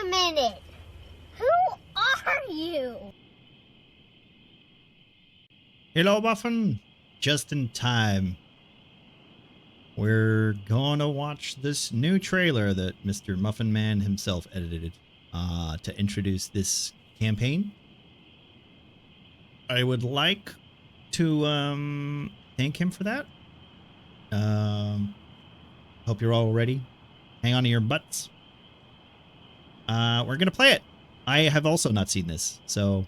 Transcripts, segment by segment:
a minute. Who are you? Hello, Muffin. Just in time. We're gonna watch this new trailer that Mr. Muffin Man himself edited to introduce this campaign. I would like to thank him for that. Hope you're all ready. Hang on to your butts. We're gonna play it. I have also not seen this, so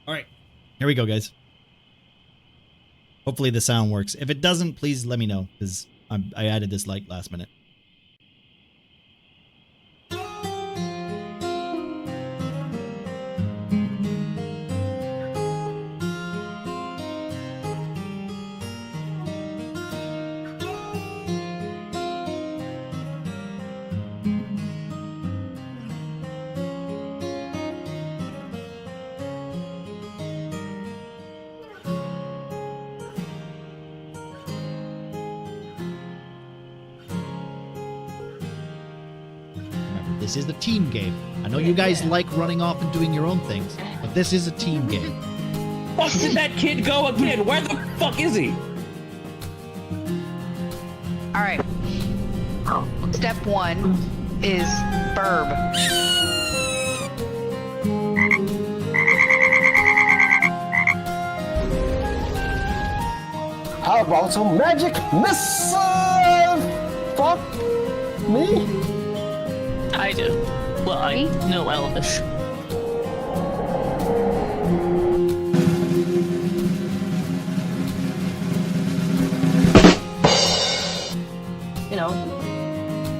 all right, here we go, guys. Hopefully the sound works. If it doesn't, please let me know, because I added this like last minute. This is the team game. I know you guys like running off and doing your own things, but this is a team game. Fuck did that kid go again? Where the fuck is he? All right. Step 1 is burb. How about some magic missile? Fuck me? I do. Well, I know Elvish. You know,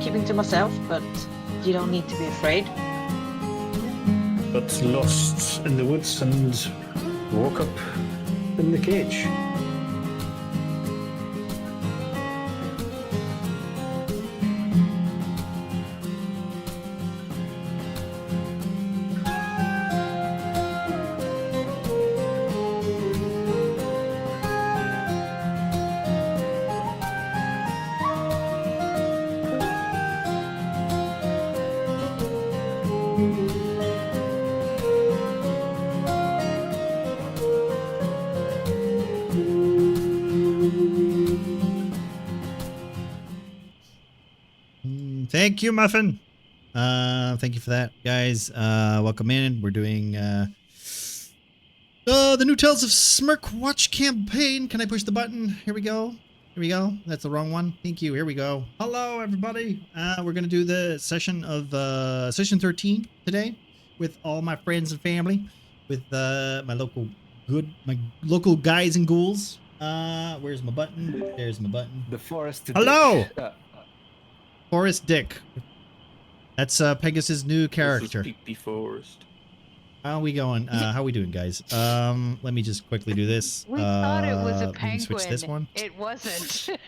keeping to myself, but you don't need to be afraid. Got lost in the woods and woke up in the cage. Thank you, Muffin. Thank you for that, guys. Welcome in. We're doing the new Tales of Murkwatch campaign. Can I push the button? Here we go. Here we go. That's the wrong one. Thank you. Here we go. Hello, everybody. We're gonna do the session of session 13 today with all my friends and family, with my local guys and ghouls. Where's my button? There's my button. The forest. Hello. Forest Dick. That's Pegasus' new character. This is Pee Forest. How are we going? How are we doing, guys? Let me just quickly do this. We thought it was a we can penguin. switch this one. It wasn't.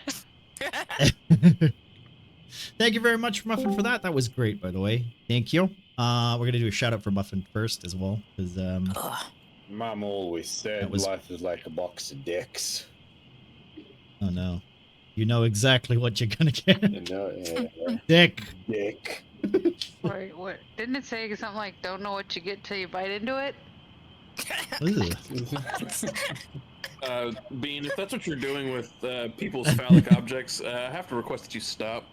Thank you very much, Muffin, for that. That was great, by the way. Thank you. We're gonna do a shout out for Muffin first as well, because Mom always said life is like a box of dicks. Oh no. You know exactly what you're gonna get. You know, yeah. Dick. Dick. Wait, what? Didn't it say something like, don't know what you get till you bite into it? Bean, if that's what you're doing with people's phallic objects, I have to request that you stop.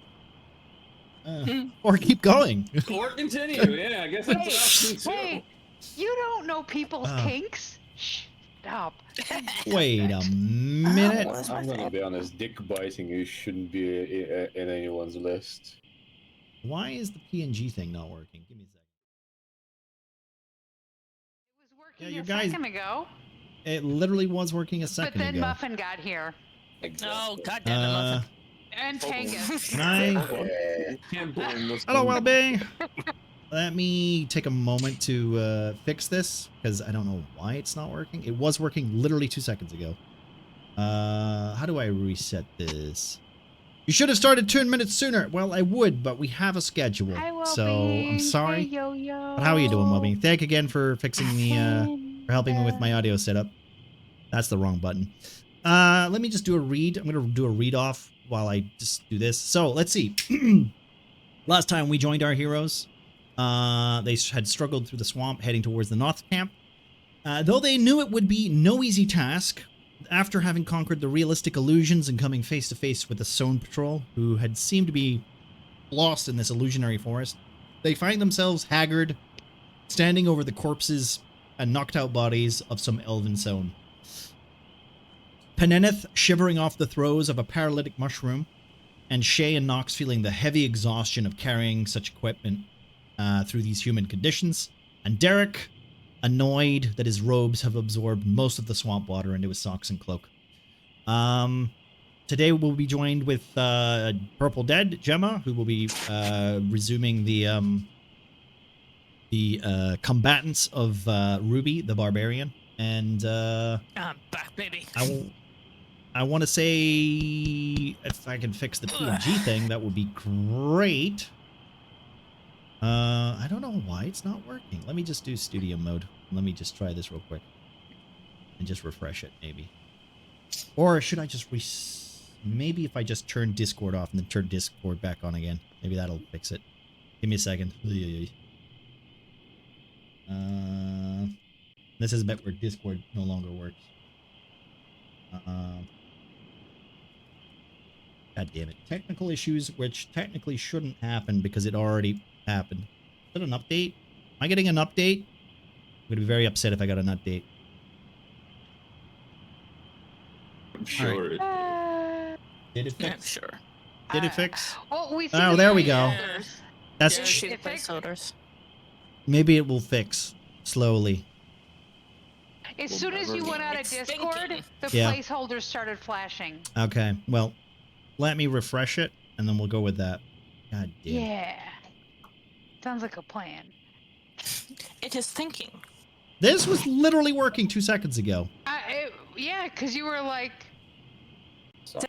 Or keep going. Or continue, yeah, I guess that's an option too. Hey, you don't know people's kinks? Stop. Wait a minute. I'm gonna be honest, dick biting you shouldn't be in anyone's list. Why is the PNG thing not working? Give me a second. It was working Yeah, you a guys- second ago, It literally was working a but second then ago. Muffin got here. Oh, goddamn it, Muffin. And Tangus. Can I? Can't blame this Hello, one. Wellbeing. Let me take a moment to fix this, because I don't know why it's not working. It was working literally 2 seconds ago. How do I reset this? You should have started 2 minutes sooner. Well, I would, but we have a schedule. Hi, So I'm sorry. Hey, Yo-Yo. But how are you doing, Wellbeing? Thank you again for fixing the for helping me with my audio setup. That's the wrong button. Let me just do a read. I'm gonna do a read off while I just do this. So let's see. Last time we joined our heroes, they had struggled through the swamp heading towards the north camp. Though they knew it would be no easy task, after having conquered the realistic illusions and coming face to face with the Stone Patrol, who had seemed to be lost in this illusionary forest, they find themselves haggard, standing over the corpses and knocked out bodies of some elven zone. Peneneth shivering off the throes of a paralytic mushroom, and Shay and Nox feeling the heavy exhaustion of carrying such equipment through these human conditions, and Derek annoyed that his robes have absorbed most of the swamp water into his socks and cloak. Today we'll be joined with Purple Dead, Gemma, who will be resuming the combatants of Ruby, the Barbarian, and I'm back, baby. I want to say if I can fix the PNG thing, that would be great. I don't know why it's not working. Let me just do studio mode. Let me just try this real quick and just refresh it, maybe. Or should I just maybe if I just turn Discord off and then turn Discord back on again, maybe that'll fix it. Give me a second. This is a bit where Discord no longer works. God damn it. Technical issues, which technically shouldn't happen because it already happened. Is it an update? Am I getting an update? I'm going to be very upset if I got an update. I'm sure. Did it fix? Yeah, sure. Did it fix? Well, we see Oh, the there we go. placeholders. That's Yeah, ch- see the It fixed. placeholders. maybe it will fix slowly. As We'll soon as you never went out of It's Discord, thinking. the Yeah. placeholders started flashing. Okay, well, let me refresh it and then we'll go with that. God damn. Yeah. Sounds like a plan. It is thinking. This was literally working 2 seconds ago. Yeah, because you were like,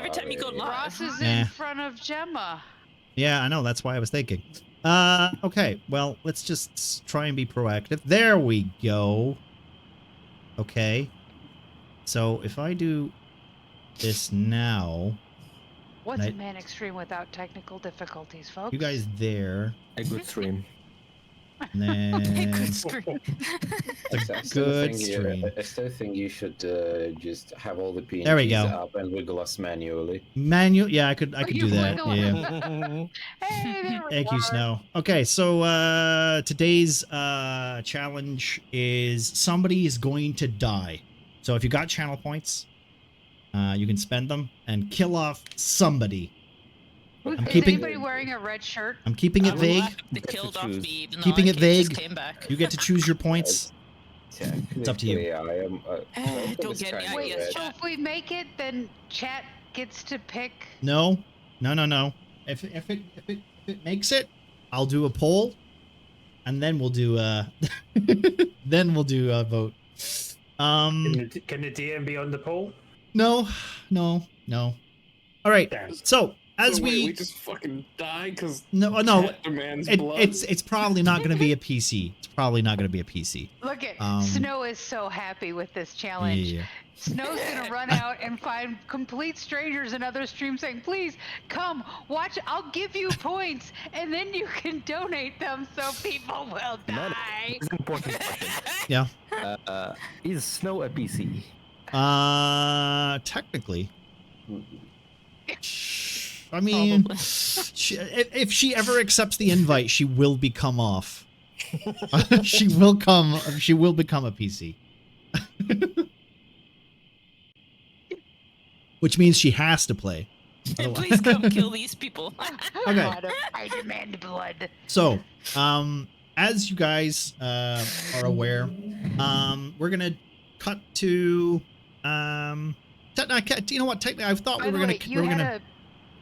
Every time you go live. Ross is Eh. in front of Gemma. Yeah, I know. That's why I was thinking. Okay. Well, let's just try and be proactive. There we go. Okay. So if I do this now, What's Night- a man extreme without technical difficulties, folks? you guys there, A good stream. and then Good screen. I good stream. I still think you should just have all the PNGs There we go. up and wiggle us manually. manual. Yeah, I could You do that. wiggle Yeah. Hey, there we Thank you, are. Snow. Okay, so today's challenge is somebody is going to die. So if you got channel points, you can spend them and kill off somebody. I'm Is keeping anybody wearing a red shirt? I'm keeping it I'm vague. They killed off choose. me, even though Keeping I it just vague. came back. You get to choose your points. It's up to you. I am. Don't get any Wait, ideas, so chat. if we make it, then chat gets to pick. No. If it makes it, I'll do a poll, and then we'll do a vote. Can the DM be on the poll? No. All right. Damn. So as So wait, we we just fucking die because no demands it, blood. it's probably not going to be a PC. It's probably not going to be a PC. Look at Um, Snow is so happy with this challenge. Yeah. Snow's gonna run out and find complete strangers in other streams saying, "Please come watch. I'll give you points, and then you can donate them so people will No, die." It's an important question. Yeah. Is Snow a PC? Technically. I mean, Probably. if she ever accepts the invite, she will become off. she will become a PC. Which means she has to play. Please come kill these people. Okay. I demand blood. So, as you guys are aware, we're gonna cut to you know what? Technically, I thought By we the were way, gonna you had a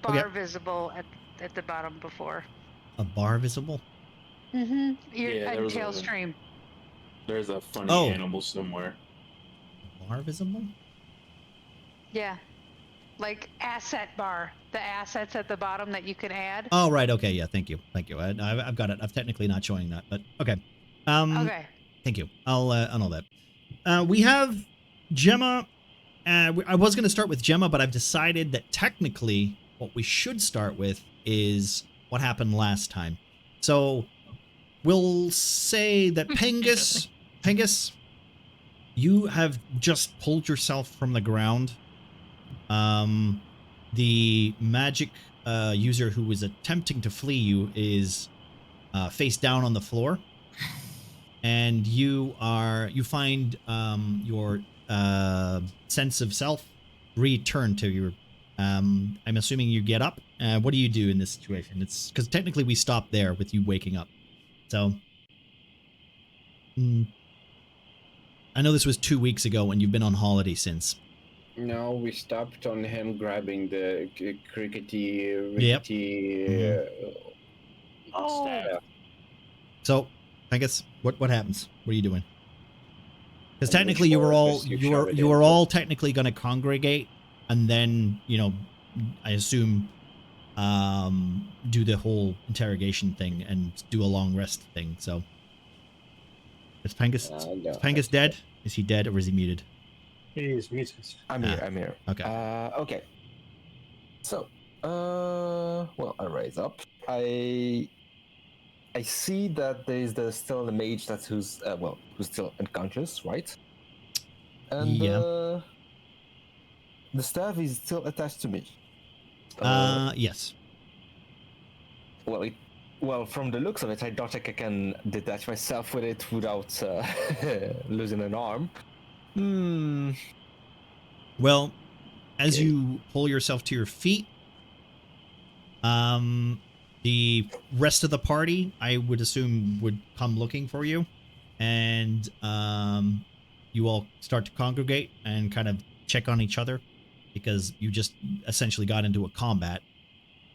bar Okay. visible at the bottom before. a bar visible. Mm-hmm. Yeah, there was tail a- stream. There's a funny Oh. animal somewhere. Bar visible. Yeah. Like asset bar. The assets at the bottom that you can add. Oh right, okay, yeah, thank you. I've got it. I'm technically not showing that, but okay. Okay. Thank you. I'll know that. We have Gemma. I was going to start with Gemma, but I've decided that technically, what we should start with is what happened last time. So we'll say that Pengus, you have just pulled yourself from the ground. The magic user who was attempting to flee you is face down on the floor, and you find your sense of self return to your. I'm assuming you get up. What do you do in this situation? It's because technically we stopped there with you waking up. So, I know this was 2 weeks ago, and you've been on holiday since. No, we stopped on him grabbing the crickety, Yep. staff. So, I guess what happens? What are you doing? Because I'm technically you were sure all just you you shove were it you were in. all technically going to congregate, and then I assume do the whole interrogation thing and do a long rest thing. So, is Pengus No, is Pengus dead? Is he dead or is he muted? He's muted. I'm here. I'm here. Okay. Okay. So, well, I rise up. I see that there's still a mage who's still unconscious, right? And Yeah. the staff is still attached to me. Yes. Well, from the looks of it, I don't think I can detach myself with it without losing an arm. Well, as Okay. you pull yourself to your feet, the rest of the party, I would assume, would come looking for you, and you all start to congregate and kind of check on each other because you just essentially got into a combat.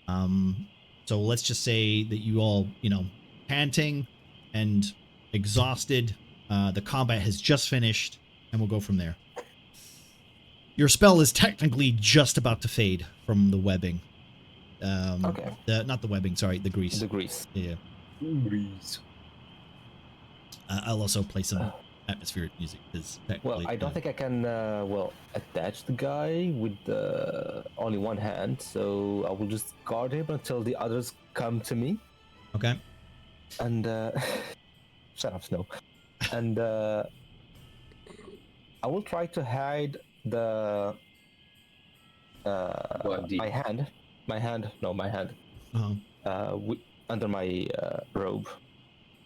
So let's just say that you all, panting and exhausted. The combat has just finished, and we'll go from there. Your spell is technically just about to fade from the webbing. Okay. Not the webbing, sorry, the grease. The grease. Yeah. Breeze. I'll also play some atmospheric music. Well, I don't think I can, attach the guy with only one hand, so I will just guard him until the others come to me. Okay. And, shut up, Snow. And, I will try to hide the, my hand, under my robe.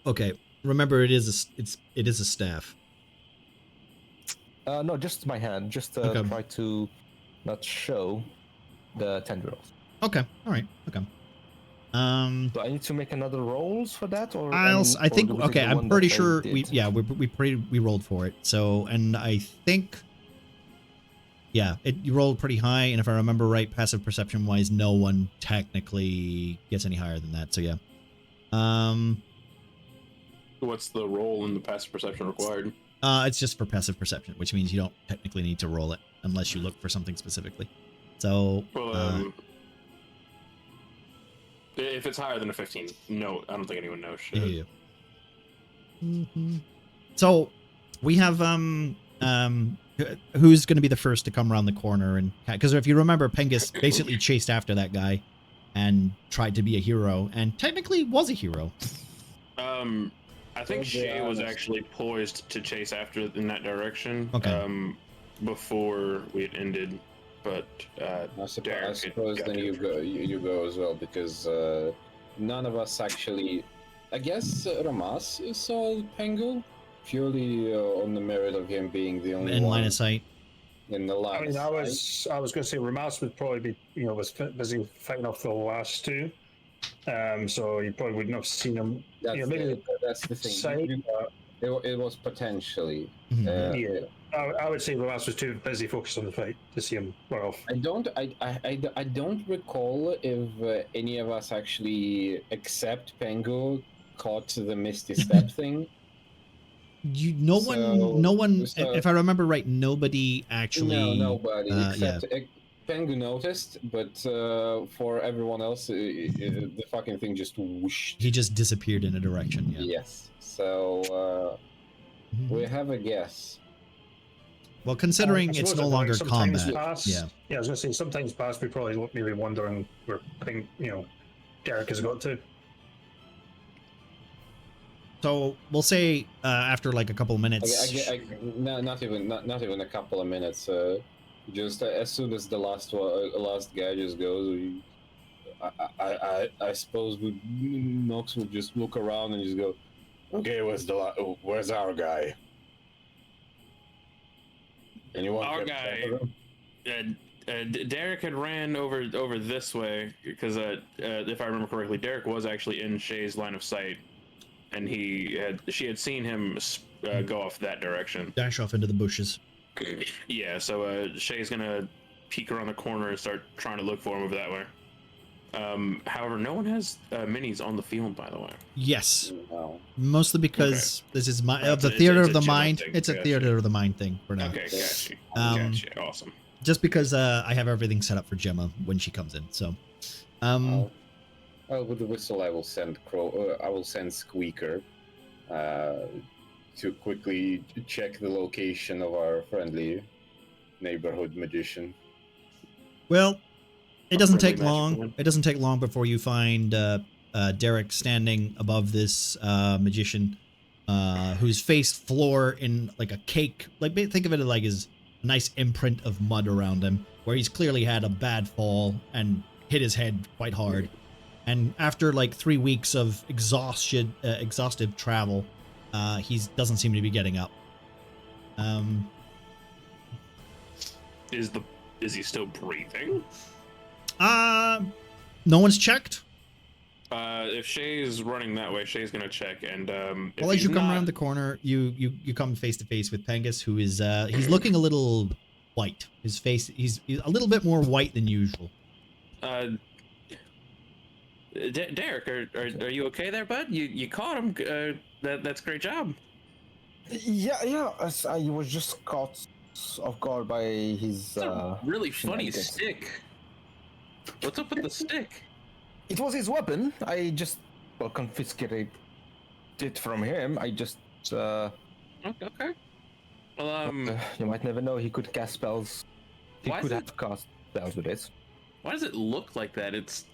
Okay. Remember, it is a staff. No, just my hand. Just Okay. try to not show the tendrils. Okay. All right. Okay. Do I need to make another rolls for that, or I or think was it okay. the I'm one pretty that I sure did? we rolled for it. So, and I think, yeah, you rolled pretty high. And if I remember right, passive perception wise, no one technically gets any higher than that. So yeah. What's the role in the passive perception required? It's just for passive perception, which means you don't technically need to roll it unless you look for something specifically. So, Well, if it's higher than a 15, no, I don't think anyone knows. yeah. So we have who's going to be the first to come around the corner, and because if you remember, Pengus basically chased after that guy and tried to be a hero, and technically was a hero. I think Shay was actually poised to chase after in that direction. Okay. Before we had ended, but I Derek suppose got then to you go as well, because none of us actually. I guess Ramas saw Pengu purely on the merit of him being the only In one line of sight. in the line. I mean, of I sight. was going to say Ramas would probably be, was busy fighting off the last two, so you probably wouldn't have seen him. That's the thing. Side. It was potentially. Mhm. Yeah, I would say Ramas was too busy focused on the fight to see him run off. I don't recall if any of us actually, except Pengu, caught the Misty Step thing. No one. So- If I remember right, nobody actually. No, nobody yeah. except Pengu noticed, but for everyone else, the fucking thing just whooshed. He just disappeared in a direction. Yeah. Yes. So we have a guess. Well, considering I it's suppose no if, like, longer some times combat. pass- Yeah. Yeah, I was gonna say sometimes past. We probably maybe wondering where Derek has got to. So we'll say after like a couple of minutes. Not even a couple of minutes. Just as soon as the last guy just goes, I suppose Nox would just look around and just go, okay, where's our guy? Anyone? Our guy. Derek had ran over this way because if I remember correctly, Derek was actually in Shay's line of sight, and she had seen him go off that direction. Dash off into the bushes. Yeah, so Shay's gonna peek around the corner and start trying to look for him over that way. However, no one has minis on the field, by the way. Yes. No. Mostly because this is the It's theater a of the general mind. thing. It's a Gotcha. theater of the mind thing for now. Okay, gotcha. Gotcha. Awesome. Just because I have everything set up for Gemma when she comes in. So, Well, with the whistle, I will send Squeaker to quickly check the location of our friendly neighborhood magician. well, it doesn't Friendly take magic long. woman. It doesn't take long before you find Derek standing above this magician, whose face floor in like a cake. Like think of it like as a nice imprint of mud around him, where he's clearly had a bad fall and hit his head quite hard. And after like 3 weeks of exhaustive travel, he doesn't seem to be getting up. Is he still breathing? No one's checked. If Shay's running that way, Shay's gonna check, and if Well, as he's you come not- around the corner, you come face to face with Pengus, who is he's looking a little white. His face, he's a little bit more white than usual. Derek, are you okay there, bud? You caught him. That's a great job. Yeah. I was just caught off guard by his. It's a really funny shenanigans. stick. What's up with the stick? It was his weapon. I just confiscated it from him. I just. Okay. Well, You might never know. He could cast spells. He Why could is have cast spells with it. why does it look like that? It's.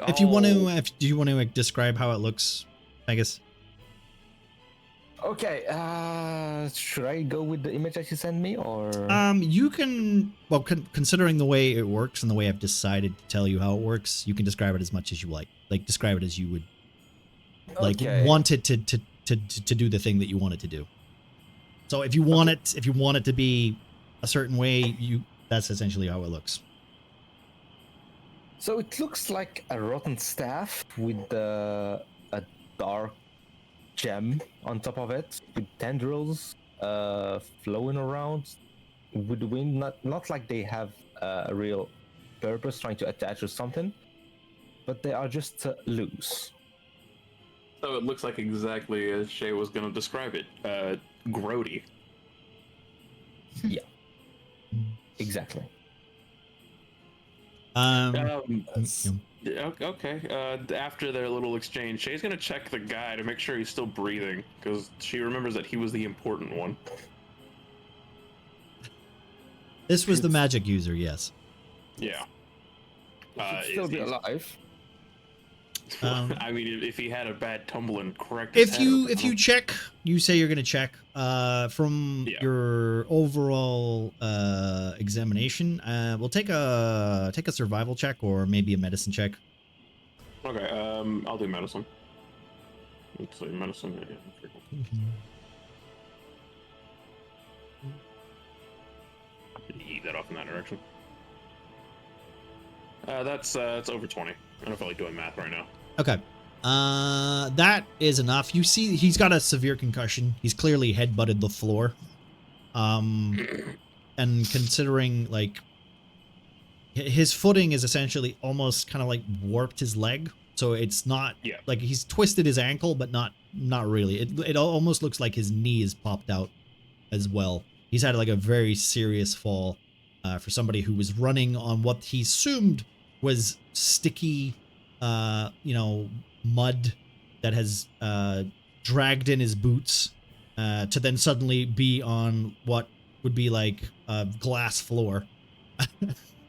If you want all- to, do you want to describe how it looks, Pengus? Okay. Should I go with the image that you sent me, or? You can. Well, considering the way it works and the way I've decided to tell you how it works, you can describe it as much as you like. Like describe it as you would like Okay. want it to do the thing that you want it to do. So if you want it to be a certain way, that's essentially how it looks. So it looks like a rotten staff with a dark gem on top of it, with tendrils flowing around with the wind. Not like they have a real purpose trying to attach or something, but they are just loose. So it looks like exactly as Shay was going to describe it. Grody. Yeah, exactly. Okay. After their little exchange, Shay's gonna check the guy to make sure he's still breathing, because she remembers that he was the important one. This was the magic user, yes. Yeah. He should still be alive. I mean, if he had a bad tumble and correct. If you check, you say you're gonna check. From Yeah. your overall examination, we'll take a survival check or maybe a medicine check. Okay. I'll do medicine. Let's see, medicine. Yeah, eat that off in that direction. That's over 20. I don't feel like doing math right now. Okay. That is enough. You see, he's got a severe concussion. He's clearly headbutted the floor. And considering like his footing is essentially almost kind of like warped his leg, so it's not like he's twisted his ankle, but not really. It almost looks like his knee is popped out as well. He's had like a very serious fall for somebody who was running on what he assumed was sticky, mud that has dragged in his boots to then suddenly be on what would be like a glass floor.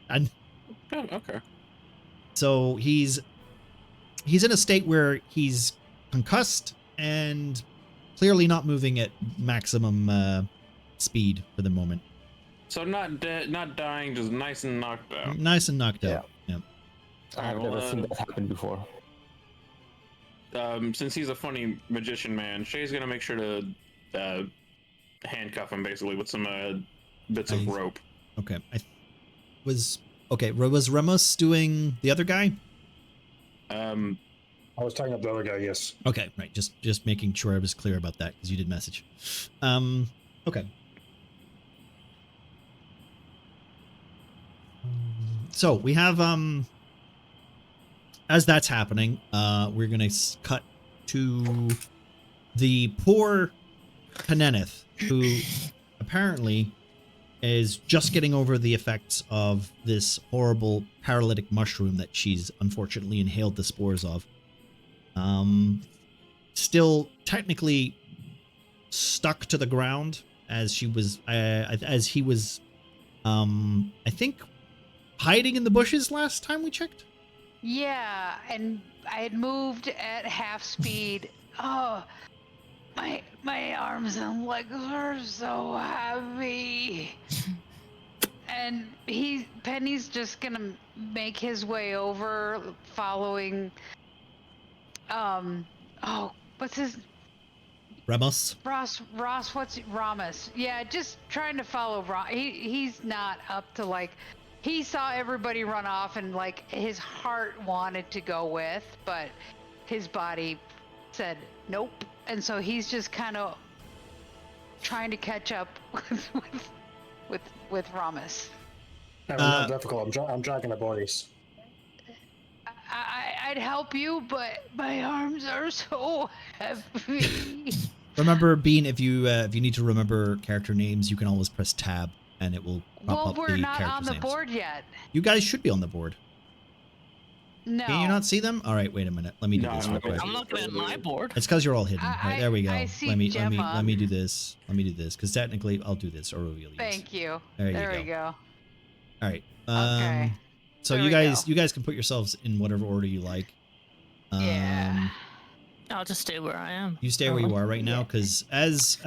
And Oh, okay. so he's in a state where he's concussed and clearly not moving at maximum speed for the moment. So not dead, not dying, just nice and knocked out. Nice and knocked out. Yeah. I've never seen that happen before. Since he's a funny magician man, Shay's gonna make sure to handcuff him basically with some bits of rope. Okay. Was Ramos doing the other guy? I was tying up the other guy, yes. Okay, right. Just making sure I was clear about that because you did message. Okay. So we have as that's happening, we're gonna cut to the poor Peneneth, who apparently is just getting over the effects of this horrible paralytic mushroom that she's unfortunately inhaled the spores of. Still technically stuck to the ground as she was, as he was, I think hiding in the bushes last time we checked. Yeah, and I had moved at half speed. Oh, my arms and legs are so heavy. And Penny's just gonna make his way over, following. What's his? Ramos. Ross. What's Ramos? Yeah, just trying to follow. He's not up to like. He saw everybody run off and like his heart wanted to go with, but his body said nope, and so he's just kind of trying to catch up with Ramos. Not difficult. I'm dragging the bodies. I'd help you, but my arms are so heavy. Remember, Bean, if you need to remember character names, you can always press tab and it will pop up the we're not characters' on the names. board yet. You guys should be on the board. No. Can you not see them? All right, wait a minute. Let me do this real quick. I'm looking at my board. It's because you're all hidden. Right, there we go. I see let me do this. Let me do this because technically I'll do this or reveal these. Thank you. There we go. All right. Okay. So There you we guys can put yourselves in whatever order you like. Yeah. I'll just stay where I am. You stay where you are right now because as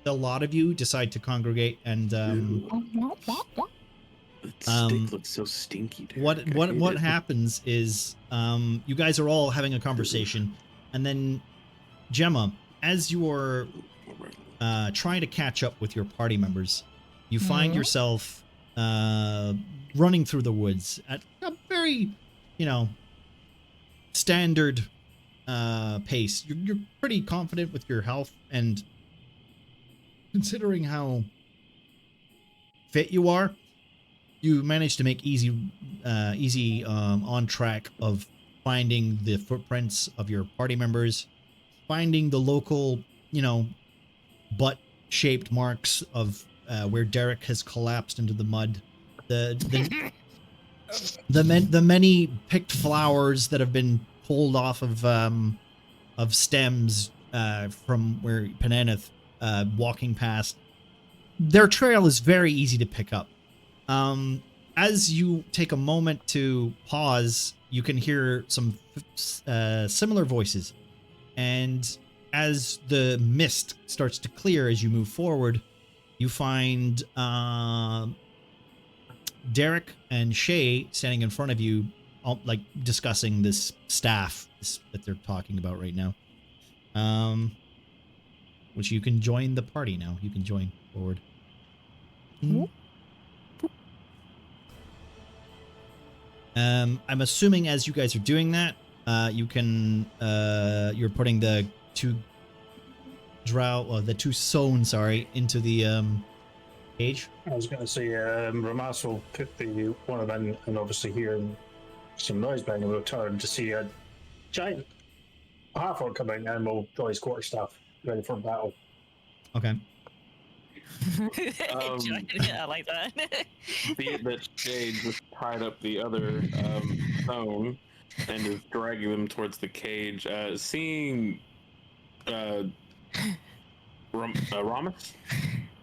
a lot of you decide to congregate and The stick looks so stinky. Derek. what happens is you guys are all having a conversation and then Gemma, as you're trying to catch up with your party members, you find yourself running through the woods at a very, standard pace. You're pretty confident with your health, and considering how fit you are, you manage to make easy on track of finding the footprints of your party members, finding the local, butt-shaped marks of where Derek has collapsed into the mud, the many picked flowers that have been pulled off of stems from where Peneneth walking past. Their trail is very easy to pick up. As you take a moment to pause, you can hear some similar voices, and as the mist starts to clear as you move forward, you find Derek and Shay standing in front of you, all, like discussing this staff that they're talking about right now. Which you can join the party now. You can join forward. I'm assuming as you guys are doing that, you can you're putting the two sown, into the cage. I was going to say, Ramas will put the one of them, and obviously hear some noise behind him. We'll turn to see a giant half-orc coming, and we'll draw his quarterstaff ready for battle. Okay. I like that. That Shade just tied up the other stone and is dragging them towards the cage. Seeing Ramos,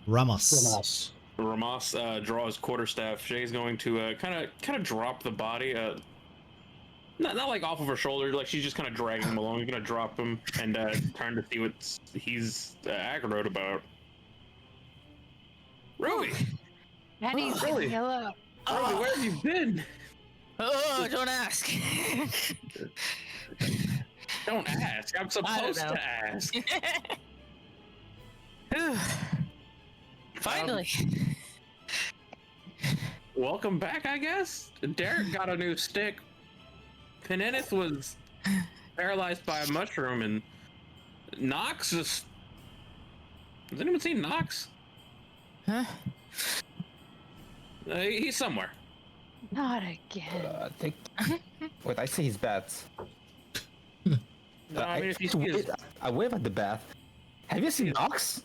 Ramos. Ramas. Ramos draws quarterstaff. Shay's going to kind of drop the body. Not like off of her shoulder. Like she's just kind of dragging him along. You're gonna drop him and turn to see what he's aggroed about. Ruby. And he's really? hello. Ruby, where have you been? Oh, don't ask. Don't ask. I'm supposed to ask. Finally. Welcome back, I guess. Derek got a new stick. Penenith was paralyzed by a mushroom, and Nox just... Has anyone seen Nox? Huh? He's somewhere. Not again. I think. Wait, I see his bats. No, I mean, if you see his... I wave at the bat. Have you seen Nox?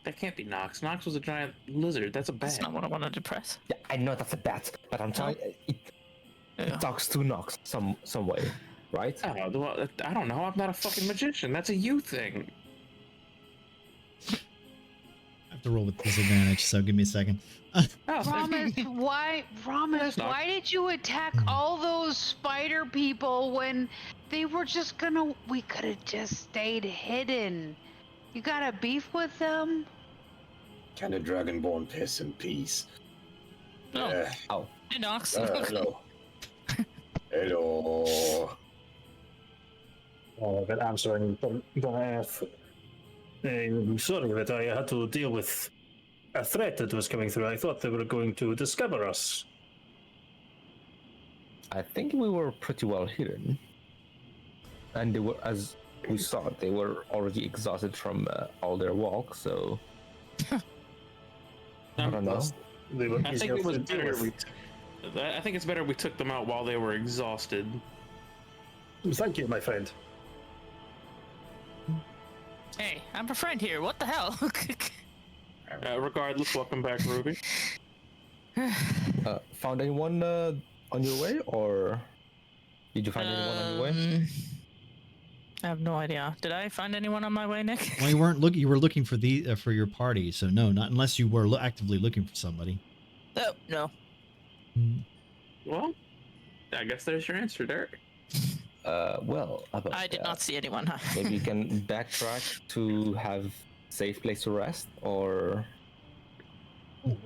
That can't be Nox. Nox was a giant lizard. That's a bat. That's not what I wanted to press. Yeah, I know that's a bat, but I'm trying. It talks to Nox some way, right? Oh, well, I don't know. I'm not a fucking magician. That's a you thing. I have to roll with disadvantage, so give me a second. Ramas, why did you attack all those spider people when they were just gonna... We could have just stayed hidden. You got a beef with them? Can a dragonborn piss in peace? No. Oh. Hey, Nox. Hello. Hello. Oh, I've been answering the F. I'm sorry that I had to deal with a threat that was coming through. I thought they were going to discover us. I think we were pretty well hidden, and they were, as we saw, they were already exhausted from all their walk. So I don't know. They were I think easier it was to deal better with. I think it's better we took them out while they were exhausted. Thank you, my friend. Hey, I'm a friend here. What the hell? Regardless, welcome back, Ruby. Found anyone on your way, or did you find anyone on your way? I have no idea. Did I find anyone on my way, Nick? Well, you weren't looking. You were looking for the for your party, so no, not unless you were actively looking for somebody. Oh, no. Well, I guess there's your answer, Derek. Well, about I did that, not see anyone. Huh? maybe you can backtrack to have safe place to rest, or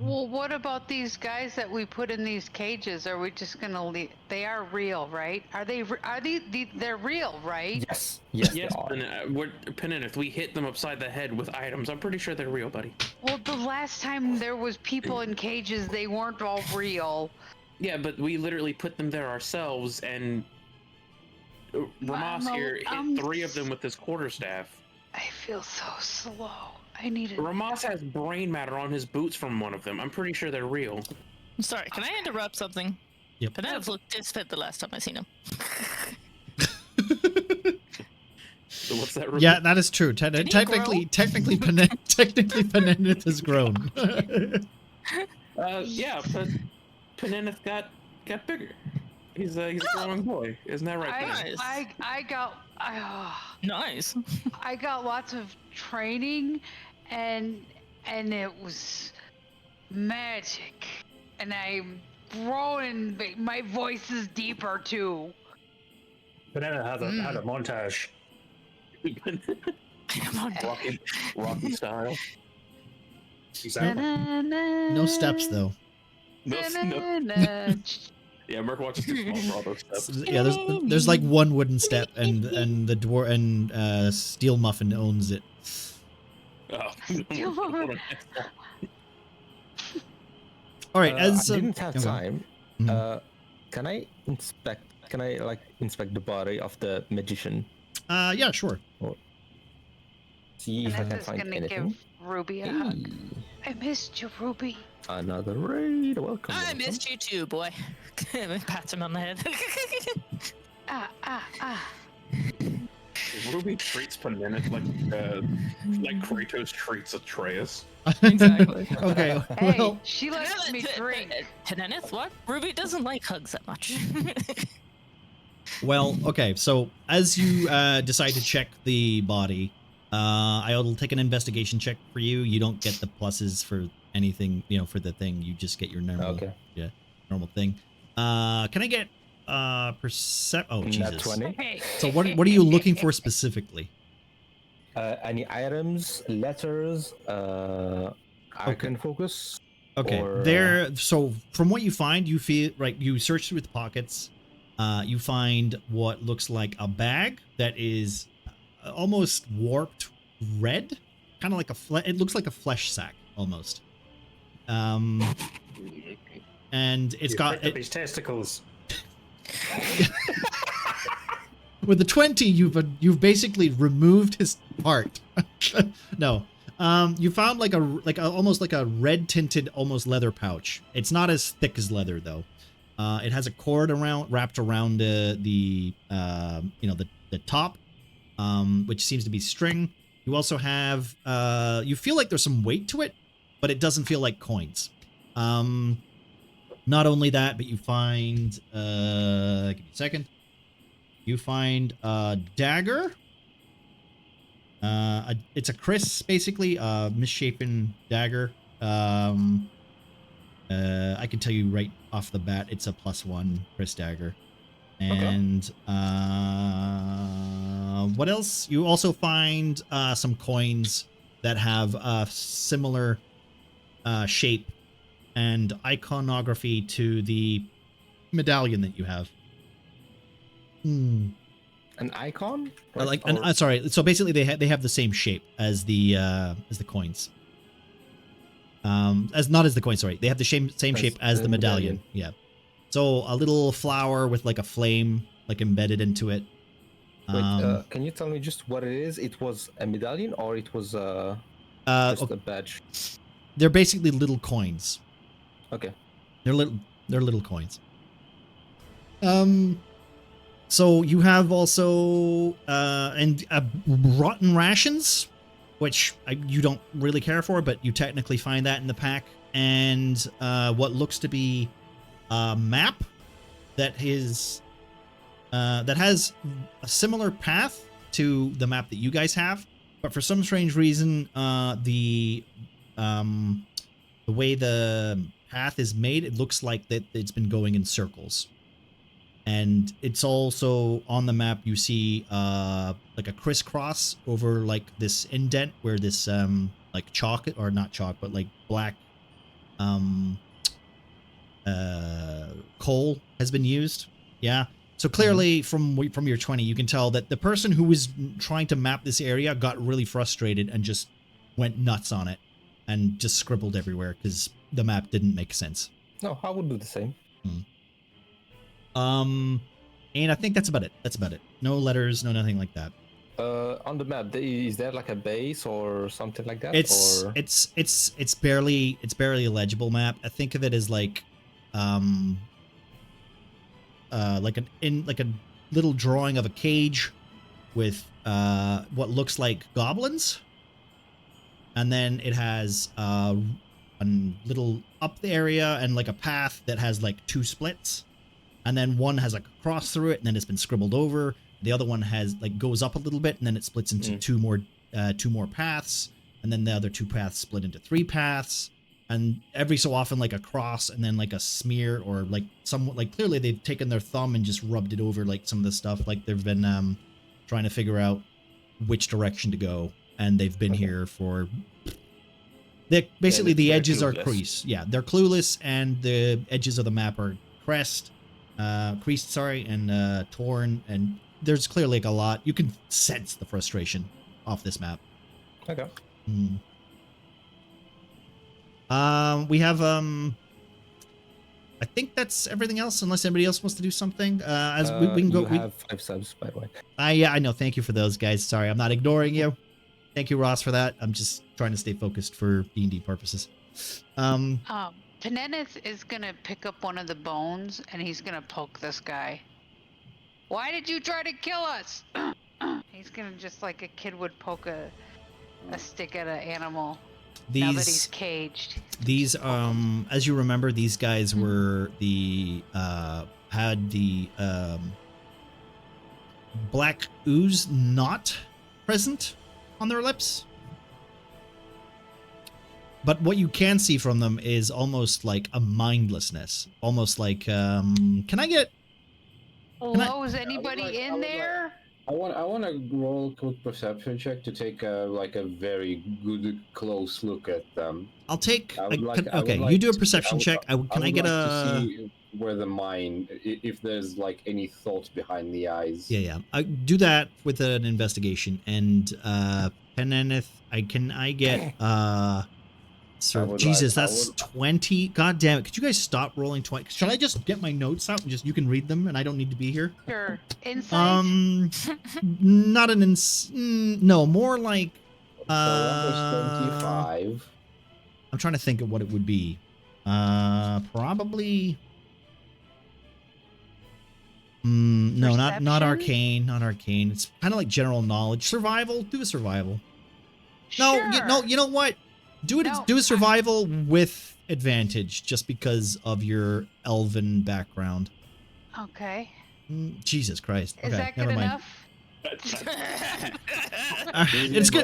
Well, what about these guys that we put in these cages? Are we just gonna leave? They are real, right? Are they? They're real, right? yes, Yes, they are. Penenith, we hit them upside the head with items. I'm pretty sure they're real, buddy. Well, the last time there was people in cages, they weren't all real. Yeah, but we literally put them there ourselves, and Ramos here hit 3 of them with his quarterstaff. I feel so slow. I need it. Ramos has brain matter on his boots from one of them. I'm pretty sure they're real. I'm sorry, can I interrupt something? Yep. Penenith looked disfit the last time I seen him. So what's that? Ruby? Yeah, that is true. he Technically, Penenith has grown. Yeah, but Penenith got bigger. He's a growing boy, isn't that right? Penenith? Nice. I got lots of training, and it was magic, and I'm growing. My voice is deeper too. Banana had a montage. Rocky style. No steps though. No. Yeah, Murkwatch is too small for all those steps. Yeah, there's like one wooden step, and the dwarf and Steel Muffin owns it. Oh. All right, I as didn't have time. Mhm. Can I inspect the body of the magician? Yeah, sure. See if I can This is find gonna anything. give Ruby a hug. Hey, I missed you, Ruby. another raid. Welcome. I welcome. missed you too, boy. Pat him on the head. Ruby treats Penenith like Kratos treats Atreus. Exactly. Okay. Hey, Well, she lets me drink. Penenith, what? Ruby doesn't like hugs that much. okay. So as you decide to check the body, I'll take an investigation check for you. You don't get the pluses for anything, you know, for the thing. You just get your normal, normal thing. Can I get percep? Oh, Nat Jesus. 20. So what are you looking for specifically? Any items, letters, icon focus. Okay, or, so from what you find, you feel right. You search through the pockets. You find what looks like a bag that is almost warped red, kind of like it looks like a flesh sack almost. And it's got his testicles. With the 20, you've basically removed his part. No. You found like almost like a red tinted almost leather pouch. It's not as thick as leather though. It has a cord wrapped around the top, which seems to be string. You also have you feel like there's some weight to it, but it doesn't feel like coins. Not only that, but you find give me a second. You find a dagger. It's a Chris, basically, a misshapen dagger. I can tell you right off the bat, it's a +1 Chris dagger. And what else? You also find some coins that have a similar shape and iconography to the medallion that you have. An icon? Sorry. So basically, they have the same shape as the coins. Not as the coins. Sorry, they have the same shape as the medallion. Yeah. So a little flower with like a flame like embedded into it. Wait, can you tell me just what it is? It was a medallion or it was just a badge? They're basically little coins. Okay. They're little coins. So you have also rotten rations, which you don't really care for, but you technically find that in the pack, and what looks to be a map that has a similar path to the map that you guys have, but for some strange reason, the way the path is made, it looks like that it's been going in circles. And it's also on the map, you see like a crisscross over like this indent where this like chalk, or not chalk, but like black coal has been used. Yeah. So clearly from your 20, you can tell that the person who was trying to map this area got really frustrated and just went nuts on it and just scribbled everywhere because the map didn't make sense. No, I would do the same. And I think that's about it. No letters, no nothing like that. On the map, is there like a base or something like that? It's barely a legible map. I think of it as like a little drawing of a cage with what looks like goblins, and then it has a little up the area and like a path that has like 2 splits. And then one has like a cross through it, and then it's been scribbled over. The other one has like goes up a little bit, and then it splits into two more paths, and then the other 2 paths split into 3 paths. And every so often, like a cross, and then like a smear, or like somewhat like clearly they've taken their thumb and just rubbed it over like some of the stuff. Like they've been trying to figure out which direction to go, and they've been here for. Basically, the edges are creased. Yeah, they're clueless, and the edges of the map are creased, and torn, and there's clearly like a lot. You can sense the frustration off this map. Okay. We have I think that's everything else, unless anybody else wants to do something. As we can go. You have 5 subs, by the way. Yeah, I know. Thank you for those, guys. Sorry, I'm not ignoring you. Thank you, Ross, for that. I'm just trying to stay focused for D&D purposes. Panennis is gonna pick up one of the bones and he's gonna poke this guy. Why did you try to kill us? He's gonna just like a kid would poke a stick at an animal. Now that he's caged. These as you remember, these guys were the had the black ooze not present. on their lips. But what you can see from them is almost like a mindlessness. Almost like, can I get... Hello, is anybody I in would there? I want to roll a quick perception check to take a very good close look at them. I'll take... I would like. okay, you do a perception check. Can I get to see where the mind, if there's like any thought behind the eyes. Yeah. I do that with an investigation. And, Penenith, can I get, Jesus, that's 20. God damn it. Could you guys stop rolling 20? Shall I just get my notes out and you can read them and I don't need to be here? Sure. Insight? Not an no, more like, So 25. I'm trying to think of what it would be. Probably, no, not arcane, not arcane. It's kind of like general knowledge. Survival, do a survival. No, Sure. you know what? Do a survival with advantage, just because of your elven background. Okay. Jesus Christ. Is Okay, that good never mind. enough?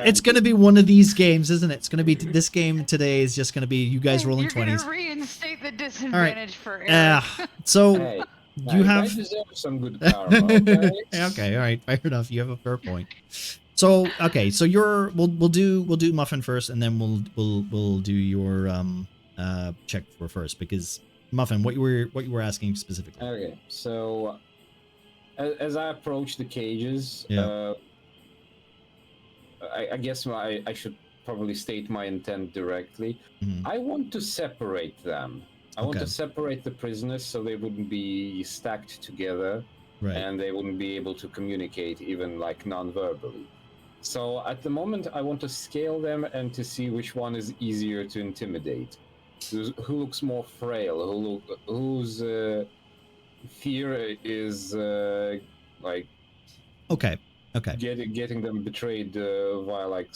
It's gonna be one of these games, isn't it? It's gonna be this game today is just gonna be you guys rolling You're 20s. gonna reinstate the disadvantage for Eric. So Hey, you have I deserve some good karma. Okay? okay, all right, fair enough. You have a fair point. So okay, so we'll do Muffin first, and then we'll do your check for first, because Muffin, what you were asking specifically. Okay, so as I approach the cages, Yeah. I guess I should probably state my intent directly. Mhm. I want to separate them. I want Okay. to separate the prisoners so they wouldn't be stacked together, Right. and they wouldn't be able to communicate even like non-verbally. So at the moment, I want to scale them and to see which one is easier to intimidate. Who looks more frail? Whose fear is like Okay. getting them betrayed via like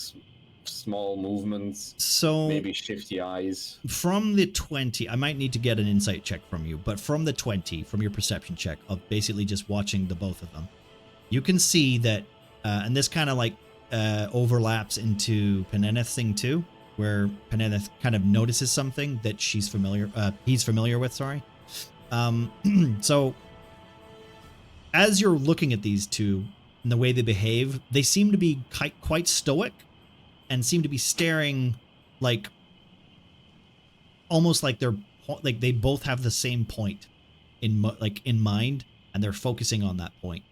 small movements, So maybe shifty eyes. from the 20, I might need to get an insight check from you, but from the 20, from your perception check of basically just watching the both of them, you can see that, and this kind of like overlaps into Peneneth's thing too, where Peneneth kind of notices something that he's familiar with, sorry. So as you're looking at these two and the way they behave, they seem to be quite stoic and seem to be staring like almost like they both have the same point in mind, and they're focusing on that point.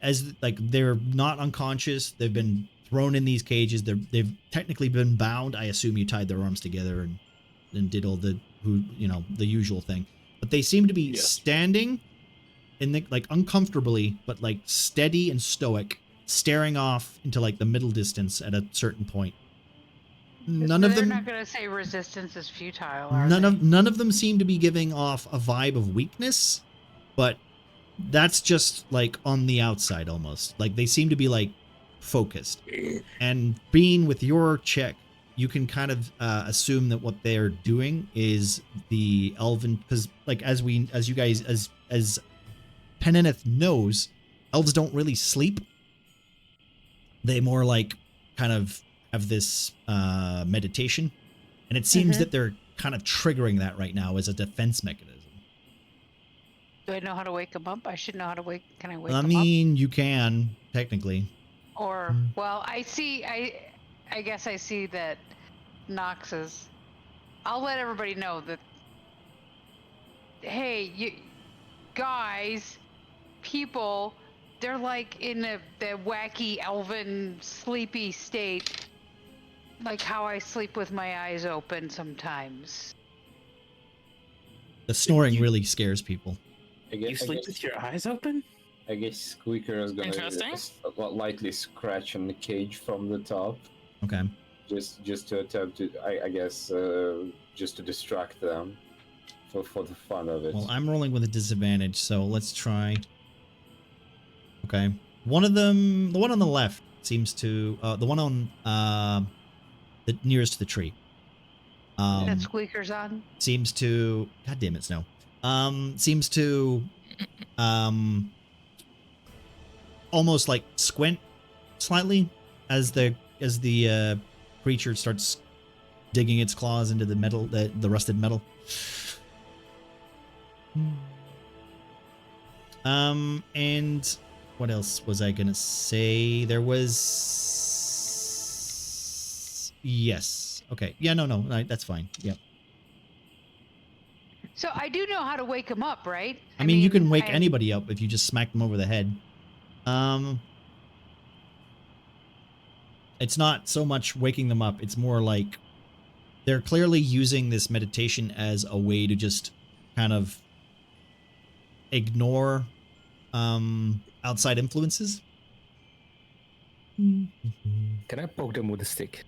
As like they're not unconscious, they've been thrown in these cages. They've technically been bound. I assume you tied their arms together and did all the usual thing. But they seem to be standing in the like uncomfortably, but like steady and stoic, staring off into like the middle distance at a certain point. None of They're them. not gonna say resistance is futile. None of them seem to be giving off a vibe of weakness, but that's just like on the outside almost. Like they seem to be like focused. And being with your check, you can kind of assume that what they're doing is the elven, because like as Peneneth knows, elves don't really sleep. They more like kind of have this meditation, and it seems that they're kind of triggering that right now as a defense mechanism. Do I know how to wake them up? I should know how to wake. Can I wake I them mean, you can technically. up? Or well, I guess I see that Nox is. I'll let everybody know that. Hey, you guys, people, they're like in the wacky elven sleepy state, like how I sleep with my eyes open sometimes. The snoring really scares people. You sleep with your eyes open? I guess Squeaker is gonna Interesting. lightly scratch on the cage from the top, Okay. just to attempt to, I guess, just to distract them, for the fun of it. Well, I'm rolling with a disadvantage, so let's try. Okay. One of them, the one on the left, seems to, the one on the nearest to the tree. That Squeaker's on. Seems to, God damn it, Snow. Seems to, almost like squint slightly, as the creature starts digging its claws into the metal, the rusted metal. And what else was I gonna say? There was... Yes. Okay. Yeah, no, that's fine. Yeah. So I do know how to wake him up, right? I mean, you can wake anybody up if you just smack them over the head. It's not so much waking them up. It's more like they're clearly using this meditation as a way to just kind of ignore outside influences. Can I poke them with a stick?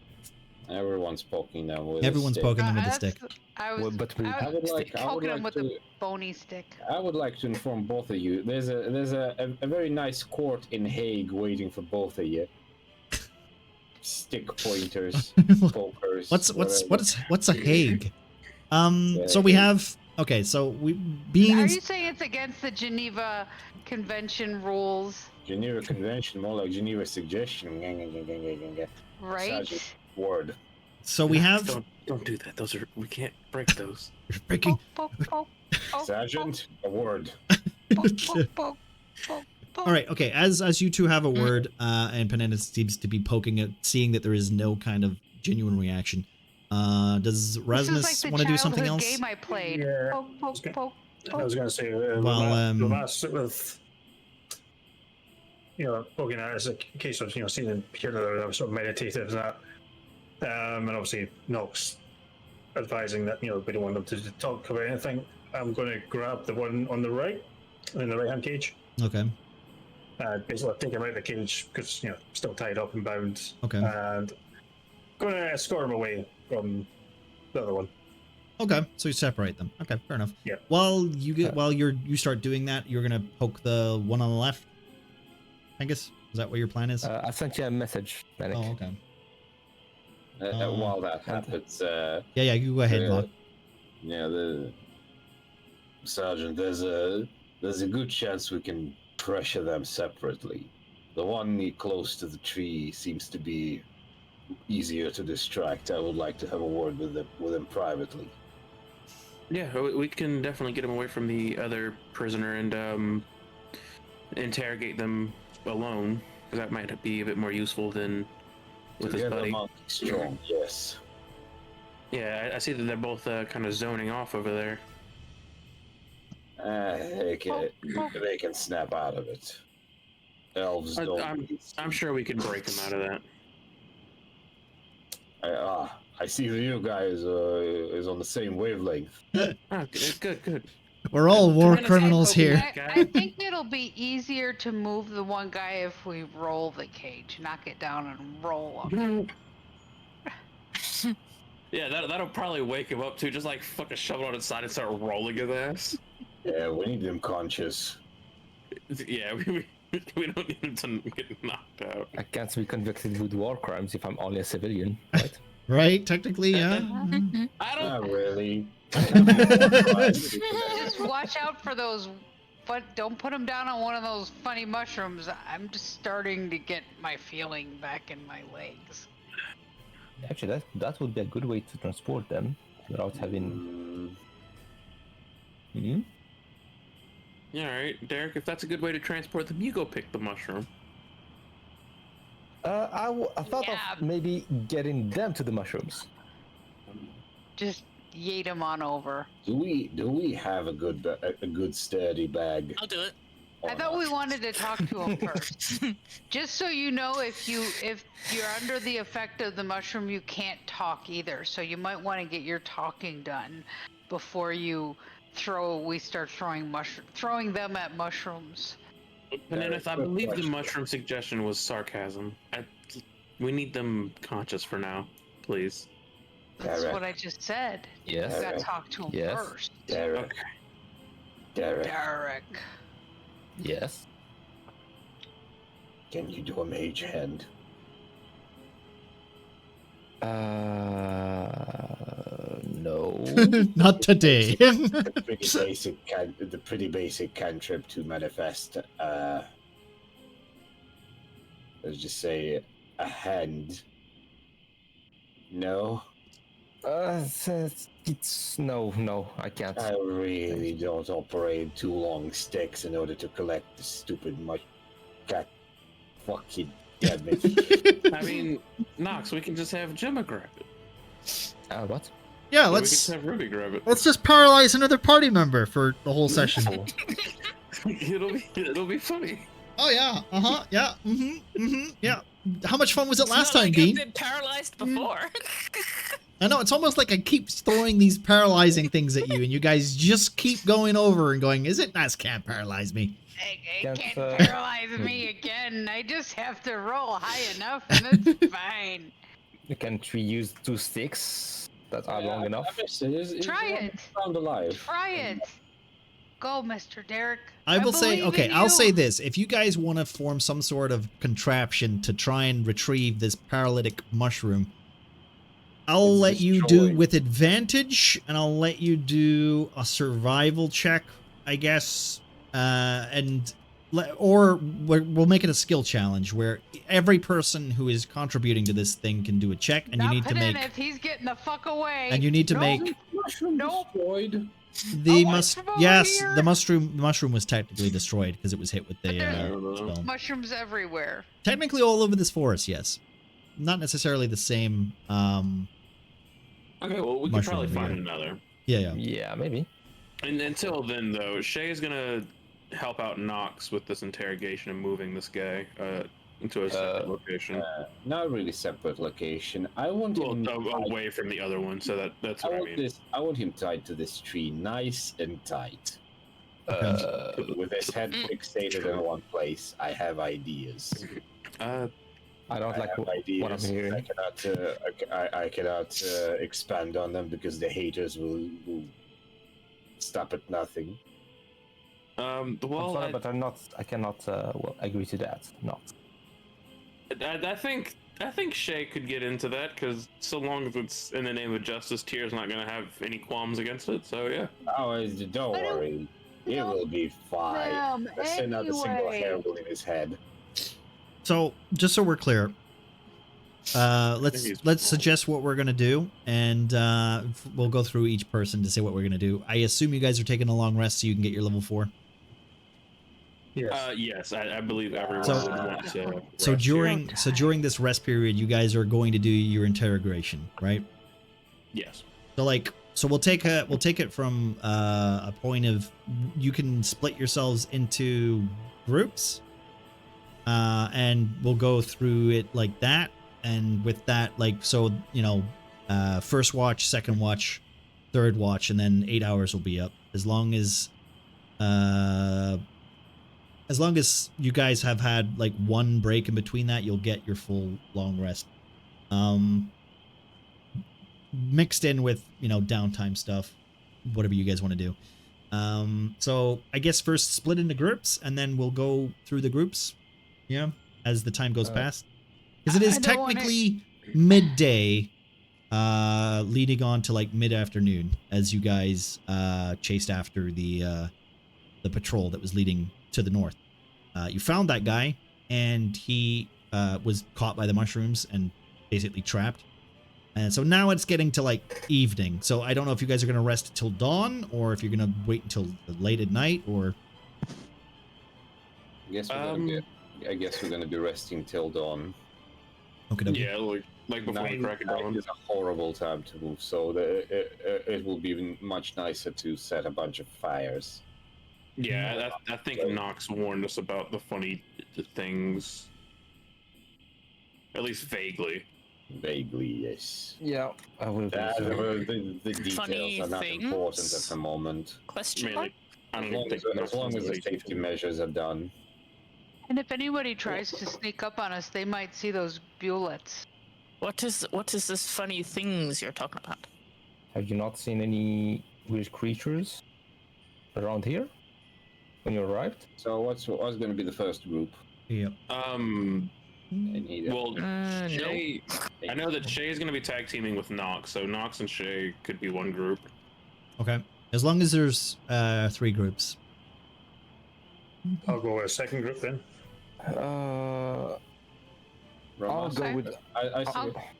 Everyone's poking them with Everyone's a stick. poking them with a stick. I was, Well, but we- I I would was like poking him with to. a bony stick. I would like to inform both of you. There's a very nice court in Hague waiting for both of you. Stick pointers, pokers. What's a Hague? So we have... Okay, so we... Are you saying it's against the Geneva Convention rules? Geneva Convention, more like Geneva Suggestion. Right? Sergeant Ward. So we have... Don't do that. Those are... We can't break those. You're breaking... Poke, poke, poke, poke, Sergeant, a word. poke, poke, poke, poke, poke. All right, okay. As you two have a word, and Panetta seems to be poking it, seeing that there is no kind of genuine reaction. Does Rasmus want to do something else? This is like the childhood game I played. Yeah. Poke, poke, poke, I was poke. going to say, Well, Lamas with, poking at it as a case of, seeing and hearing that they're sort of meditative and that. And obviously, Nox advising that, we don't want them to talk about anything. I'm going to grab the one on the right, in the right-hand cage. Okay. Basically, take him out of the cage because, still tied up and bound. Okay. And going to escort him away from the other one. Okay, so you separate them. Okay, fair enough. Yeah. While you start doing that, you're gonna poke the one on the left. I guess is that what your plan is? I sent you a message, Medic. Oh, okay. While that happens, Yeah, you go ahead, Locke. yeah, the Sergeant, there's a good chance we can pressure them separately. The one close to the tree seems to be easier to distract. I would like to have a word with him privately. Yeah, we can definitely get him away from the other prisoner and interrogate them alone, because that might be a bit more useful than with his buddy. Strong, yes. Yeah, I see that they're both kind of zoning off over there. They can snap out of it. Elves don't. I'm sure we can break him out of that. I see that you guys is on the same wavelength. Oh, good. We're all war Panetta, criminals take over. here. I think it'll be easier to move the one guy if we roll the cage, knock it down and roll him. Yeah, that'll probably wake him up too. Just like fucking shove it on his side and start rolling his ass. Yeah, we need him conscious. Yeah, we don't need him to get knocked out. I can't be convicted with war crimes if I'm only a civilian, right? Right? Technically, yeah. I don't. Not really. Just watch out for those, but don't put him down on one of those funny mushrooms. I'm just starting to get my feeling back in my legs. Actually, that would be a good way to transport them without having. Hmm? Yeah, all right, Derek. If that's a good way to transport them, you go pick the mushroom. I thought Yeah. of maybe getting them to the mushrooms. Just yeet him on over. Do we have a good sturdy bag? I'll do it. I thought we wanted to talk to him first. Just so you know, if you're under the effect of the mushroom, you can't talk either. So you might want to get your talking done before we start throwing them at mushrooms. Bananas, I believe the mushroom suggestion was sarcasm. We need them conscious for now, please. That's Derek. what I just said. Yes. You gotta talk to him Yes. first. Derek. Derek, Derek. Yes. can you do a mage hand? No. Not today. The pretty basic cantrip to manifest. Let's just say a hand. No, It's no, I can't. I really don't operate 2 long sticks in order to collect the stupid cat. Fucking damn it. I mean, Nox, we can just have Gemma grab it. What? Yeah, Or we could let's just have Ruby grab it. let's just paralyze another party member for the whole session. It'll be funny. Oh yeah, yeah, yeah. How much fun was it last It's not time, like Dean? I've been paralyzed before. I know, it's almost like I keep throwing these paralyzing things at you, and you guys just keep going over and going, is it nice? Can't paralyze me. It Can't, can't paralyze me again. I just have to roll high enough and it's fine. Can't we use 2 sticks that are long enough? Try it. Found alive. Try it. Go, Mr. Derek. I will say, believe okay, in I'll you. say this. If you guys want to form some sort of contraption to try and retrieve this paralytic mushroom, I'll It's let you do destroyed. with advantage, and I'll let you do a survival check, I guess, or we'll make it a skill challenge where every person who is contributing to this thing can do a check, and you Not need to make, Panenith, he's getting the fuck away. and you need to Nope. make Mushroom Nope. destroyed. the Oh, must. it's from over Yes, here. the mushroom was technically destroyed because it was hit with the there's- spell. Mushrooms everywhere. Technically all over this forest, yes. Not necessarily the same. Okay, well, we could Mushroom, probably find yeah. another. Yeah. Yeah, maybe. And until then, though, Shay's gonna help out Nox with this interrogation and moving this guy into a separate location. Not really separate location. I want Well, him away from the other one, so that's I what I want mean. I want him tied to this tree, nice and tight. With his head fixated in one place. I have ideas. I don't like have what I'm hearing. I cannot expand on them because the haters will stop at nothing. I'm Well, sorry, but I cannot agree to that. Not. I think Shay could get into that because so long as it's in the name of justice, Tyr's not gonna have any qualms against it. So yeah. Oh, don't I don't- worry. It will be fine. There's not a single anyway. hair will in his head. So just so we're clear, let's suggest what we're gonna do, and we'll go through each person to say what we're gonna do. I assume you guys are taking a long rest so you can get your level 4. Yes. Yes, I believe everyone So- would want to. So rest here. during this rest period, you guys are going to do your interrogation, right? Yes. So we'll take it from a point of you can split yourselves into groups, and we'll go through it like that. And with that, first watch, second watch, third watch, and then 8 hours will be up. As long as you guys have had like one break in between that, you'll get your full long rest. Mixed in with, downtime stuff, whatever you guys want to do. So I guess first split into groups, and then we'll go through the groups, as the time goes past. Because it is I don't wanna- technically midday, leading on to like mid-afternoon, as you guys chased after the patrol that was leading to the north. You found that guy, and he was caught by the mushrooms and basically trapped. And so now it's getting to like evening. So I don't know if you guys are going to rest till dawn, or if you're going to wait until late at night, or... I guess we're gonna be resting till dawn. Okay. Yeah, like before the crack of Night dawn. is a horrible time to move, so it will be much nicer to set a bunch of fires. Yeah, I think Nox warned us about the funny things. At least vaguely. Vaguely, yes. Yeah, I will. The details Funny are not things? important at the moment. Question mark? I don't As long think as long as the safety measures are done. And if anybody tries to sneak up on us, they might see those bullets. What is this funny things you're talking about? Have you not seen any weird creatures around here when you arrived? So what's going to be the first group? Yep. Well, No. Shay, I know that Shay is going to be tag teaming with Nox, so Nox and Shay could be one group. Okay. As long as there's 3 groups. I'll go with a second group then. I'll Ramas, go with.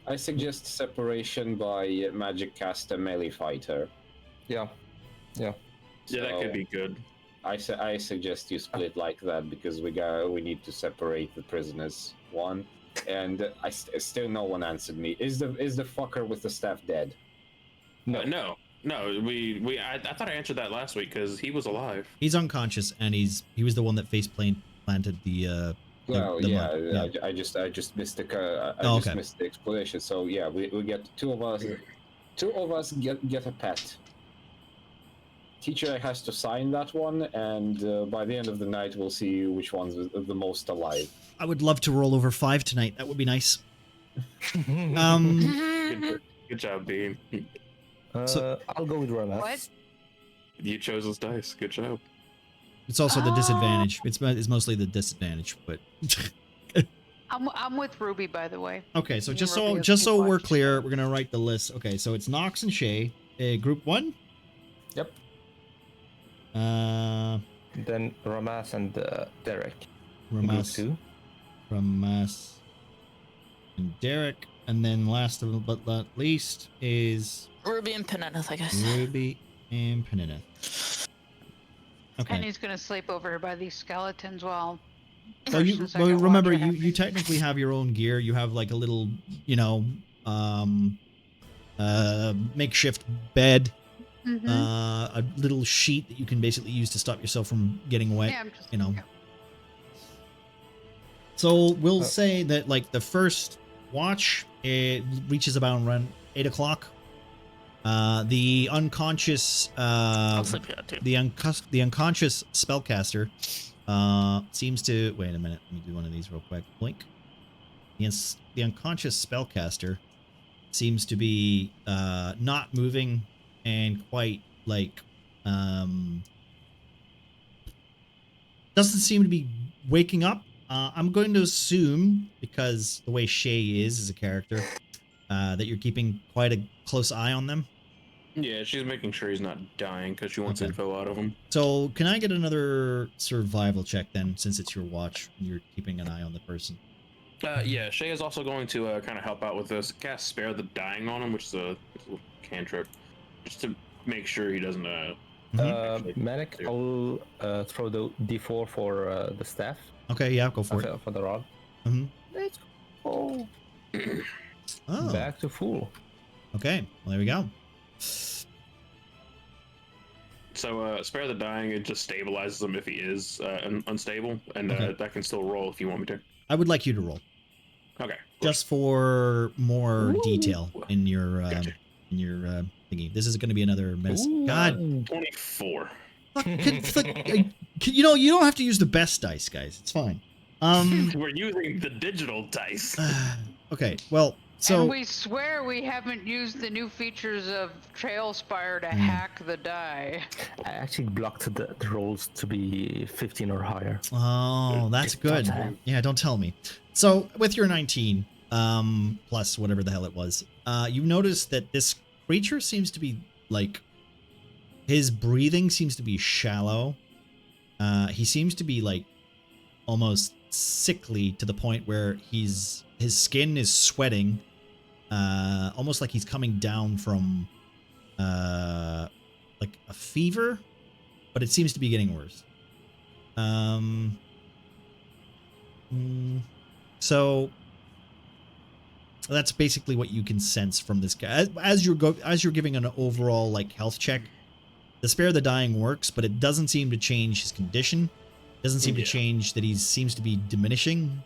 I suggest separation by magic caster melee fighter. Yeah. Yeah, that could be good. I suggest you split like that because we need to separate the prisoners. One, and still no one answered me. Is the fucker with the staff dead? No. I thought I answered that last week because he was alive. He's unconscious, and he was the one that planted the Well, the yeah, mud. I just missed the Okay. missed the explanation. So yeah, we get two of us get a pet. Teacher has to sign that one, and by the end of the night, we'll see which one's the most alive. I would love to roll over 5 tonight. That would be nice. Good job, Bean. I'll go with Ramas. What? You chose those dice. Good job. It's also the disadvantage. It's mostly the disadvantage, but I'm with Ruby, by the way. okay. So Me just and so Ruby just will so we're watch. clear, we're gonna write the list. Okay, so it's Nox and Shay, group 1. Yep. Then Ramas and Derek. Ramas, Group 2. Ramas, and Derek, and then last but not least is Ruby and Penenneth, I guess. Ruby and Penina. And Okay. he's gonna sleep over here by these skeletons while. Well, first and second remember, watch are you happening. technically have your own gear. You have like a little, makeshift bed, Mhm. a little sheet that you can basically use to stop yourself from getting wet. Yeah, I'm just. you know. yeah. So we'll say that like the first watch, it reaches about around 8 o'clock. The unconscious, I'll sleep here too. the unconscious spellcaster, seems to wait a minute. Let me do one of these real quick. Blink. The unconscious spellcaster seems to be not moving and quite like doesn't seem to be waking up. I'm going to assume, because the way Shay is as a character, that you're keeping quite a close eye on them. Yeah, she's making sure he's not dying because she wants Okay. info out of him. So can I get another survival check then, since it's your watch and you're keeping an eye on the person? Yeah, Shay is also going to kind of help out with this. Cast Spare the Dying on him, which is a cantrip, just to make sure he doesn't. actually- Manic, I'll throw the D4 for the staff. Okay, yeah, go for it. For the rod. Mhm. Let's go. Oh, Back to full. okay. Well, there we go. So Spare the Dying, it just stabilizes him if he is unstable, and Okay. that can still roll if you want me to. I would like you to roll, Okay. just for more detail in your Gotcha. thingy. This is going to be another medicine. God, 24. you know, you don't have to use the best dice, guys. It's fine. We're using the digital dice. Okay. Well, so And we swear we haven't used the new features of Trailspire to hack the die. I actually blocked the rolls to be 15 or higher. oh, that's good. Yeah, don't tell me. So with your 19, plus whatever the hell it was, you notice that this creature seems to be like, his breathing seems to be shallow. He seems to be like almost sickly to the point where his skin is sweating, almost like he's coming down from like a fever, but it seems to be getting worse. So that's basically what you can sense from this guy. As you're giving an overall like health check, the Spare the Dying works, but it doesn't seem to change his condition. Doesn't seem to change that he seems to be diminishing.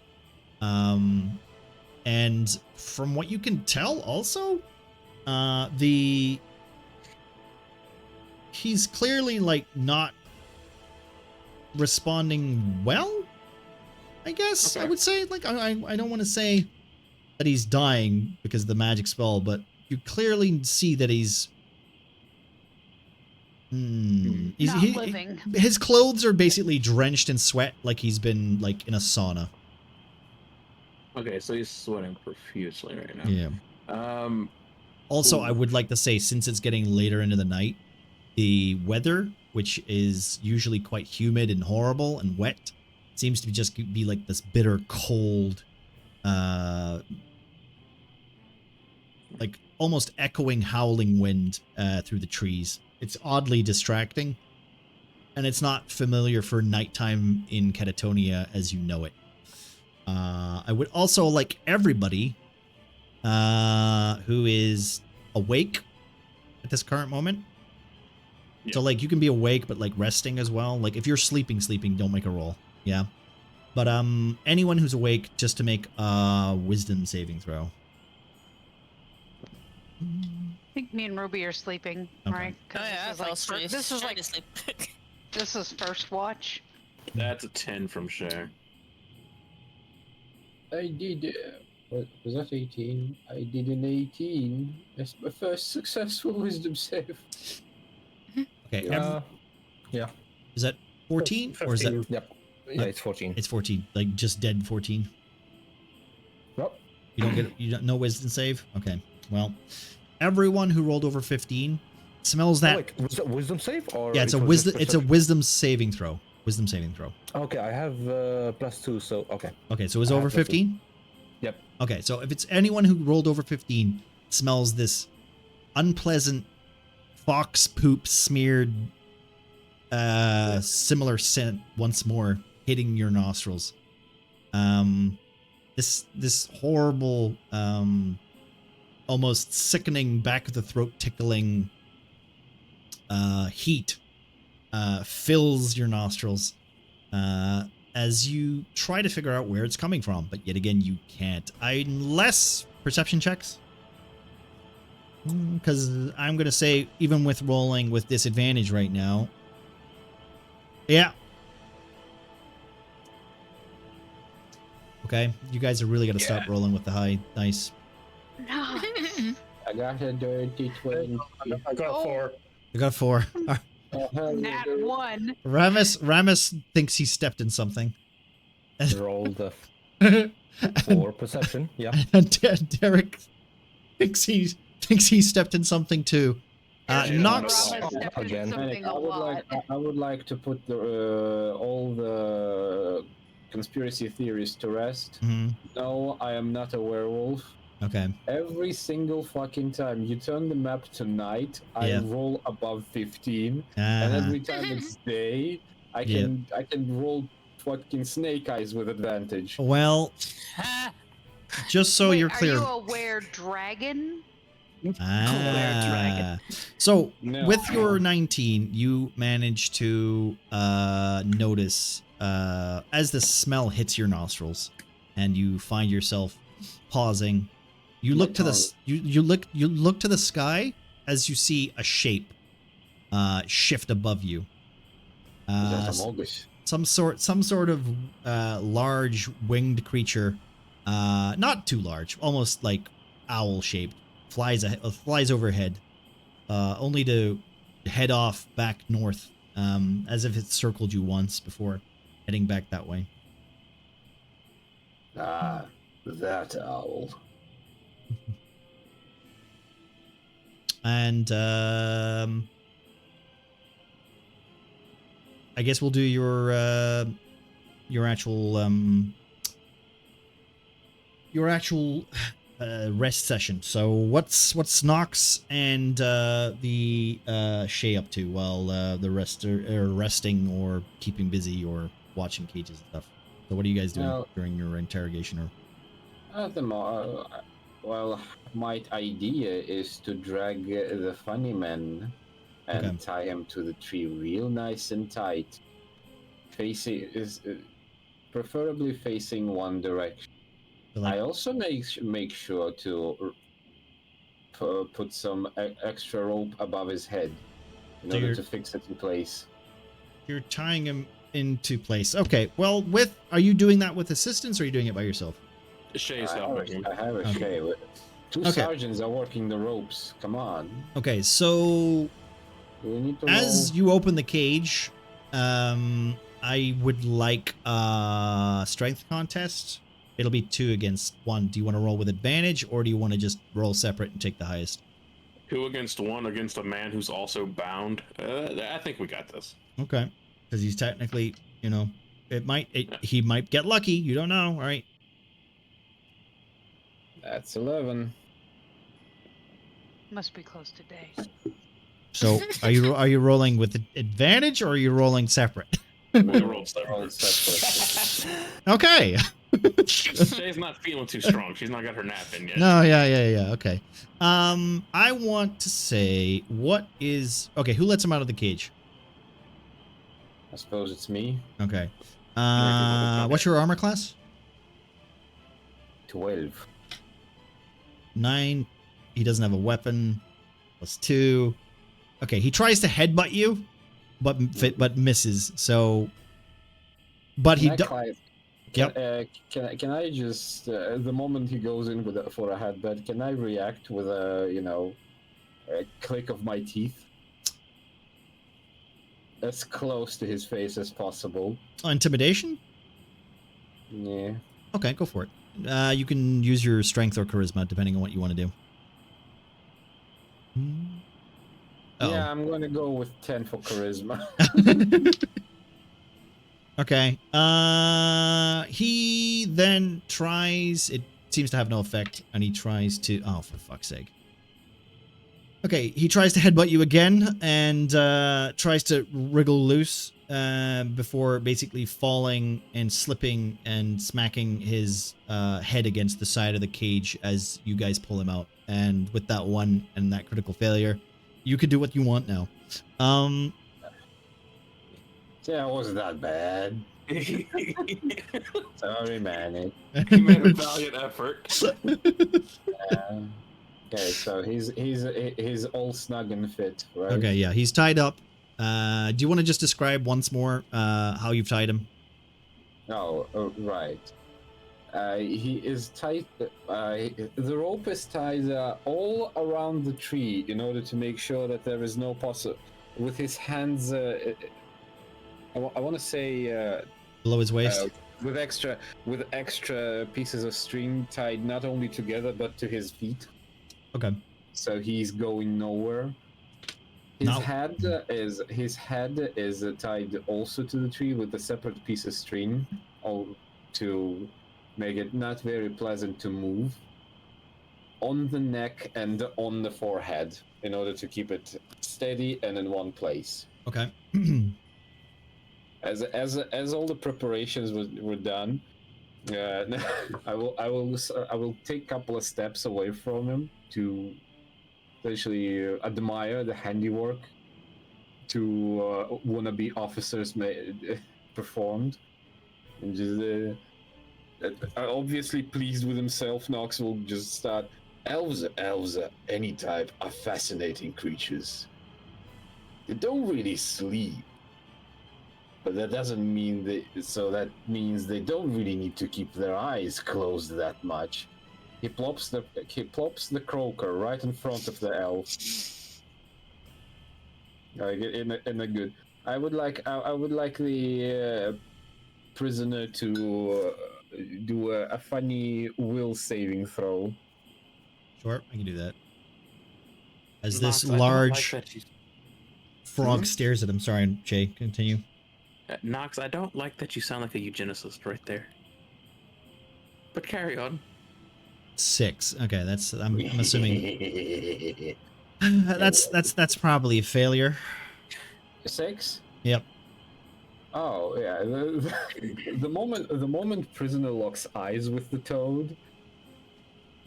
And from what you can tell also, he's clearly like not responding well, I guess. Okay. I would say, like, I don't want to say that he's dying because of the magic spell, but you clearly see that he's Not living. his clothes are basically drenched in sweat, like he's been like in a sauna. Okay, so he's sweating profusely right now. Yeah. Also, I would like to say, since it's getting later into the night, the weather, which is usually quite humid and horrible and wet, seems to just be like this bitter cold like almost echoing howling wind through the trees. It's oddly distracting, and it's not familiar for nighttime in Catatonia as you know it. I would also like everybody who is awake at this current moment. Yeah. So like you can be awake but like resting as well. Like if you're sleeping, don't make a roll. Yeah. But anyone who's awake, just to make a wisdom saving throw. I think me and Ruby are sleeping, Okay. right? Oh yeah, I fell asleep. This is Trying like to sleep. this is first watch. That's a 10 from Cher. I did. What was that? 18. I did an 18. That's my first successful wisdom save. Okay. Yeah. Is that 14 or is that? 15. Yep. Yeah, it's 14. It's 14. Like just dead 14. Yep. You don't no wisdom save. Okay. Well, everyone who rolled over 15 smells that. Oh, wait, was it wisdom save or? Yeah, it's a it was wisdom. just It's a perception? wisdom saving throw. Wisdom saving throw. Okay, I have +2, so okay. Okay, so it's I have over +2. 15. Yep. Okay, so if it's anyone who rolled over 15 smells this unpleasant fox poop smeared similar scent once more hitting your nostrils. This horrible almost sickening back of the throat tickling heat fills your nostrils as you try to figure out where it's coming from, but yet again you can't. Unless perception checks, because I'm gonna say even with rolling with disadvantage right now. Yeah. Okay, you guys are really gonna stop rolling with the high. Nice. No. I got a dirty 20. I got 4. You got 4. Nat 1. Ramus thinks he stepped in something. Rolled a 4 perception. Yeah. And Derek thinks he stepped in something too. Nox. Rama stepped into Again. something a lot. I would like to put all the conspiracy theories to rest. Mhm. No, I am not a werewolf. Okay. Every single fucking time you turn the map to night, I Yeah. roll above 15, and Uh, every time it's day, I can roll fucking snake eyes with advantage. well, just so Wait, you're clear. Are you aware dragon? So No. with your 19, you manage to notice as the smell hits your nostrils, and you find yourself pausing. You look to the you look to the sky as you see a shape shift above you. That's a August. Some sort of large winged creature, not too large, almost like owl shaped, flies overhead, only to head off back north, as if it circled you once before heading back that way. Ah, that owl. And I guess we'll do your actual rest session. So what's Nox and the Shay up to while the rest are resting or keeping busy or watching cages and stuff? So what are you guys doing Well- during your interrogation? Or Well, my idea is to drag the funny man and Okay. tie him to the tree real nice and tight, preferably facing one direction. so, like, I also make sure to put some extra rope above his head in So order you're- to fix it in place. you're tying him into place. Okay. Well, are you doing that with assistance or are you doing it by yourself? Shay's I helping him. have a Okay. shave. Two Okay. sergeants are working the ropes. Come on. Okay. So We need to as roll. you open the cage, I would like a strength contest. It'll be 2 against 1. Do you want to roll with advantage or do you want to just roll separate and take the highest? 2 against 1 against a man who's also bound. I think we got this. Okay. Because he's technically, he might get lucky. You don't know. All right. That's 11. Must be close to day. So are you rolling with advantage or are you rolling separate? We rolled They're all separate. Okay. Shay's not feeling too strong. She's not got her nap in yet. No, yeah. Okay. I want to say who lets him out of the cage? I suppose it's me. Okay. Okay. What's your armor class? 12. 9. He doesn't have a weapon. +2. Okay, he tries to headbutt you, but misses. So, but he Can I just the moment he goes in for a headbutt, can I react with a click of my teeth as close to his face as possible? Intimidation? Yeah. Okay, go for it. You can use your strength or charisma depending on what you want to do. Uh-oh. Yeah, I'm gonna go with 10 for charisma. Okay. He then tries. It seems to have no effect, and he tries to. Oh, for fuck's sake. Okay, he tries to headbutt you again, and tries to wriggle loose before basically falling and slipping and smacking his head against the side of the cage as you guys pull him out. And with that one and that critical failure, you can do what you want now. Yeah, it wasn't that bad. He Sorry, man. made a valiant effort. Okay, so he's all snug and fit, right? Okay, yeah, he's tied up. Do you want to just describe once more how you've tied him? Oh, right. He is tied. The rope is tied all around the tree in order to make sure that there is no with his hands. I want to say Below his waist? with extra pieces of string tied not only together but to his feet. Okay. So he's going nowhere. His head is tied also to the tree with a separate piece of string, all to make it not very pleasant to move. On the neck and on the forehead, in order to keep it steady and in one place. Okay. As all the preparations were done, I will take a couple of steps away from him to essentially admire the handiwork to wannabe officers performed, and just obviously pleased with himself, Knox will just start. Elves are any type are fascinating creatures. They don't really sleep. But that doesn't mean that means they don't really need to keep their eyes closed that much. He plops the croaker right in front of the elf. Like in a good. I would like the prisoner to do a funny will saving throw. Sure, I can do that. As Knox, this I don't large like that you- frog stares at him. Sorry, Jay, continue. Knox, I don't like that you sound like a eugenicist right there. But carry on. 6. Okay, that's I'm assuming that's probably a failure. 6? Yep. Oh yeah. The moment prisoner locks eyes with the toad,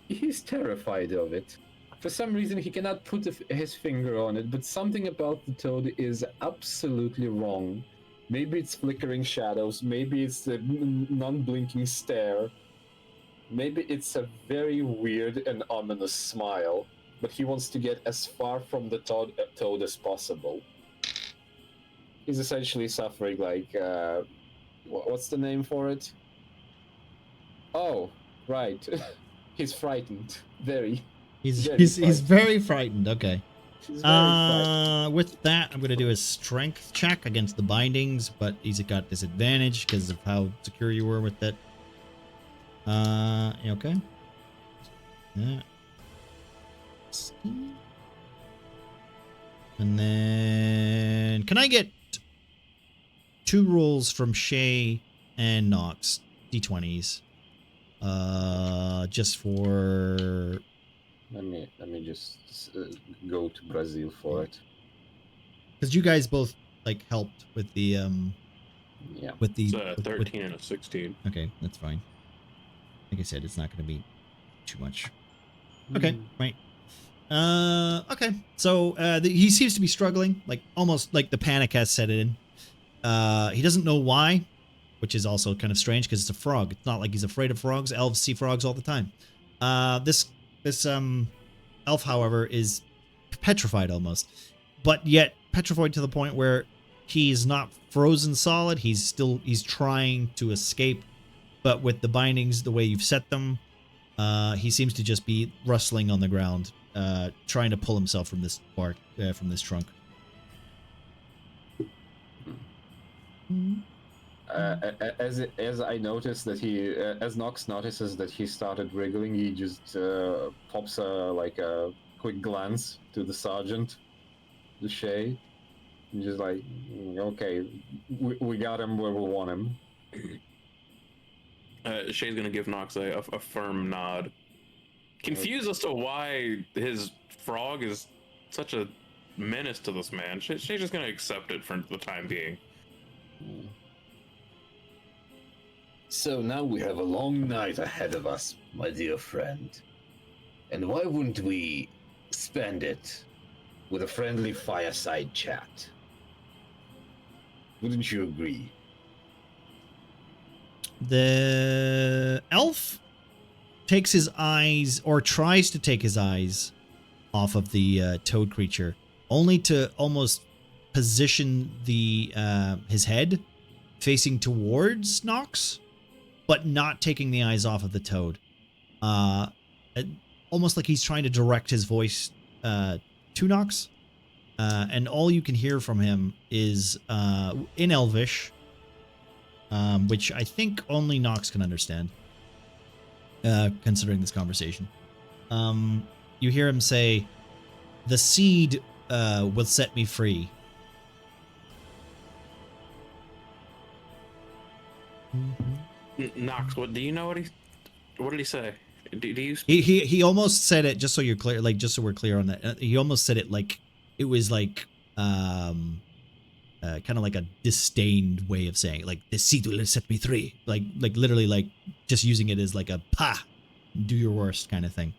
he's terrified of it. For some reason, he cannot put his finger on it, but something about the toad is absolutely wrong. Maybe it's flickering shadows, maybe it's the non-blinking stare, maybe it's a very weird and ominous smile, but he wants to get as far from the toad as possible. He's essentially suffering like, what's the name for it? Oh, right. He's frightened. Very. He's frightened. very frightened. Okay. He's very frightened. With that, I'm gonna do a strength check against the bindings, but he's got disadvantage because of how secure you were with it. Okay. Yeah. And then, can I get 2 rolls from Shay and Nox, d20s? just for Let me just go to Brazil for it. because you guys both like helped with the Yeah. with the It's a with- 13 and a 16. okay, that's fine. Like I said, it's not going to be too much. Okay, right. Okay. So he seems to be struggling, like almost like the panic has set in. He doesn't know why, which is also kind of strange because it's a frog. It's not like he's afraid of frogs. Elves see frogs all the time. This elf, however, is petrified almost, but yet petrified to the point where he's not frozen solid. He's trying to escape, but with the bindings the way you've set them, he seems to just be rustling on the ground, trying to pull himself from this bark, from this trunk. As I noticed that as Nox notices that he started wriggling, he just pops a quick glance to the sergeant, the Shay, and just like, okay, we got him where we want him. Shay's gonna give Nox a firm nod. Confused as to why his frog is such a menace to this man. Shay's just gonna accept it for the time being. So now we have a long night ahead of us, my dear friend. And why wouldn't we spend it with a friendly fireside chat? Wouldn't you agree? The elf takes his eyes, or tries to take his eyes, off of the toad creature, only to almost position the his head facing towards Nox, but not taking the eyes off of the toad. Almost like he's trying to direct his voice to Nox. And all you can hear from him is in Elvish, which I think only Nox can understand, considering this conversation. You hear him say, "The seed will set me free." Nox, what do you know? What did he say? Do you He almost said it, just so you're clear, like just so we're clear on that. He almost said it like it was like kind of like a disdained way of saying it, like the seed will set me free, like literally like just using it as like a pa, do your worst kind of thing.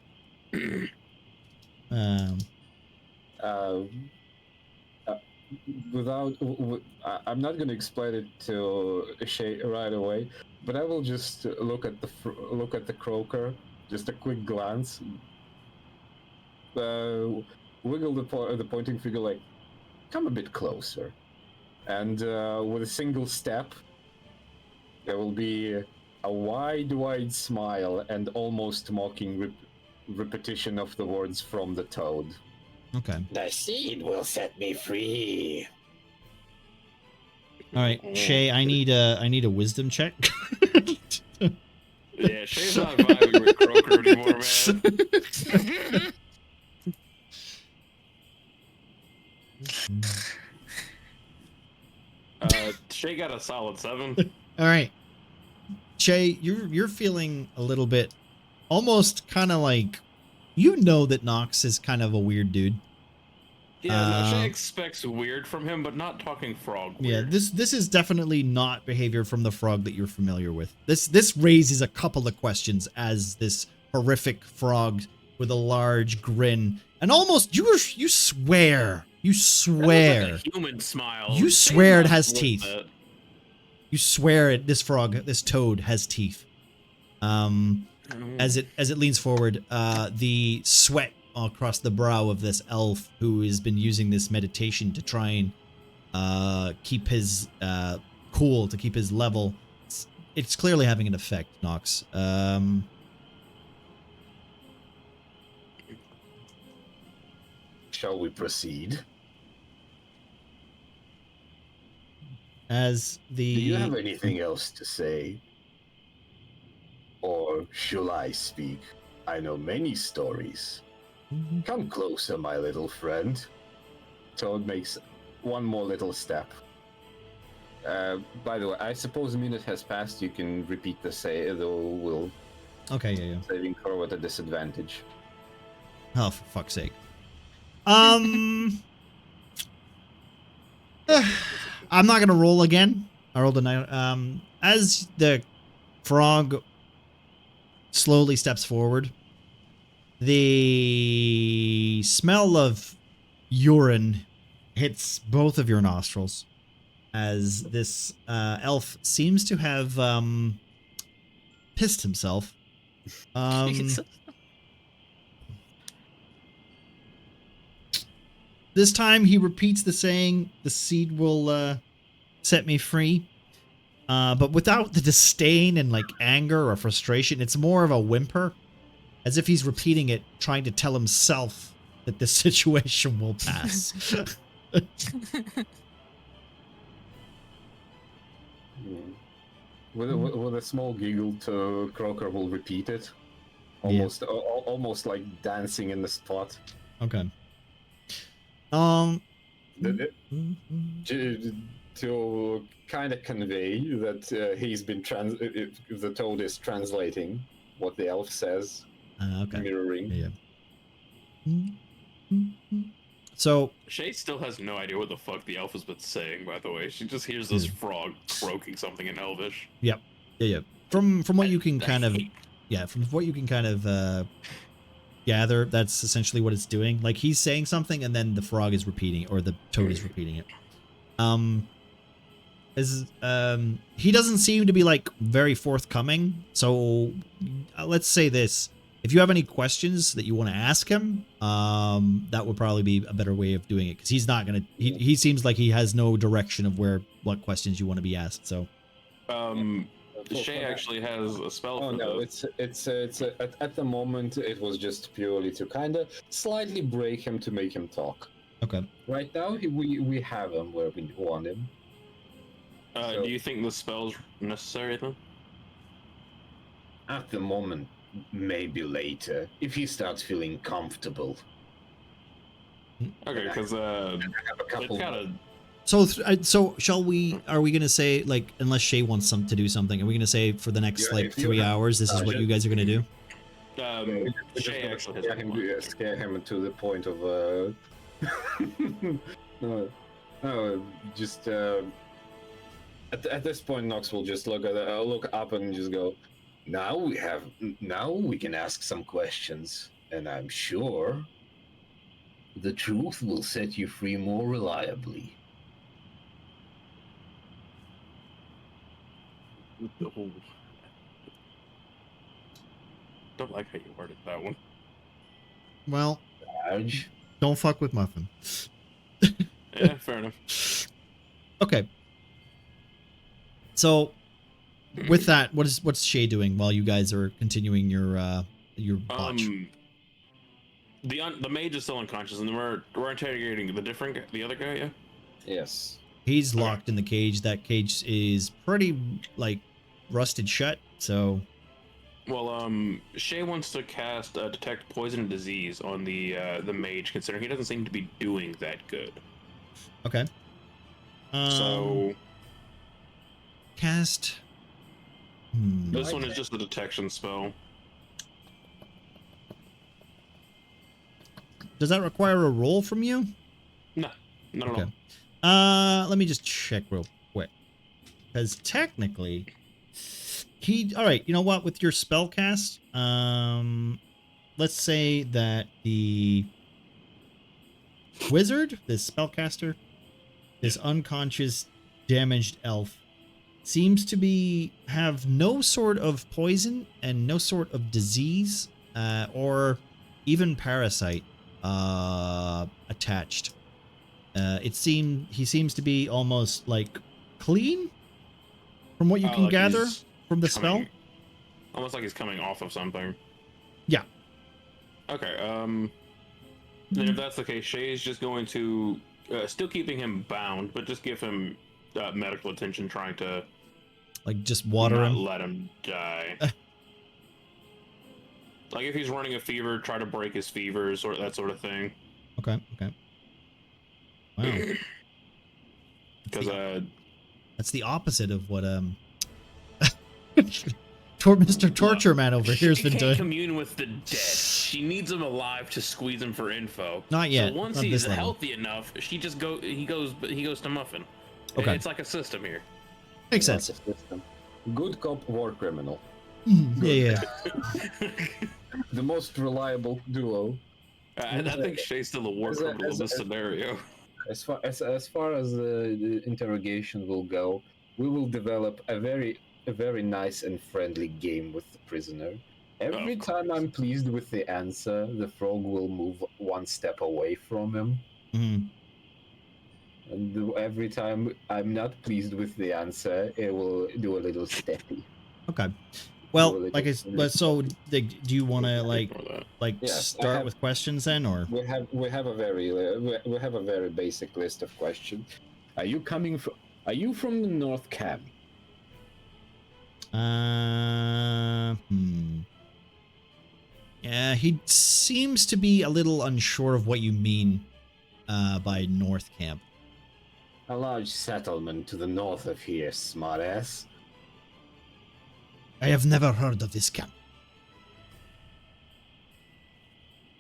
I'm not going to explain it to Shay right away, but I will just look at the croaker, just a quick glance, wiggle the pointing finger like, come a bit closer, and with a single step, there will be a wide smile and almost mocking repetition of the words from the toad. Okay. The seed will set me free. All right, Shay, I need a wisdom check. Yeah, Shay's not vibing with Croaker anymore, man. Shay got a solid 7. All right, Shay, you're feeling a little bit, almost kind of like, you know that Nox is kind of a weird dude. Yeah, no, Shay expects weird from him, but not talking frog weird. Yeah, this is definitely not behavior from the frog that you're familiar with. This raises a couple of questions as this horrific frog with a large grin and almost you swear Like a human smile. you swear it has teeth. You swear this toad has teeth. As it leans forward, the sweat across the brow of this elf who has been using this meditation to try and keep his cool, to keep his level. It's clearly having an effect, Nox. Shall we proceed? As the... Do you have anything else to say? Or shall I speak? I know many stories. Come closer, my little friend. Toad makes one more little step. By the way, I suppose a minute has passed. You can repeat the say, though we'll Okay, yeah. Saving throw at a disadvantage. Oh, for fuck's sake. I'm not gonna roll again. I rolled a 9. As the frog slowly steps forward, the smell of urine hits both of your nostrils as this elf seems to have pissed himself. Jesus. This time he repeats the saying, "The seed will set me free." But without the disdain and like anger or frustration, it's more of a whimper, as if he's repeating it, trying to tell himself that this situation will pass. With a small giggle, to Croker will repeat it, almost like dancing in the spot. Okay. To kind of convey that he's been the toad is translating what the elf says, Okay. mirroring. Yeah. So Shay still has no idea what the fuck the elf has been saying, by the way. She just hears this frog croaking something in Elvish. Yep. Yeah. From what you can kind of gather, that's essentially what it's doing. Like he's saying something and then the frog is repeating it, or the toad is repeating it. He doesn't seem to be like very forthcoming. So let's say this: if you have any questions that you want to ask him, that would probably be a better way of doing it, because he's not gonna. He seems like he has no direction of what questions you want to be asked. So, Shay actually has a spell. Oh for no, this. it's at the moment it was just purely to kind of slightly break him to make him talk. Okay. Right now we have him where we want him. So, do you think the spell's necessary then? At the moment, maybe later, if he starts feeling comfortable. Okay, because it's gotta. So shall we? Are we gonna say, like, unless Shay wants to do something, are we gonna say for the next like 3 hours, this is what you guys are gonna do? Shay actually has scare him to the point of no, just at this point, Nox will just look up and just go, Now we can ask some questions, and I'm sure the truth will set you free more reliably. Don't like how you worded that one. Well, Sarge? don't fuck with Muffin. Yeah, fair enough. Okay. So, with that, what's Shay doing while you guys are continuing your watch? The mage is still unconscious, and we're interrogating the other guy. Yeah. yes. He's locked in the cage. That cage is pretty like rusted shut. So, Well, Shay wants to cast detect poison and disease on the mage, considering he doesn't seem to be doing that good. okay. So cast. this one is just a detection spell. Does that require a roll from you? No, not at all. Let me just check real quick, because technically, all right. You know what? With your spell cast, let's say that the wizard, this spellcaster, this unconscious, damaged elf, seems to have no sort of poison and no sort of disease, or even parasite attached. He seems to be almost like clean from what you can like gather he's from the spell. Almost like he's coming off of something. Yeah. Okay. Then if that's the case, Shay's just going to still keeping him bound, but just give him medical attention, trying to like just water not him. let him die. Like if he's running a fever, try to break his fevers or that sort of thing. Okay. Wow. Because that's the opposite of what Mr. Torture Man over here has been can't doing. commune with the dead. She needs him alive to squeeze him for info. Not yet. So once Not he's this level. healthy enough, he goes to Muffin. Okay. It's like a system here. Makes sense. Good cop, war criminal. Yeah. The most reliable duo. I think Shay's still a war criminal in this scenario. As far as the interrogation will go, we will develop a very nice and friendly game with the prisoner. Every time I'm pleased with the answer, the frog will move one step away from him. And every time I'm not pleased with the answer, it will do a little steppy. Okay. Well, so do you want to start with questions then, or we have a very basic list of questions. Are you from the North Camp? Yeah, he seems to be a little unsure of what you mean by North Camp. A large settlement to the north of here, smartass. I have never heard of this camp.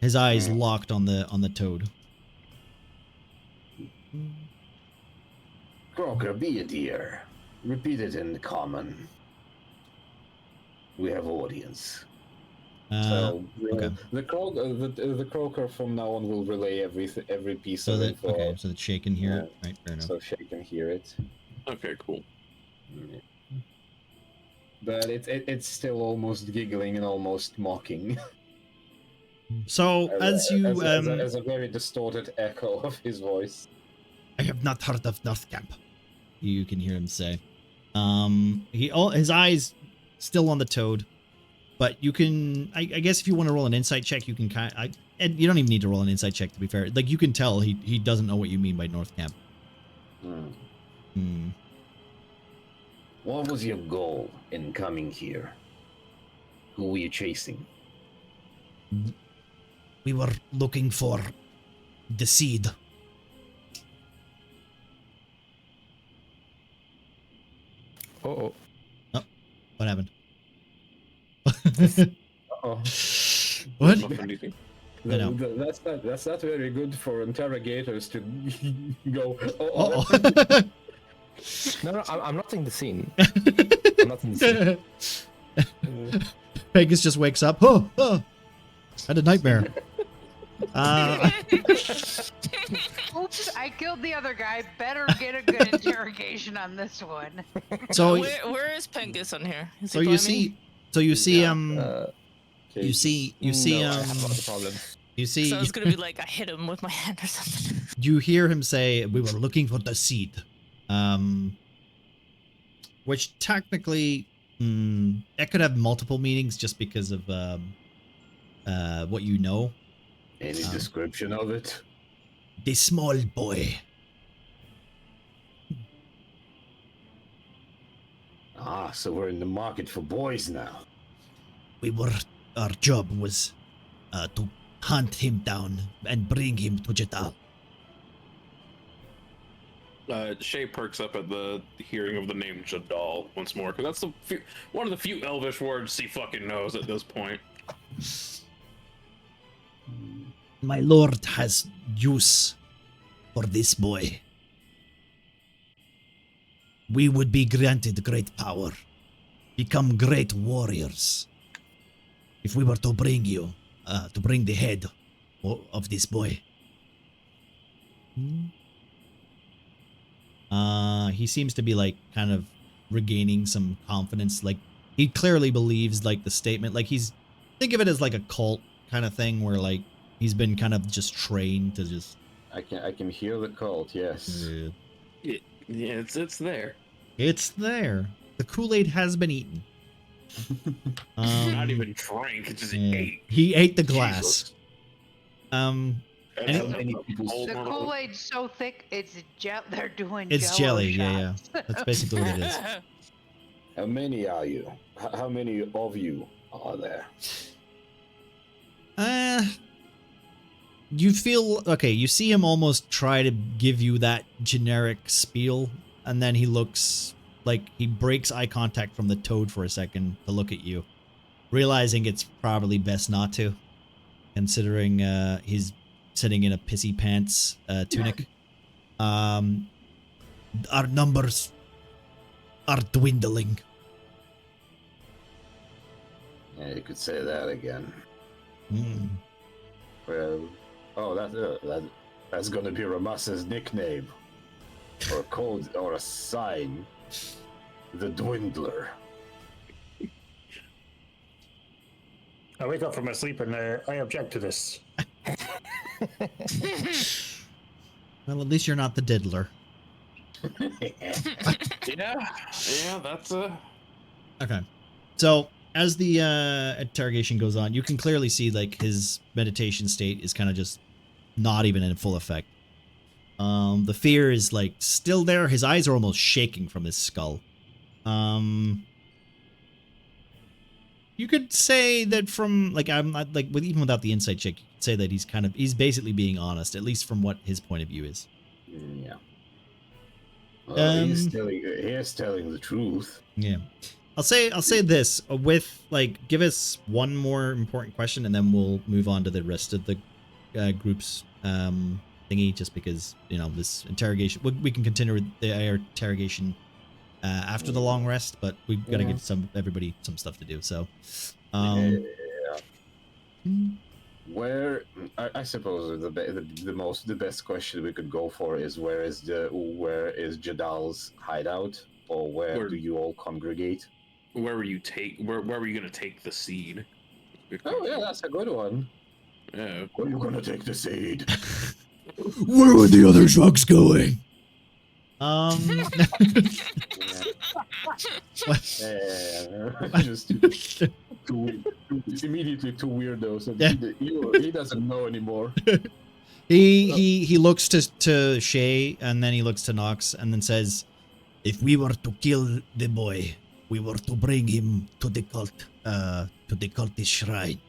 His eyes locked on the toad. Crocker, be a dear. Repeat it in common. We have audience. So okay. the croaker from now on will relay every piece So of that info. okay, so that Shay can hear it. Right, fair enough. So Shay can hear it. Okay, cool. But it's still almost giggling and almost mocking. So as you as a very distorted echo of his voice. I have not heard of North Camp. You can hear him say. His eyes still on the toad. But you can, I guess if you want to roll an insight check, you can and you don't even need to roll an insight check to be fair. Like you can tell he doesn't know what you mean by North Camp. What was your goal in coming here? Who were you chasing? We were looking for the seed. Oh, what happened? Oh. What? That's not very good for interrogators to go. No, I'm not in the scene. I'm not in the scene. Pegasus just wakes up. Oh, had a nightmare. Oops, I killed the other guy. Better get a good interrogation on this one. So where is Pengus on here? Is so he you by see, me? so you see, No, I have lots of problems. You see. So it's gonna be like I hit him with my hand or something. You hear him say, "We were looking for the seed," which technically, it could have multiple meanings just because of what you know. Any description of it? The small boy. Ah, so we're in the market for boys now. Our job was to hunt him down and bring him to Jadal. Shay perks up at the hearing of the name Jadal once more, because that's one of the few Elvish words he fucking knows at this point. My lord has use for this boy. We would be granted great power, become great warriors, if we were to bring you, to bring the head of this boy. He seems to be like kind of regaining some confidence. Like he clearly believes like the statement, like think of it as like a cult kind of thing where like he's been kind of just trained to just. I can hear the cult. Yes. Yeah, it's there. It's there. The Kool-Aid has been eaten. Not even drank, just ate. He ate the glass. Jesus. The Kool-Aid's so thick, they're doing it's jello jelly. shots. Yeah. That's basically what it is. How many are you? How many of you are there? You feel okay. You see him almost try to give you that generic spiel, and then he looks like he breaks eye contact from the toad for a second to look at you, realizing it's probably best not to, considering he's sitting in a pissy pants tunic. Our numbers are dwindling. Yeah, you could say that again. Hmm. Well, oh, that's gonna be Ramas's nickname, or a code, or a sign. The Dwindler. I wake up from my sleep and I object to this. Well, at least you're not the diddler. Yeah, that's a. Okay. So as the interrogation goes on, you can clearly see like his meditation state is kind of just not even in full effect. The fear is like still there. His eyes are almost shaking from his skull. You could say that from like I'm not like with even without the insight check, you could say that he's basically being honest, at least from what his point of view is. Yeah. Well, he is Um, telling the truth. Yeah. I'll say this with like give us one more important question and then we'll move on to the rest of the group's thingy, just because this interrogation we can continue with the interrogation after the long rest, but we've got to give everybody some stuff to do. So Where I suppose the best question we could go for is where is Jadal's hideout, or where do you all congregate? Where were you gonna take the seed? Oh yeah, that's a good one. Yeah. Where are you gonna take the seed? Where were the other trucks going? Just immediately two weirdos. And he doesn't know anymore. He looks to Shay and then he looks to Nox and then says, "If we were to kill the boy, we were to bring him to the cultist shrine."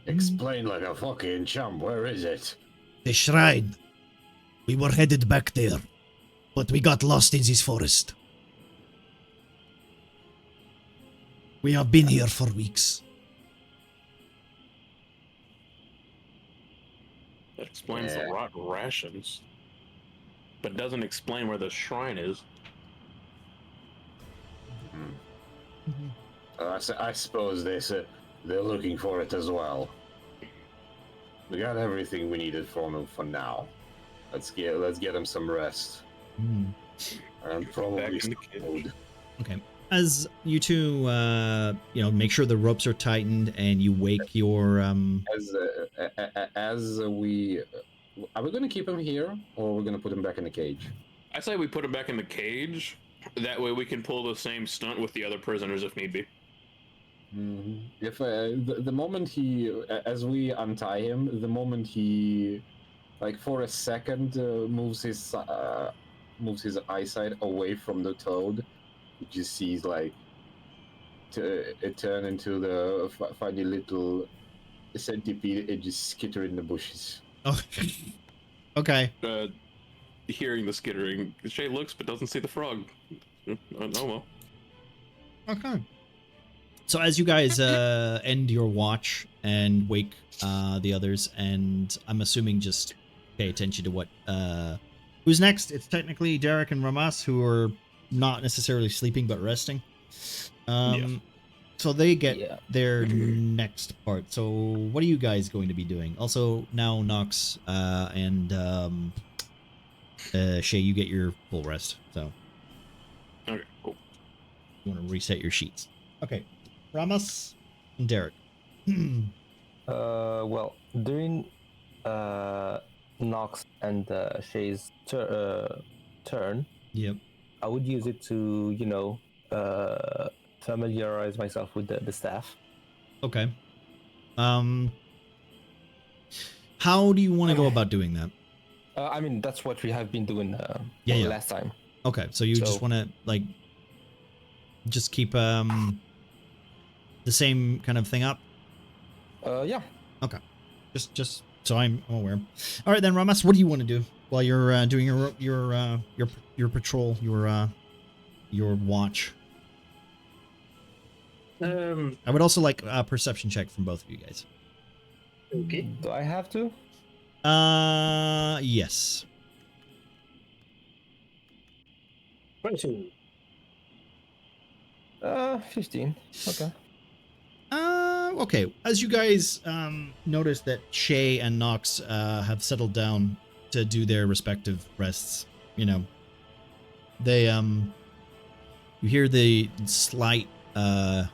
Explain like a fucking chump. Where is it? The shrine. We were headed back there, but we got lost in this forest. We have been here for weeks. That explains the rotten rations, but doesn't explain where the shrine is. I suppose they're looking for it as well. We got everything we needed from them for now. Let's get him some rest. And probably some food. Okay. As you two, make sure the ropes are tightened and you wake your As we are we going to keep him here, or are we going to put him back in the cage? I say we put him back in the cage. That way we can pull the same stunt with the other prisoners if need be. If the moment as we untie him, the moment he, like for a second, moves his eyesight away from the toad, you just sees like it turn into the funny little centipede and just skitter in the bushes. Oh, okay. Hearing the skittering, Shay looks but doesn't see the frog. Oh well. Okay. So as you guys end your watch and wake the others, and I'm assuming just pay attention to what who's next. It's technically Derek and Ramas, who are not necessarily sleeping but resting. So they get their next part. So what are you guys going to be doing? Also now Nox and Shay, you get your full rest. So okay, cool. You want to reset your sheets. Okay. Ramas and Derek. Well, during Nox and Shay's turn, yep, I would use it to, familiarize myself with the staff. Okay. How do you want to go about doing that? I mean, that's what we have been doing last time. Okay, so you just want to, like, just keep the same kind of thing up? Yeah. Okay. Just so I'm aware. All right, then, Ramas, what do you want to do? while you're doing your patrol, your watch. I would also like a perception check from both of you guys. Okay. Do I have to? Yes. 22. 15. Okay. Okay. As you guys notice that Shay and Nox have settled down to do their respective rests, you know, they you hear the slight I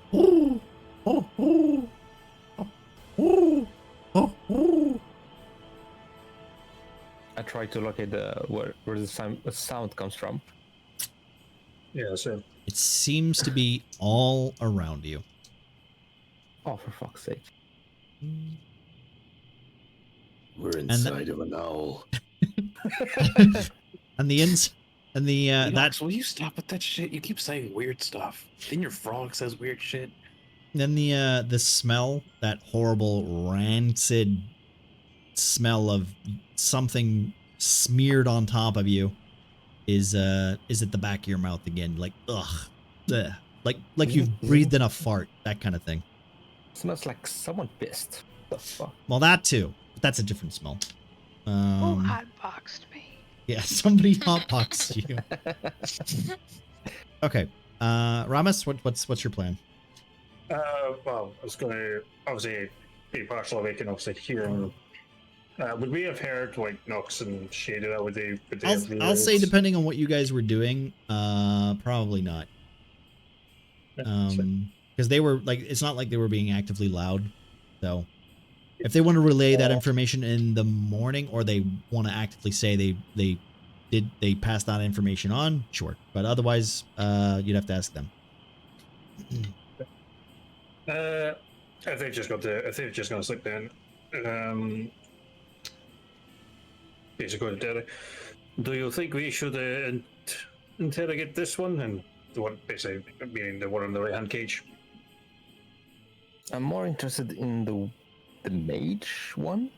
try to locate where the sound comes from. Yeah, so it seems to be all around you. Oh, for fuck's sake. We're inside of an owl. And the Nox, will you stop with that shit? You keep saying weird stuff. Then your frog says weird shit. then the smell, that horrible rancid smell of something smeared on top of you is at the back of your mouth again, like ugh, like you've breathed in a fart, that kind of thing. Smells like someone pissed. The fuck? Well, that too, but that's a different smell. Who hotboxed me? Yeah, somebody hotboxed you. Okay, Ramus, what's your plan? Well, I was going to obviously be partial awake and obviously hearing. Would we have heard like Nox and Shade out? Would they I'll say depending on what you guys were doing, probably not. Because they were like, it's not like they were being actively loud. So if they want to relay that information in the morning, or they want to actively say they passed that information on, sure. But otherwise, you'd have to ask them. If they've just gone to sleep, then basically, do you think we should interrogate this one and the one basically meaning the one in the right hand cage? I'm more interested in the mage one.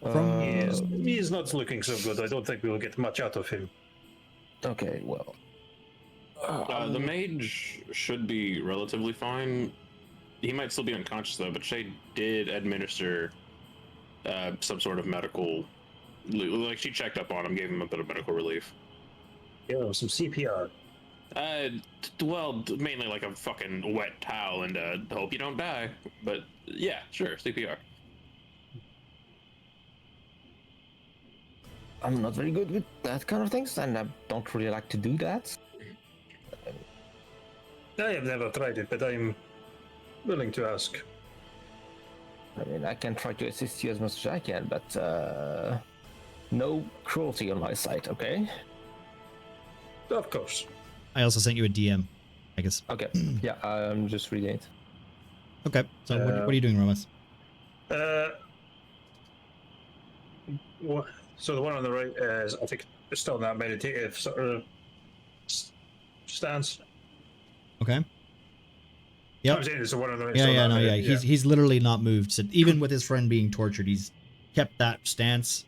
He's not looking so good. I don't think we'll get much out of him. Okay, well. The mage should be relatively fine. He might still be unconscious though, but Shay did administer some sort of medical, like she checked up on him, gave him a bit of medical relief. Yeah, some CPR. Well, mainly like a fucking wet towel and hope you don't die. But yeah, sure, CPR. I'm not very good with that kind of things, and I don't really like to do that. I have never tried it, but I'm willing to ask. I mean, I can try to assist you as much as I can, but no cruelty on my side, okay? Of course. I also sent you a DM, I guess. Okay, yeah, I'm just reading it. Okay, so what are you doing, Ramus? So the one on the right is, I think, still in that meditative sort of stance. Okay. Yep. I'm saying it's the one on the right. Yeah. He's literally not moved. So even with his friend being tortured, he's kept that stance.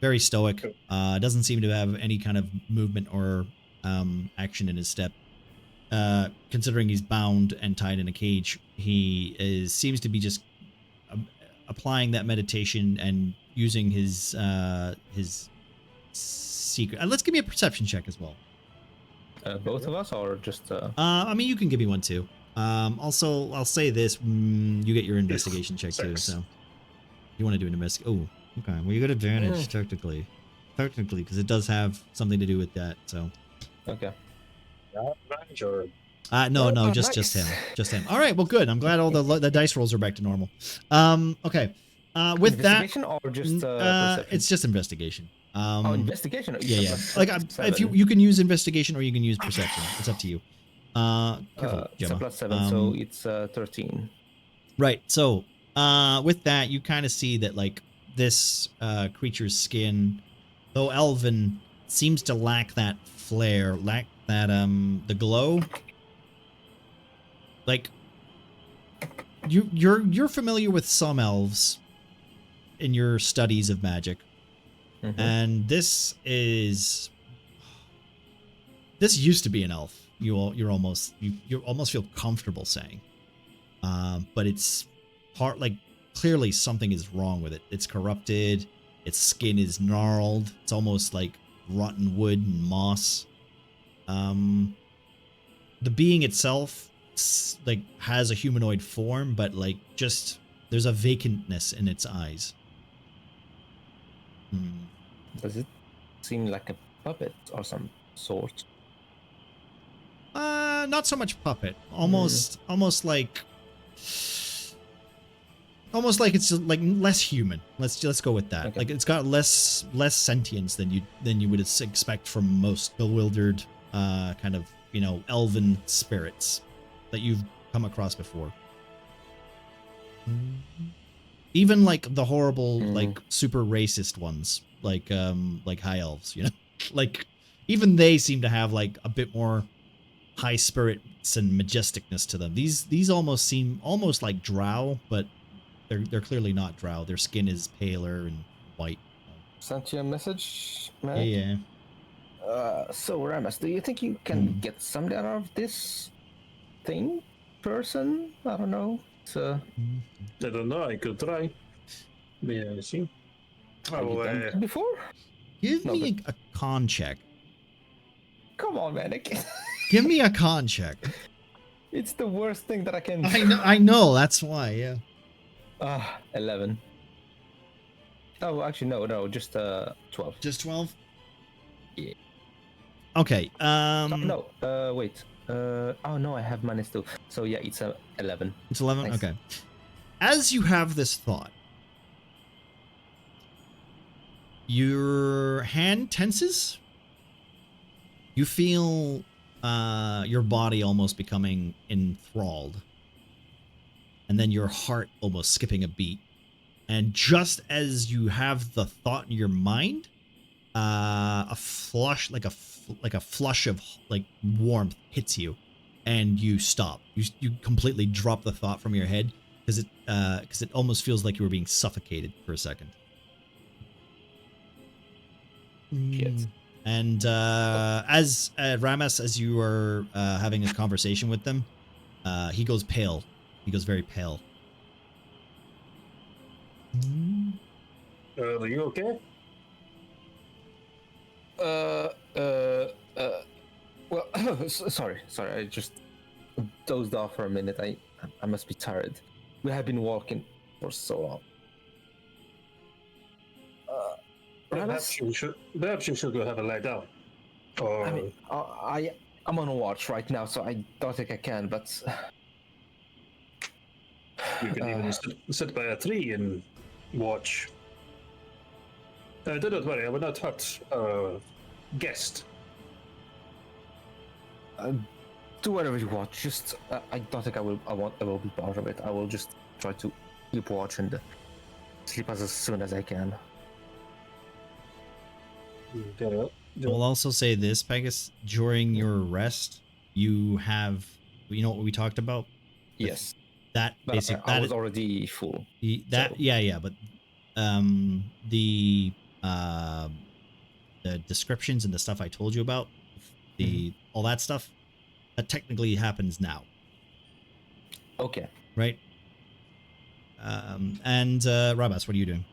Very stoic. Cool. Doesn't seem to have any kind of movement or action in his step. Considering he's bound and tied in a cage, he seems to be just applying that meditation and using his secret. Let's give me a perception check as well. Both of us, or just? I mean, you can give me one too. Also, I'll say this: you get your investigation check too. So, you want to do an investigation? Oh, okay. Well, you got advantage technically, because it does have something to do with that. So, okay. No, just him. All right, well, good. I'm glad all the dice rolls are back to normal. Okay. With that, or just it's just investigation. Investigation. Yeah. Like, if you can use investigation or you can use perception. It's up to you. Careful, it's a Gemma. +7, so it's 13. Right. So, with that, you kind of see that like this creature's skin, though elven, seems to lack that flare, lack that the glow. Like, you're familiar with some elves. in your studies of magic, Mhm. and this used to be an elf. You almost feel comfortable saying, but it's clearly something is wrong with it. It's corrupted. Its skin is gnarled. It's almost like rotten wood and moss. The being itself has a humanoid form, but just there's a vacantness in its eyes. Does it seem like a puppet or some sort? Not so much puppet. Almost like it's like less human. Let's go with that. Okay. Like it's got less sentience than you would expect from most bewildered kind of, elven spirits that you've come across before. Even like the horrible like super racist ones, like high elves, like even they seem to have like a bit more high spirits and majesticness to them. These almost seem like drow, but they're clearly not drow. Their skin is paler and white. Sent you a message, Yeah, man? yeah. So Ramus, do you think you can get something out of this person? I don't know. It's I don't know. I could try. Yeah, see. have you done it before? Give No, me a con check. Come on, man. Give me a con check. It's the worst thing that I can. I know. That's why. Yeah. 11. Oh, actually, no, just 12. Just 12. Yeah. Okay. No. Wait. Oh no, I have minus 2. So yeah, it's 11. It's 11. Nice. Okay. As you have this thought, your hand tenses. You feel your body almost becoming enthralled, and then your heart almost skipping a beat. And just as you have the thought in your mind, a flush, like a flush of like warmth hits you, and you stop. You completely drop the thought from your head because it almost feels like you were being suffocated for a second. Shit. And as Ramus, as you are having this conversation with them, he goes pale. He goes very pale. Are you okay? Well, sorry. I just dozed off for a minute. I must be tired. We have been walking for so long. Perhaps you should go have a lie down. Or I mean, I'm on watch right now, so I don't think I can. But you can even sit by a tree and watch. Do not worry, I will not hurt our guest. do whatever you want. Just I don't think I will be part of it. I will just try to keep watch and sleep as soon as I can. We'll also say this, Pegasus. During your rest, you have, what we talked about? Yes. That But basic. I was already full. That so. yeah, but the descriptions and the stuff I told you about, all that stuff, that technically happens now. Okay. Right. And Rabas, what are you doing?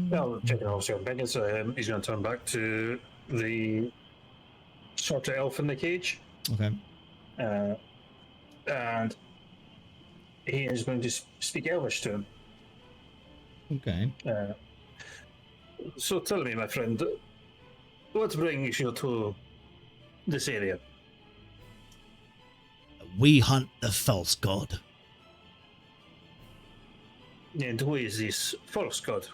Well, checking also on Beckett, so he's going to turn back to the shorter elf in the cage. Okay. And he is going to speak Elvish to him. Okay. So tell me, my friend, what brings you to this area? We hunt the false god. And who is this false god?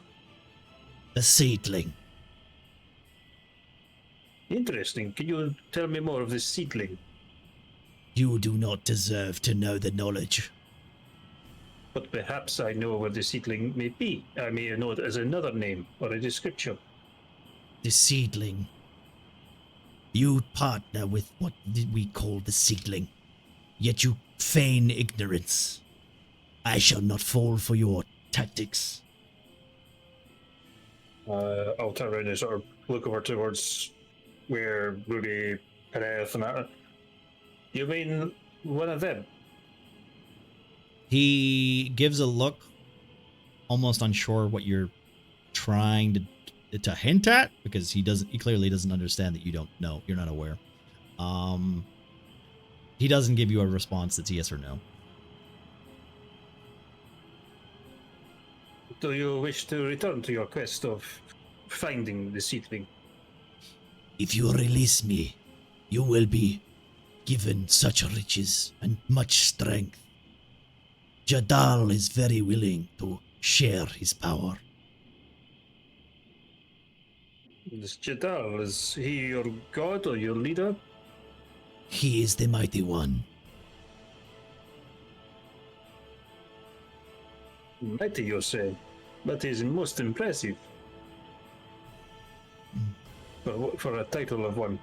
The seedling. Interesting. Can you tell me more of this seedling? You do not deserve to know the knowledge. But perhaps I know where the seedling may be. I may know it as another name or a description. The seedling. You partner with what we call the seedling, yet you feign ignorance. I shall not fall for your tactics. I'll turn around and sort of look over towards where Rudy and Elf and that. You mean one of them? He gives a look, almost unsure what you're trying to hint at, because he clearly doesn't understand that you don't know. You're not aware. He doesn't give you a response that's yes or no. Do you wish to return to your quest of finding the seedling? If you release me, you will be given such riches and much strength. Jadal is very willing to share his power. This Jadal, is he your god or your leader? He is the mighty one. Mighty, you say? That is most impressive. For a title of one.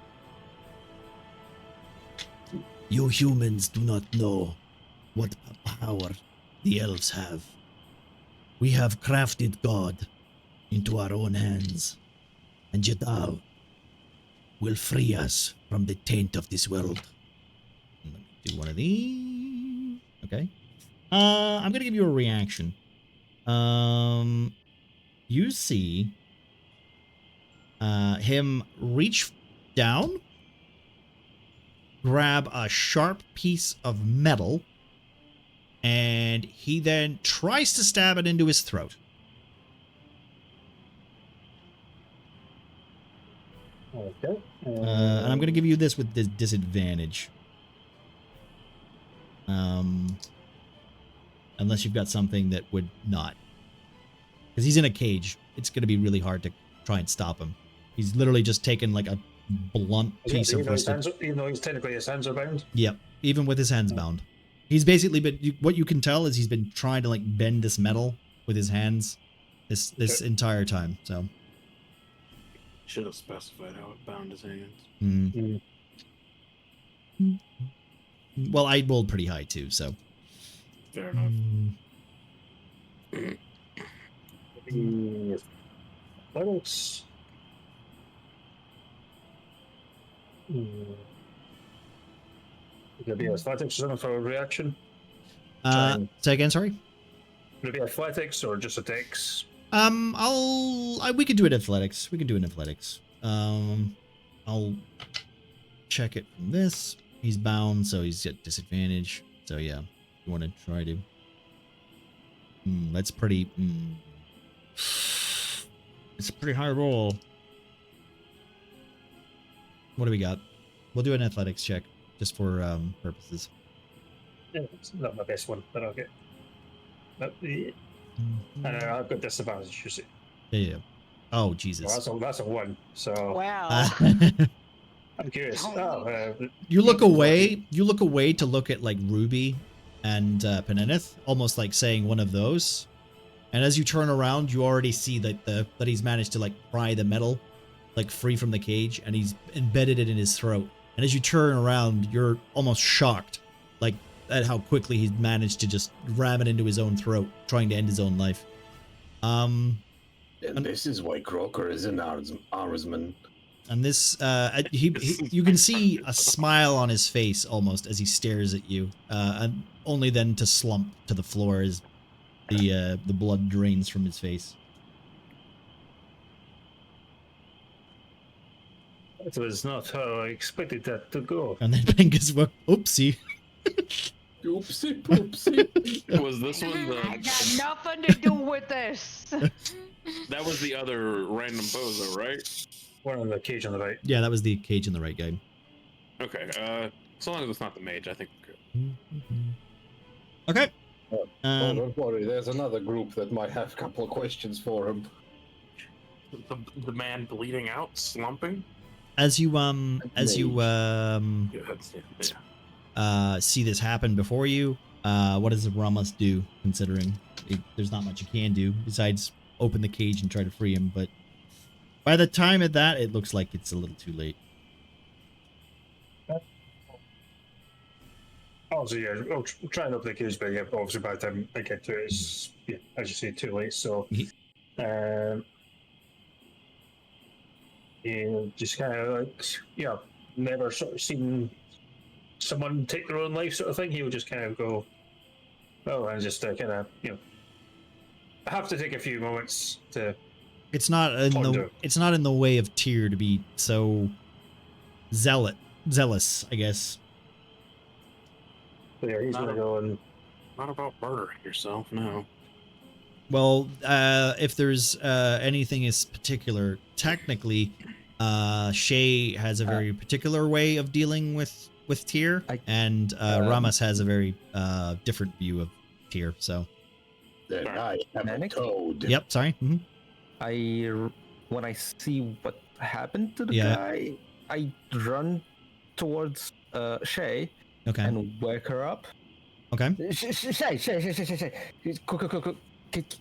You humans do not know what power the elves have. We have crafted God into our own hands, and Jadal will free us from the taint of this world. Let me do one of these. Okay. I'm gonna give you a reaction. You see him reach down, grab a sharp piece of metal, and he then tries to stab it into his throat. Okay. And I'm going to give you this with disadvantage. Unless you've got something that would not. Because he's in a cage. It's going to be really hard to try and stop him. He's literally just taken like a blunt piece of rusted. Even though technically his hands are bound? Yep. Even with his hands bound. He's basically been, what you can tell is he's been trying to like bend this metal with his hands this entire time, so. Should have specified how it bound his hands. Well, I rolled pretty high too, so. Fair enough. What else? Would it be athletics or something for a reaction? Say again, sorry? Would it be athletics or just attacks? We could do it athletics. We can do it in athletics. I'll check it from this. He's bound, so he's at disadvantage. So yeah, you want to try to. That's pretty. It's a pretty high roll. What do we got? We'll do an athletics check just for purposes. Yeah, it's not my best one, but okay. I've got disadvantage, you see. Yeah. Oh, Jesus. Well, that's a 1, so... Wow. I'm curious. You look away. You look away to look at like Ruby and Penenith, almost like saying one of those. And as you turn around, you already see that he's managed to like pry the metal like free from the cage, and he's embedded it in his throat. And as you turn around, you're almost shocked, like at how quickly he's managed to just ram it into his own throat, trying to end his own life. And this is why Crocker is an armsman. And this, you can see a smile on his face almost as he stares at you, and only then to slump to the floor as the blood drains from his face. That was not how I expected that to go. And then Pingus went, oopsie. Oopsie poopsie. Was this one the... I got nothing to do with this. That was the other random bozo, right? One on the cage on the right. Yeah, that was the cage on the right guy. Okay, as long as it's not the mage, I think we're good. Okay. Don't worry, there's another group that might have a couple of questions for him. The man bleeding out, slumping? As you see this happen before you, what does Ramas do, considering there's not much you can do besides open the cage and try to free him, but by the time of that, it looks like it's a little too late. Also, yeah, I'll try and open the cage, but yeah, obviously by the time I get to it, it's, yeah, as you say, too late. So, yeah, just kind of like, yeah, never sort of seen someone take their own life, sort of thing. He would just kind of go, oh, and just kind of, I have to take a few moments to. It's not in the way of Tyr to be so zealous, I guess. So yeah, he's gonna go and. Not about murdering yourself, no. Well, if there's anything is particular, technically, Shay has a very particular way of dealing with Tyr, and Ramas has a very different view of Tyr. So. Then I have a toad. Yep. Sorry. When I see what happened to the guy, I run towards Shay. Okay. And wake her up. Okay. Shay.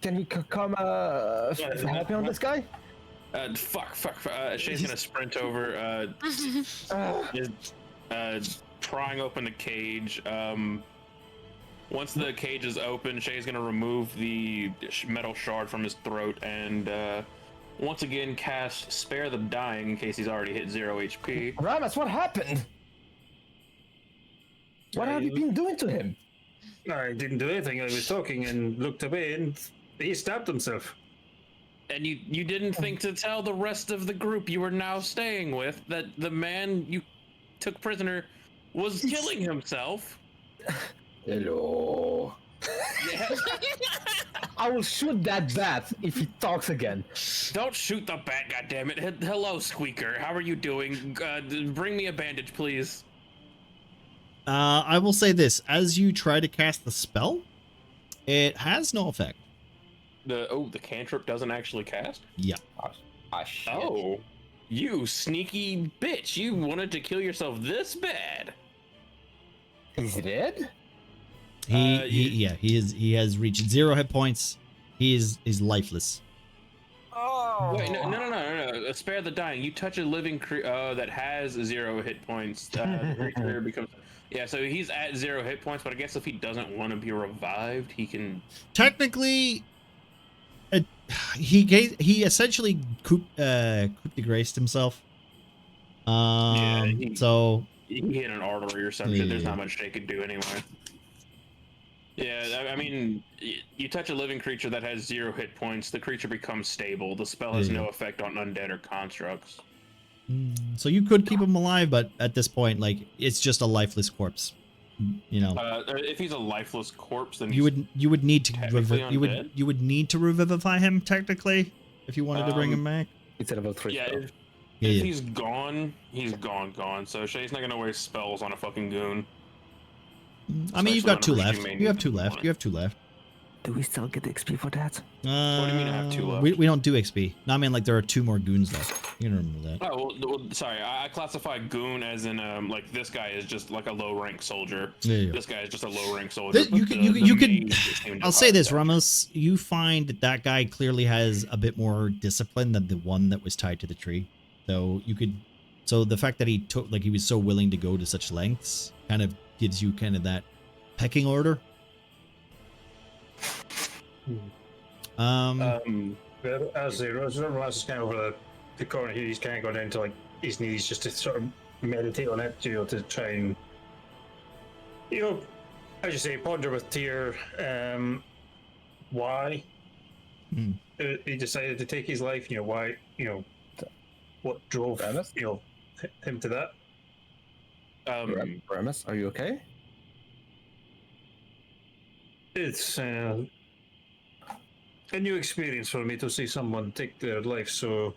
Can we come help me on this guy? Fuck. Shay's gonna sprint over, prying open the cage. Once the cage is open, Shay's gonna remove the metal shard from his throat and once again cast Spare the Dying in case he's already hit 0 HP. Ramas, what happened? What have you been doing to him? I didn't do anything. I was talking and looked away, and he stabbed himself. And you didn't think to tell the rest of the group you were now staying with that the man you took prisoner was killing himself? Hello. Yeah. I will shoot that bat if he talks again. Don't shoot the bat, goddammit. Hello, Squeaker. How are you doing? Bring me a bandage, please. I will say this: as you try to cast the spell, it has no effect. The cantrip doesn't actually cast? Yeah. Shit. Oh, you sneaky bitch! You wanted to kill yourself this bad? Is he dead? He has reached 0 hit points. He's lifeless. Oh. Wait, no. Spare the Dying. You touch a living creature that has 0 hit points. The creature becomes. Yeah, so he's at 0 hit points, but I guess if he doesn't want to be revived, he can. Technically, he essentially coup de graced himself. So he hit an artery or some shit. There's not much they could do anyway. Yeah, I mean, you touch a living creature that has 0 hit points, the creature becomes stable. The spell has no effect on undead or constructs. So you could keep him alive, but at this point, like, it's just a lifeless corpse. You know. If he's a lifeless corpse, then you would need to you would need to revivify him technically if you wanted to bring him back. It's at about 3. Yeah. If he's gone, he's gone. So Shay's not gonna waste spells on a fucking goon. I mean, you've got 2 left. You have 2 left. Do we still get XP for that? What do you mean I have 2 left? We don't do XP. No, I mean, like, there are 2 more goons left. You can remember that. Oh, well sorry. I classify goon as in like this guy is just like a low rank soldier. Yeah. This guy is just a low rank soldier. You could. I'll say this, Ramos. You find that guy clearly has a bit more discipline than the one that was tied to the tree. So you could. So the fact that he was so willing to go to such lengths kind of gives you kind of that pecking order. As the Ramos is kind of over the corner here, he's kind of going down to like his knees just to sort of meditate on it, to try and, as you say, ponder with Tyr. Why he decided to take his life? Why? What drove him to that? Ramus, are you okay? It's a new experience for me to see someone take their life so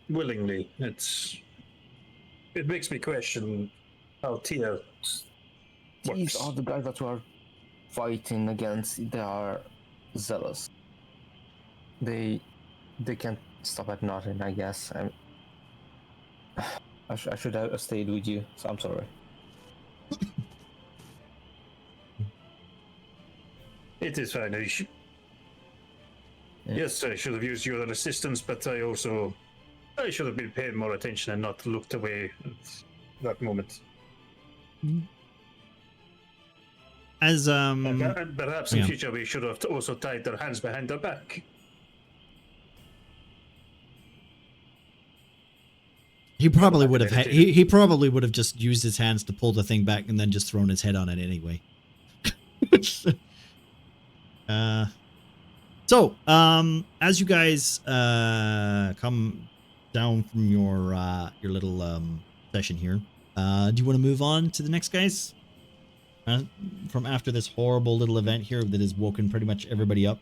willingly. It makes me question how Tyr works. These are the guys that we are fighting against. They are zealous. They can't stop at nothing, I guess. I should have stayed with you, so I'm sorry. It is fine. Yes, I should have used your assistance, but I should have been paying more attention and not looked away at that moment. as Perhaps in yeah. future we should have also tied their hands behind their back. He probably back would of have. it, He probably would have just used his hands to pull the thing back and then just thrown his head on it anyway. So as you guys come down from your little session here, do you want to move on to the next guys? From after this horrible little event here that has woken pretty much everybody up.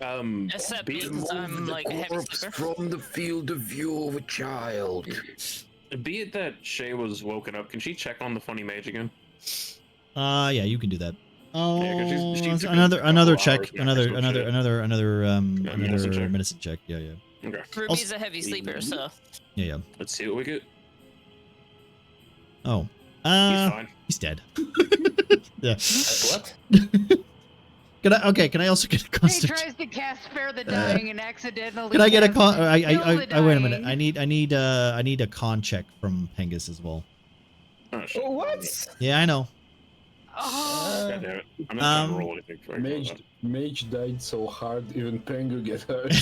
Except me, because I'm like a heavy sleeper. From the field of view of a child. Be it that Shay was woken up, can she check on the funny mage again? Yeah, you can do that. Oh, Yeah, 'cause she's took a another couple check, hours, yeah, another so shit. Medicine check? medicine check. Yeah, yeah. Okay. Ruby's a heavy sleeper, so. Yeah, yeah. Let's see what we get. Oh, He's fine. he's dead. Yeah. What? Can I also get a He constitution? tries to cast Spare the Dying and accidentally. Can I get a casts con? I Kill the wait a minute. Dying. I need a con check from Pengus as well. Oh, shit. What? Yeah, I know. Oh, God damn it. I'm not trying to roll anything. for it. Mage died so hard, even Pengu get hurt.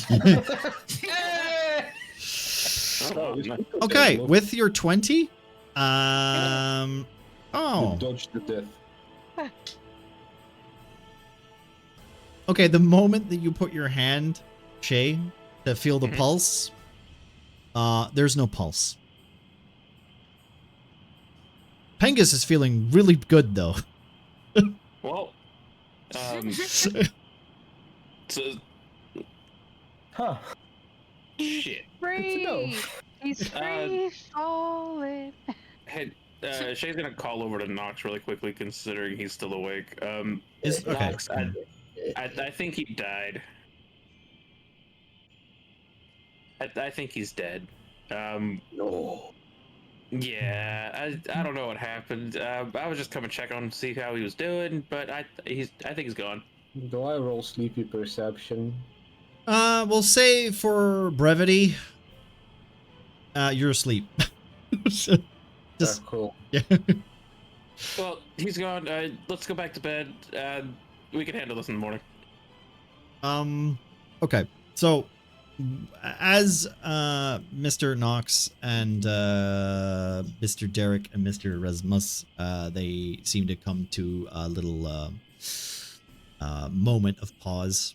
Oh, nice. Okay, with your 20, You oh, dodged the death. okay. The moment that you put your hand, Shay, to feel the pulse, there's no pulse. Pengus is feeling really good though. Well, so, Huh. shit. free. He's free falling. Hey, Shay's gonna call over to Nox really quickly, considering he's still awake. Okay. Nox, I think he died. I think he's dead. No. Yeah, I don't know what happened. I was just coming to check on him, see how he was doing, but I think he's gone. Do I roll sleepy perception? We'll say for brevity, you're asleep. Just Cool. yeah. Well, he's gone. Let's go back to bed. We can handle this in the morning. Okay. So, as Mr. Knox and Mr. Derek and Mr. Rasmus, they seem to come to a little moment of pause.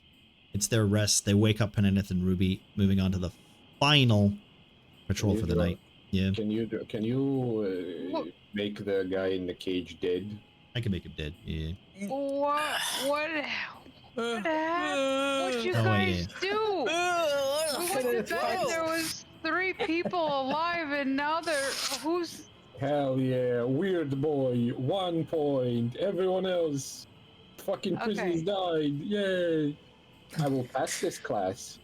It's their rest. They wake up Penenith and Ruby, moving on to the final patrol for the night. Yeah, Can you make the guy in the cage dead? I can make him dead. Yeah. What happened? What'd you Oh, guys yeah. do? We went to bed. There was 3 people alive, and now who's? Hell yeah, weird boy, 1 point. Everyone else, fucking prisoners died. Yay! I will pass this class.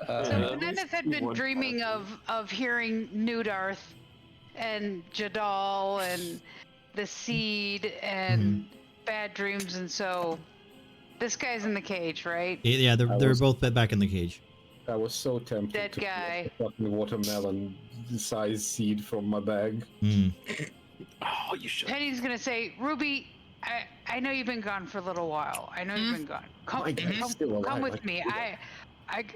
So Penenith had been dreaming of hearing Nudarth and Jadal and the Seed and bad dreams, and so this guy's in the cage, right? Yeah, they're both back in the cage. I was so tempted Dead to guy. get a fucking watermelon size seed from my bag. Oh, you should. Penny's gonna say, Ruby, I know you've been gone for a little while. I know you've been gone. Come with me.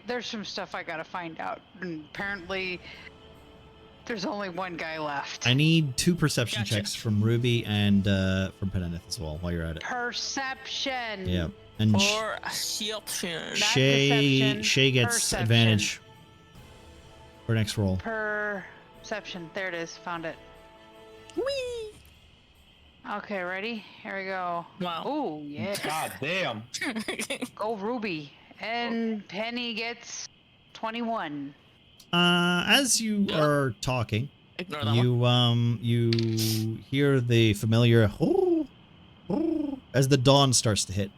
There's some stuff I gotta find out. And apparently, there's only 1 guy left. I need 2 perception checks from Ruby and from Penenith as well while you're at it. Perception. Yeah, and Or perception. Shay gets Perception. advantage for next roll. Perception. There it is. Found it. Whee! Okay, ready? Here we go. Wow. Ooh, yeah. God damn. Go Ruby. And Penny gets 21. As you are talking, Ignore that one. you hear the familiar as the dawn starts to hit.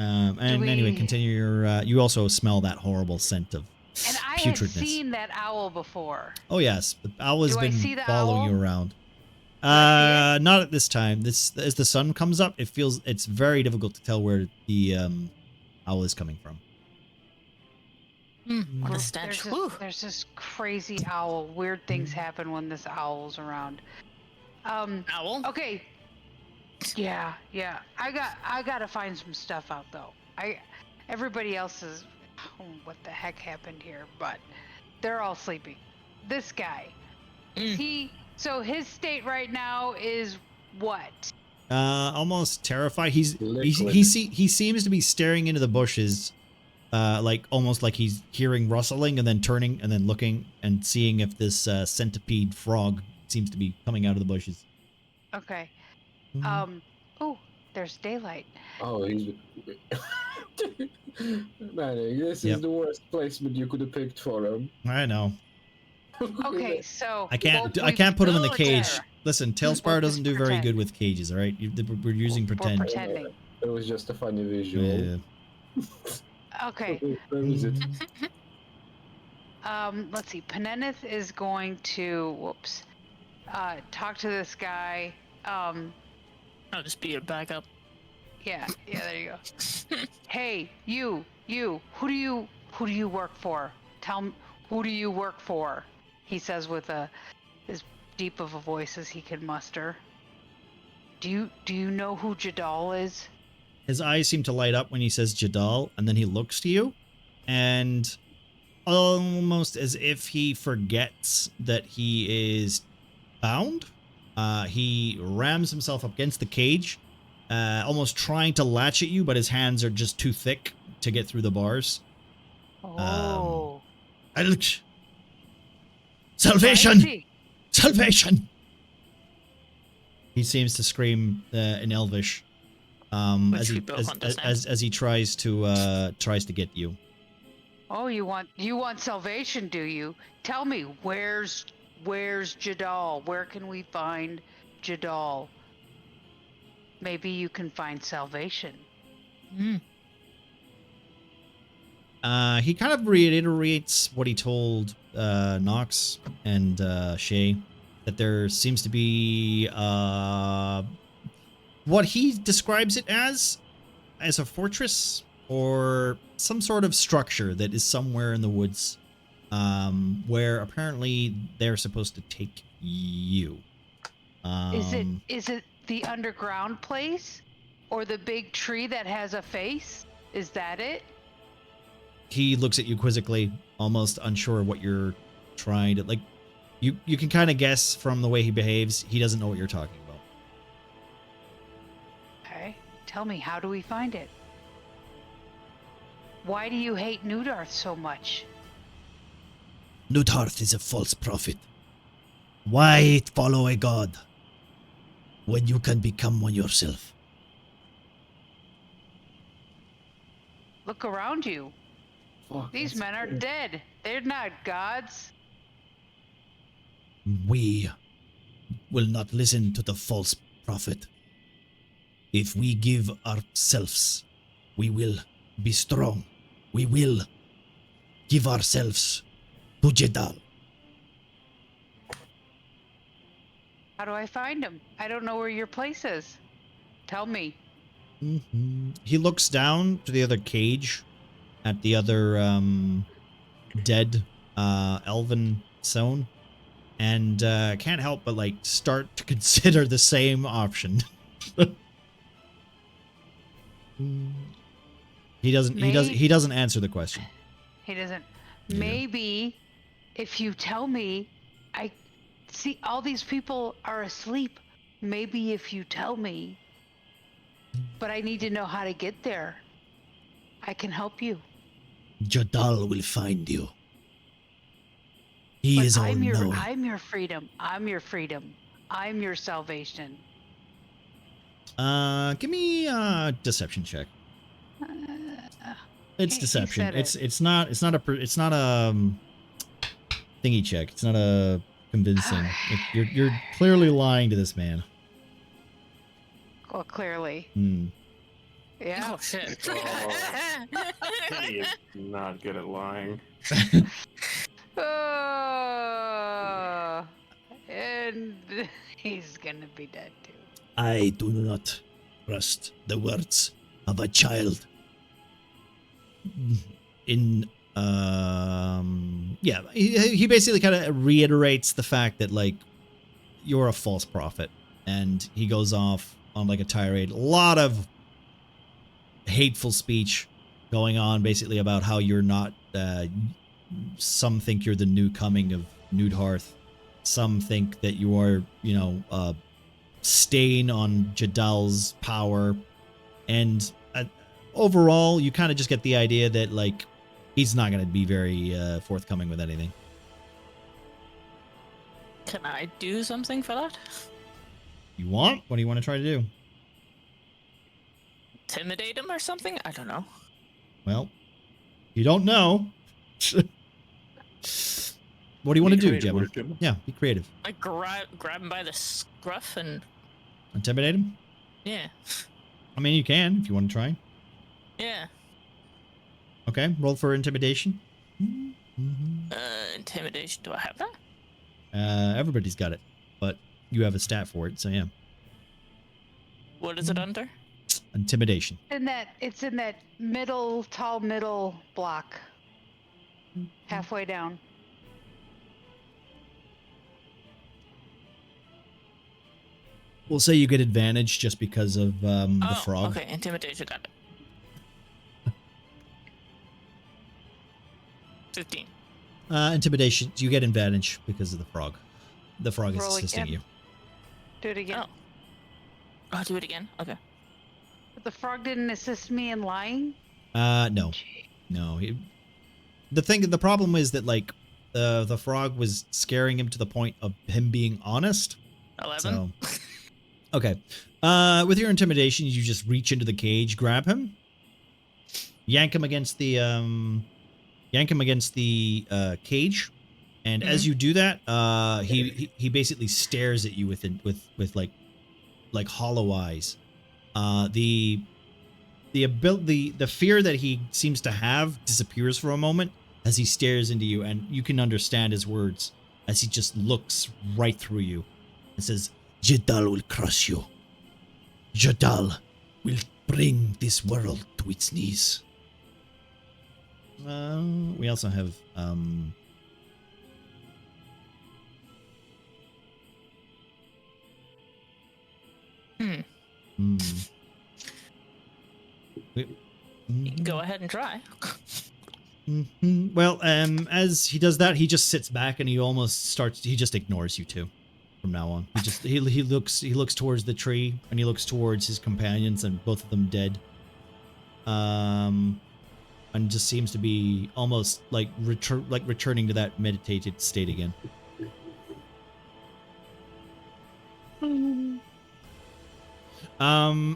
And anyway, continue your. You also smell that horrible scent of And I had putridness. seen that owl before. Oh yes, the owl has Do I been see the following owl? you around. I see Not at this time. This as the sun comes up, it's very difficult to tell where the owl is coming from. What a stench. There's this crazy owl. Weird things happen when this owl's around. Owl? Okay. Yeah. I gotta find some stuff out though. Everybody else is. Oh, what the heck happened here? But they're all sleeping. This guy. So his state right now is what? Almost terrified. He Liquid. he seems to be staring into the bushes, like almost like he's hearing rustling and then turning and then looking and seeing if this centipede frog seems to be coming out of the bushes. Okay. Mhm. Oh, there's daylight. Oh, he's. Man, this Yep. is the worst placement you could have picked for him. I know. Okay, so I can't put him in the cage. there. Listen, Tailspire doesn't do very good with cages. All right, we're using we're pretend. pretending. It was just a funny visual. Yeah. Okay. Where is it? Let's see. Penenith is going to talk to this guy. I'll just beat it back up. Yeah, there you go. Hey, you, who do you work for? Tell me, who do you work for? He says with as deep of a voice as he can muster. Do you know who Jadal is? His eyes seem to light up when he says Jadal, and then he looks to you, and almost as if he forgets that he is bound, he rams himself up against the cage, almost trying to latch at you, but his hands are just too thick to get through the bars. Oh. Salvation! Spicy. Salvation! He seems to scream in Elvish, as he tries to get you. Oh, you want salvation, do you? Tell me, where's Jadal? Where can we find Jadal? Maybe you can find salvation. He kind of reiterates what he told Nox and Shay, that there seems to be what he describes it as a fortress or some sort of structure that is somewhere in the woods, where apparently they're supposed to take you. Is it the underground place, or the big tree that has a face? Is that it? He looks at you quizzically, almost unsure what you're trying to, like, you can kind of guess from the way he behaves, he doesn't know what you're talking about. Okay, tell me, how do we find it? Why do you hate Nudarth so much? Nudarth is a false prophet. Why follow a god when you can become one yourself? Look around you. Fuck, These that's men are good. dead. They're not gods. We will not listen to the false prophet. If we give ourselves, we will be strong. We will give ourselves to Jedal. How do I find him? I don't know where your place is. Tell me. He looks down to the other cage at the other dead elven zone, and can't help but like start to consider the same option. He doesn't answer the question. He doesn't. Yeah. Maybe if you tell me, I see all these people are asleep. Maybe if you tell me, but I need to know how to get there. I can help you. Jadal will find you. He But is all knowing. I'm your freedom. I'm your freedom. I'm your salvation. Give me a deception check. It's he deception. said It's not a thingy check. It's not a convincing. You're clearly lying to this man. Well, clearly. Yeah. Oh shit. He is not good at lying. And he's gonna be dead too. I do not trust the words of a child. He basically kind of reiterates the fact that, like, you're a false prophet. And he goes off on like a tirade. A lot of hateful speech going on basically about how you're not, some think you're the new coming of Newdhearth. Some think that you are, you know, a stain on Jadal's power. And overall, you kind of just get the idea that, like, he's not going to be very forthcoming with anything. Can I do something for that? You want? What do you want to try to do? Intimidate him or something? I don't know. Well, you don't know. What do you want to do, Gemma? Yeah, be creative. I grab him by the scruff and... Intimidate him? Yeah. I mean, you can if you want to try. Yeah. Okay, roll for intimidation. Intimidation. Do I have that? Everybody's got it, but you have a stat for it, so yeah. What is it under? Intimidation. It's in that tall middle block. Halfway down. We'll say you get advantage just because of the frog. Okay, intimidation, got it. 15. Intimidation, you get advantage because of the frog. The frog is Roll assisting again. you. Do it again. Oh. I'll do it again. Okay. But the frog didn't assist me in lying? No. No. The problem is that, like, the frog was scaring him to the point of him being honest. 11. So, okay. With your intimidation, you just reach into the cage, grab him, yank him against the cage, and as you do that, he basically stares at you with like hollow eyes. The fear that he seems to have disappears for a moment as he stares into you, and you can understand his words as he just looks right through you and says, "Jadal will crush you. Jadal will bring this world to its knees." We also have Go ahead and try. Well, as he does that, he just sits back and he just ignores you two from now on. He looks towards the tree and he looks towards his companions and both of them dead. And just seems to be almost like returning to that meditated state again.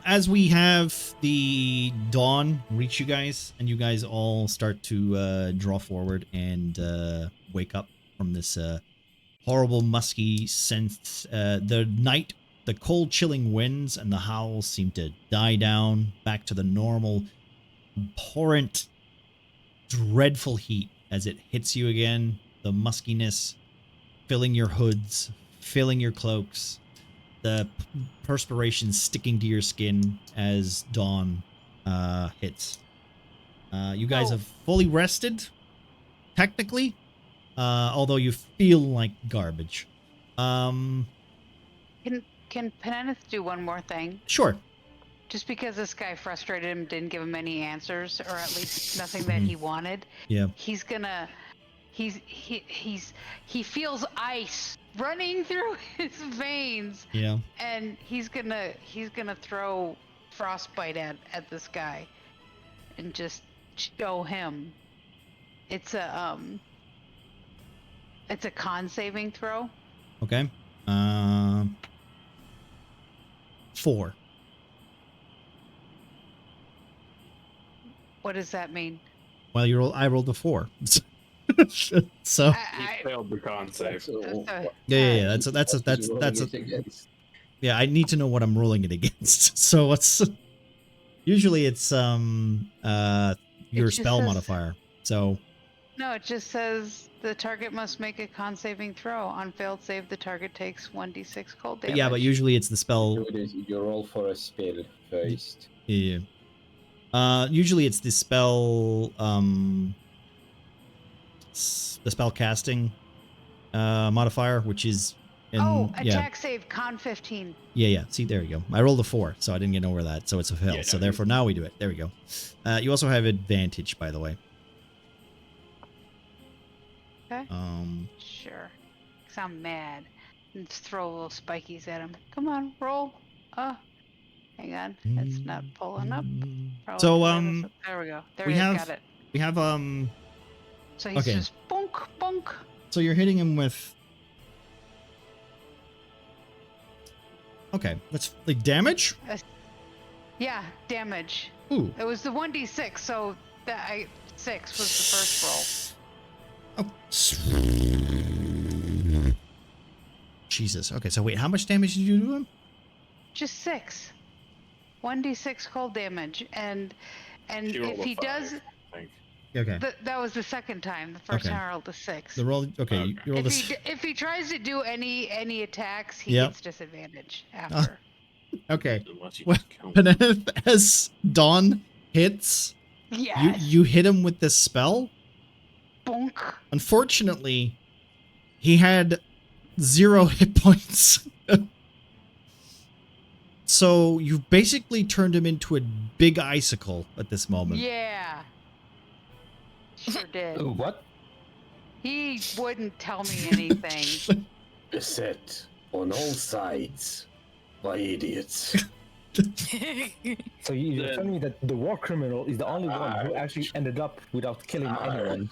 As we have the dawn reach you guys, and you guys all start to draw forward and wake up from this horrible musky scent. The cold chilling winds and the howls seem to die down back to the normal abhorrent dreadful heat as it hits you again. The muskiness filling your hoods, filling your cloaks, the perspiration sticking to your skin as dawn hits. You guys have fully rested, technically, although you feel like garbage. Can Penenith do one more thing? Sure. Just because this guy frustrated him, didn't give him any answers, or at least nothing that he wanted. Yeah. He feels ice running through his veins. Yeah. And he's gonna throw frostbite at this guy, and just show him. It's a con saving throw. Okay. 4. What does that mean? Well, I rolled a 4. So He failed the con save. yeah. That's yeah. I need to know what I'm rolling it against. So what's usually it's your spell modifier. So no, it just says the target must make a con saving throw. On failed save, the target takes 1d6 cold damage. yeah, but usually it's the spell. You roll for a spell first. Yeah. Usually it's the spell, the spell casting modifier, which is And yeah, attack save con 15. yeah. See, there you go. I rolled a 4, so I didn't get over that. So it's a fail. Yeah, So no, therefore, now we do it. There we go. You also have advantage, by the way. Okay. Sure. Because I'm mad. And just throw little spikies at him. Come on, roll. Hang on. It's not pulling up. Probably So, 'cause I was- there we go. There we it is. have- Got it. We have So he's okay. just bonk, bonk. So you're hitting him with. Okay, that's like damage. Yeah, damage. Ooh. It was the 1d6, so 6 was the first roll. Oh. Jesus. Okay, so wait, how much damage did you do to him? Just 6. 1d6 cold damage, and She rolled if a he 5, does, I think. Okay. that was the second time. The first Okay. time I rolled a 6. The roll. Okay, you rolled a. If he tries to do any attacks, he Yep. gets disadvantage after. Okay. Unless you Well, count. Peneth, as Dawn hits, Yes. you hit him with this spell. Bonk. Unfortunately, he had 0 hit points. So you've basically turned him into a big icicle at this moment. Yeah. Sure did. What? He wouldn't tell me anything. Beset on all sides by idiots. So you're telling me that the war criminal is the only one who actually ended up without killing anyone?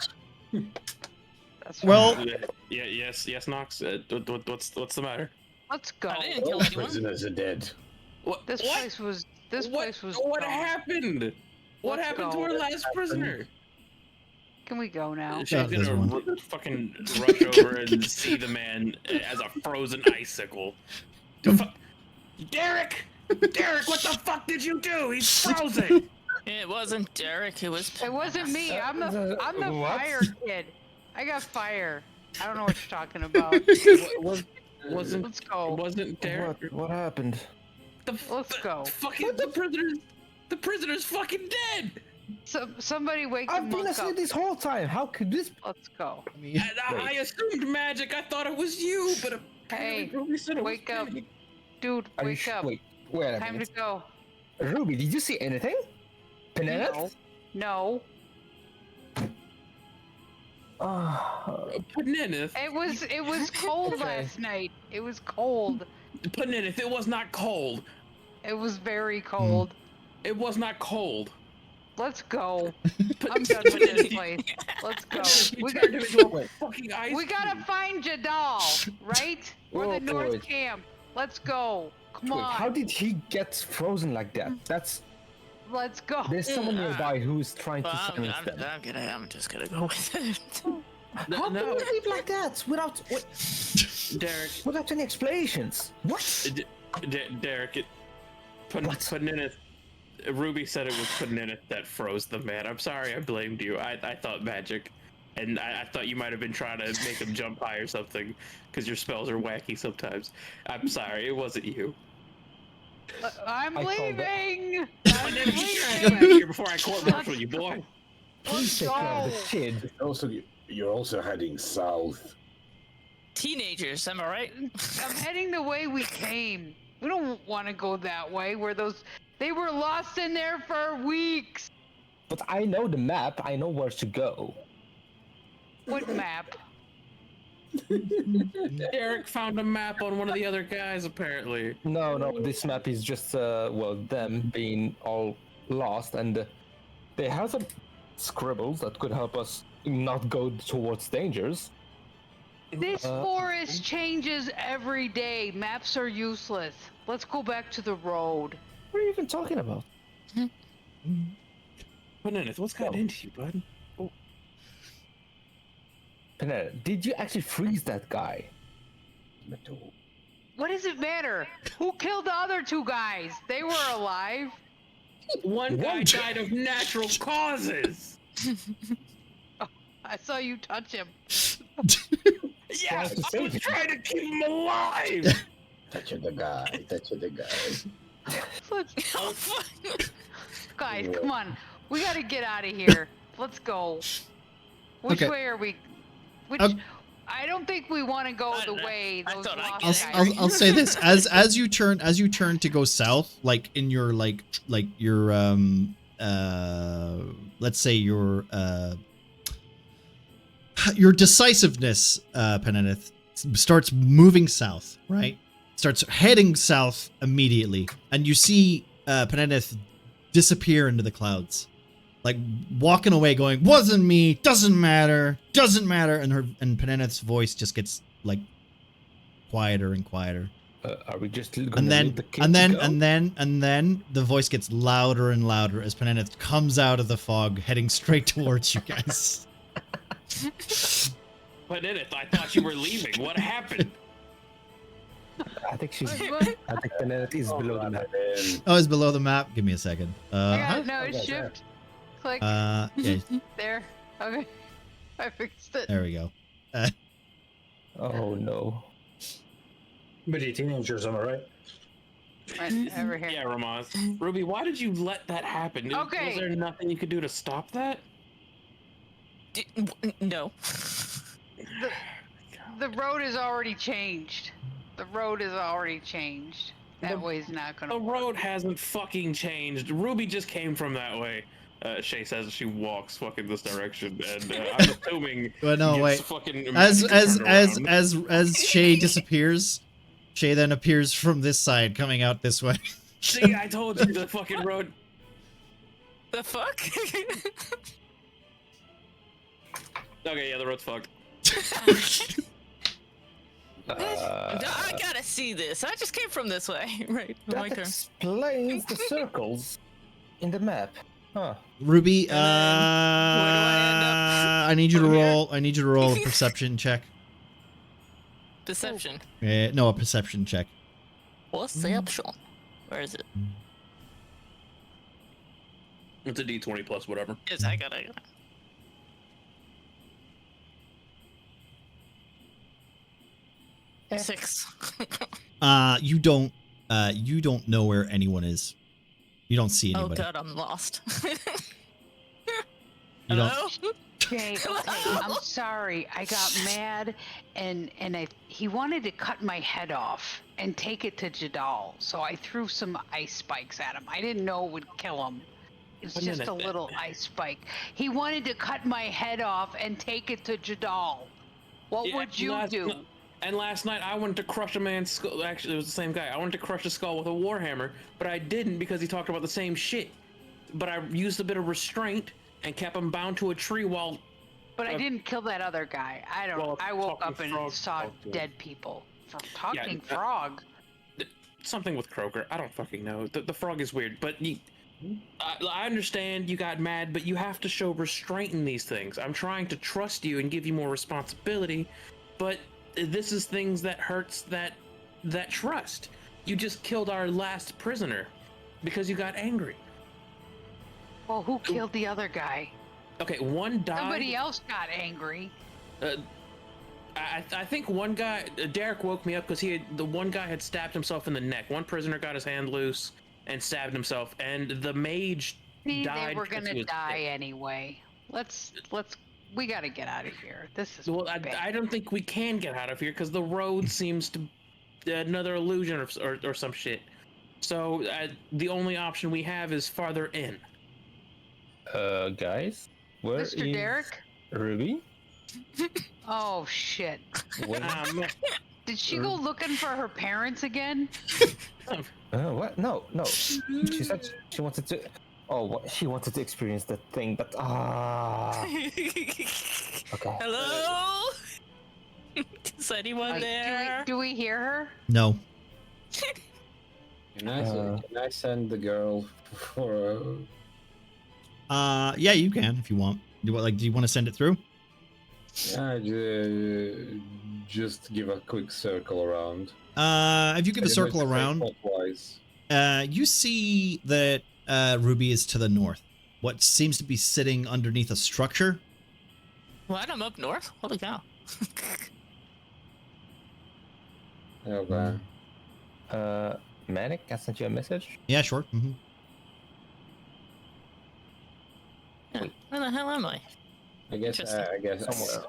That's Well, right. Yes, Nox. What's the matter? Let's go. I didn't kill All anyone. prisoners are dead. What? This what? place was. What gone. happened? What Let's happened to go. our last prisoner? Can we go now? She's Yeah, there's gonna fucking rush over and see the man as a frozen icicle. Derek! Derek, what the fuck did you do? He's frozen! It wasn't Derek. It was. It wasn't me. I'm the What? fire kid. I got fire. I don't know what you're talking about. Wasn't Let's go. wasn't Derek? What happened? Let's go. The prisoner's fucking dead. So, somebody wake the I've been monk up. asleep this whole time. How could this? Let's go. And I assumed magic. I thought it was you, but Hey, apparently Ruby said it was wake up. me. Dude, Are you wake up. Wait a Time to minute. go. Ruby, did you see anything? Peneth? No. Panenith. It was cold Okay. last night. It was cold. Panenith, it was not cold. It was very cold. It was not cold. Let's go. I'm done with this place. Let's go. We turned him into a fucking ice We gotta cube. find Jadal, right? We're the Wait, North wait. Camp. Let's go. Come Wait, on. how did he get frozen like that? That's Let's go. there's someone nearby who's trying to Well, silence them. I'm just gonna go with it. How No, can you sleep like that Derek, without any explanations? What? Derek, Panenith. Ruby said it was Panenith that froze the man. I'm sorry, I blamed you. I thought magic, and I thought you might have been trying to make him jump high or something, because your spells are wacky sometimes. I'm sorry, it wasn't you. I'm I called it. leaving. Come I'm out of leaving. here before I court-martial you, boy. Please take care of the go. kid. Also, you're also heading south. Teenagers, am I right? I'm heading the way we came. We don't want to go that way where they were lost in there for weeks. But I know the map. I know where to go. What map? Derek found a map on one of the other guys, apparently. No, this map is just them being all lost, and they have some scribbles that could help us not go towards dangers. This forest changes every day. Maps are useless. Let's go back to the road. What are you even talking about? Panenith, what's gotten into you, bud? Panetta, did you actually freeze that guy? What does it matter? Who killed the other 2 guys? They were alive. One guy died of natural causes. I saw you touch him. Yeah, Trying to I save was him. trying to keep him alive. Touch the guy. Touch the guy. Let's go. Guys, come on. We gotta get out of here. Let's go. Which Okay. way are we? Which? Um, I don't think we want to go the way I those thought I lost could- guys. I'll say this as you turn to go south, like in your like your let's say your decisiveness, Penenith, starts moving south, right? Starts heading south immediately, and you see Penenith disappear into the clouds, like walking away, going, "Wasn't me, doesn't matter," and Penenith's voice just gets like quieter and quieter. Are we just gonna And then, leave the kid and to then, go? and then the voice gets louder and louder as Penenith comes out of the fog, heading straight towards you guys. But in it, I thought you were leaving. What happened? I think Penenith is below the map. Oh, it's below the map. Give me a second. Yeah, no, it's shift. Click. Yeah, There. Okay. I fixed it. there we go. Oh no. Midi teenagers, am I right? Right over here. Yeah, Ramaz. Ruby, why did you let that happen? Okay. Was there nothing you could do to stop that? No. The road is already changed. The road is already changed. That way's not gonna The work. road hasn't fucking changed. Ruby just came from that way. Shay says she walks fucking this direction, and I'm assuming. Well, no, gets wait. fucking As turned around. as Shay disappears, Shay then appears from this side, coming out this way. See, I told you the fucking road. The fuck? Okay, yeah, the road's fucked. I gotta see this. I just came from this way. Right. My That turn. explains the circles in the map. Huh. Ruby, where do I end up? I need you to Over here? roll. I need you to roll a perception check. Deception. No, a perception check. Perception. Where is it? It's a D20 plus whatever. Yes, I got it. 6. You don't know where anyone is. You don't see Oh anybody. god, I'm lost. You don't- Hello? Okay, I'm sorry. I got mad, and he wanted to cut my head off and take it to Jadal. So I threw some ice spikes at him. I didn't know it would kill him. It's But just then a little ice spike. He wanted to cut my head off and take it to Jadal. What Yeah, would you do? And last night I wanted to crush a man's skull. Actually, it was the same guy. I wanted to crush his skull with a warhammer, but I didn't because he talked about the same shit. But I used a bit of restraint and kept him bound to a tree while. But I didn't kill that other guy. I don't. Well, I woke talking up and frog saw talked to him. dead people. From talking Yeah, frog. Something with Croaker. I don't fucking know. The frog is weird, but I understand you got mad, but you have to show restraint in these things. I'm trying to trust you and give you more responsibility, but this is things that hurts that trust. You just killed our last prisoner because you got angry. Well, who killed the other guy? Okay, one died. Somebody else got angry. I think one guy, Derek woke me up because the one guy had stabbed himself in the neck. One prisoner got his hand loose and stabbed himself, and the mage See, died. they were because gonna he was die sick. anyway. We gotta get out of here. This is Well, bad. I don't think we can get out of here because the road seems to another illusion or some shit. So the only option we have is farther in. Guys, where is Mr. Derek? Ruby? Oh shit! When... Did she go looking for her parents again? What? No. She said she wanted to. Oh, what? She wanted to experience that thing, but Okay. Hello? Is anyone Like, there? do we hear her? No. Can I send the girl for Yeah, you can if you want. Do you want to send it through? just give a quick circle around? If you give a circle around, Clockwise. you see that Ruby is to the north. What seems to be sitting underneath a structure. What? I'm up north? Holy cow. Okay. Manic, I sent you a message. Yeah, sure. Yeah. Where the hell am I? I guess Interesting. somewhere.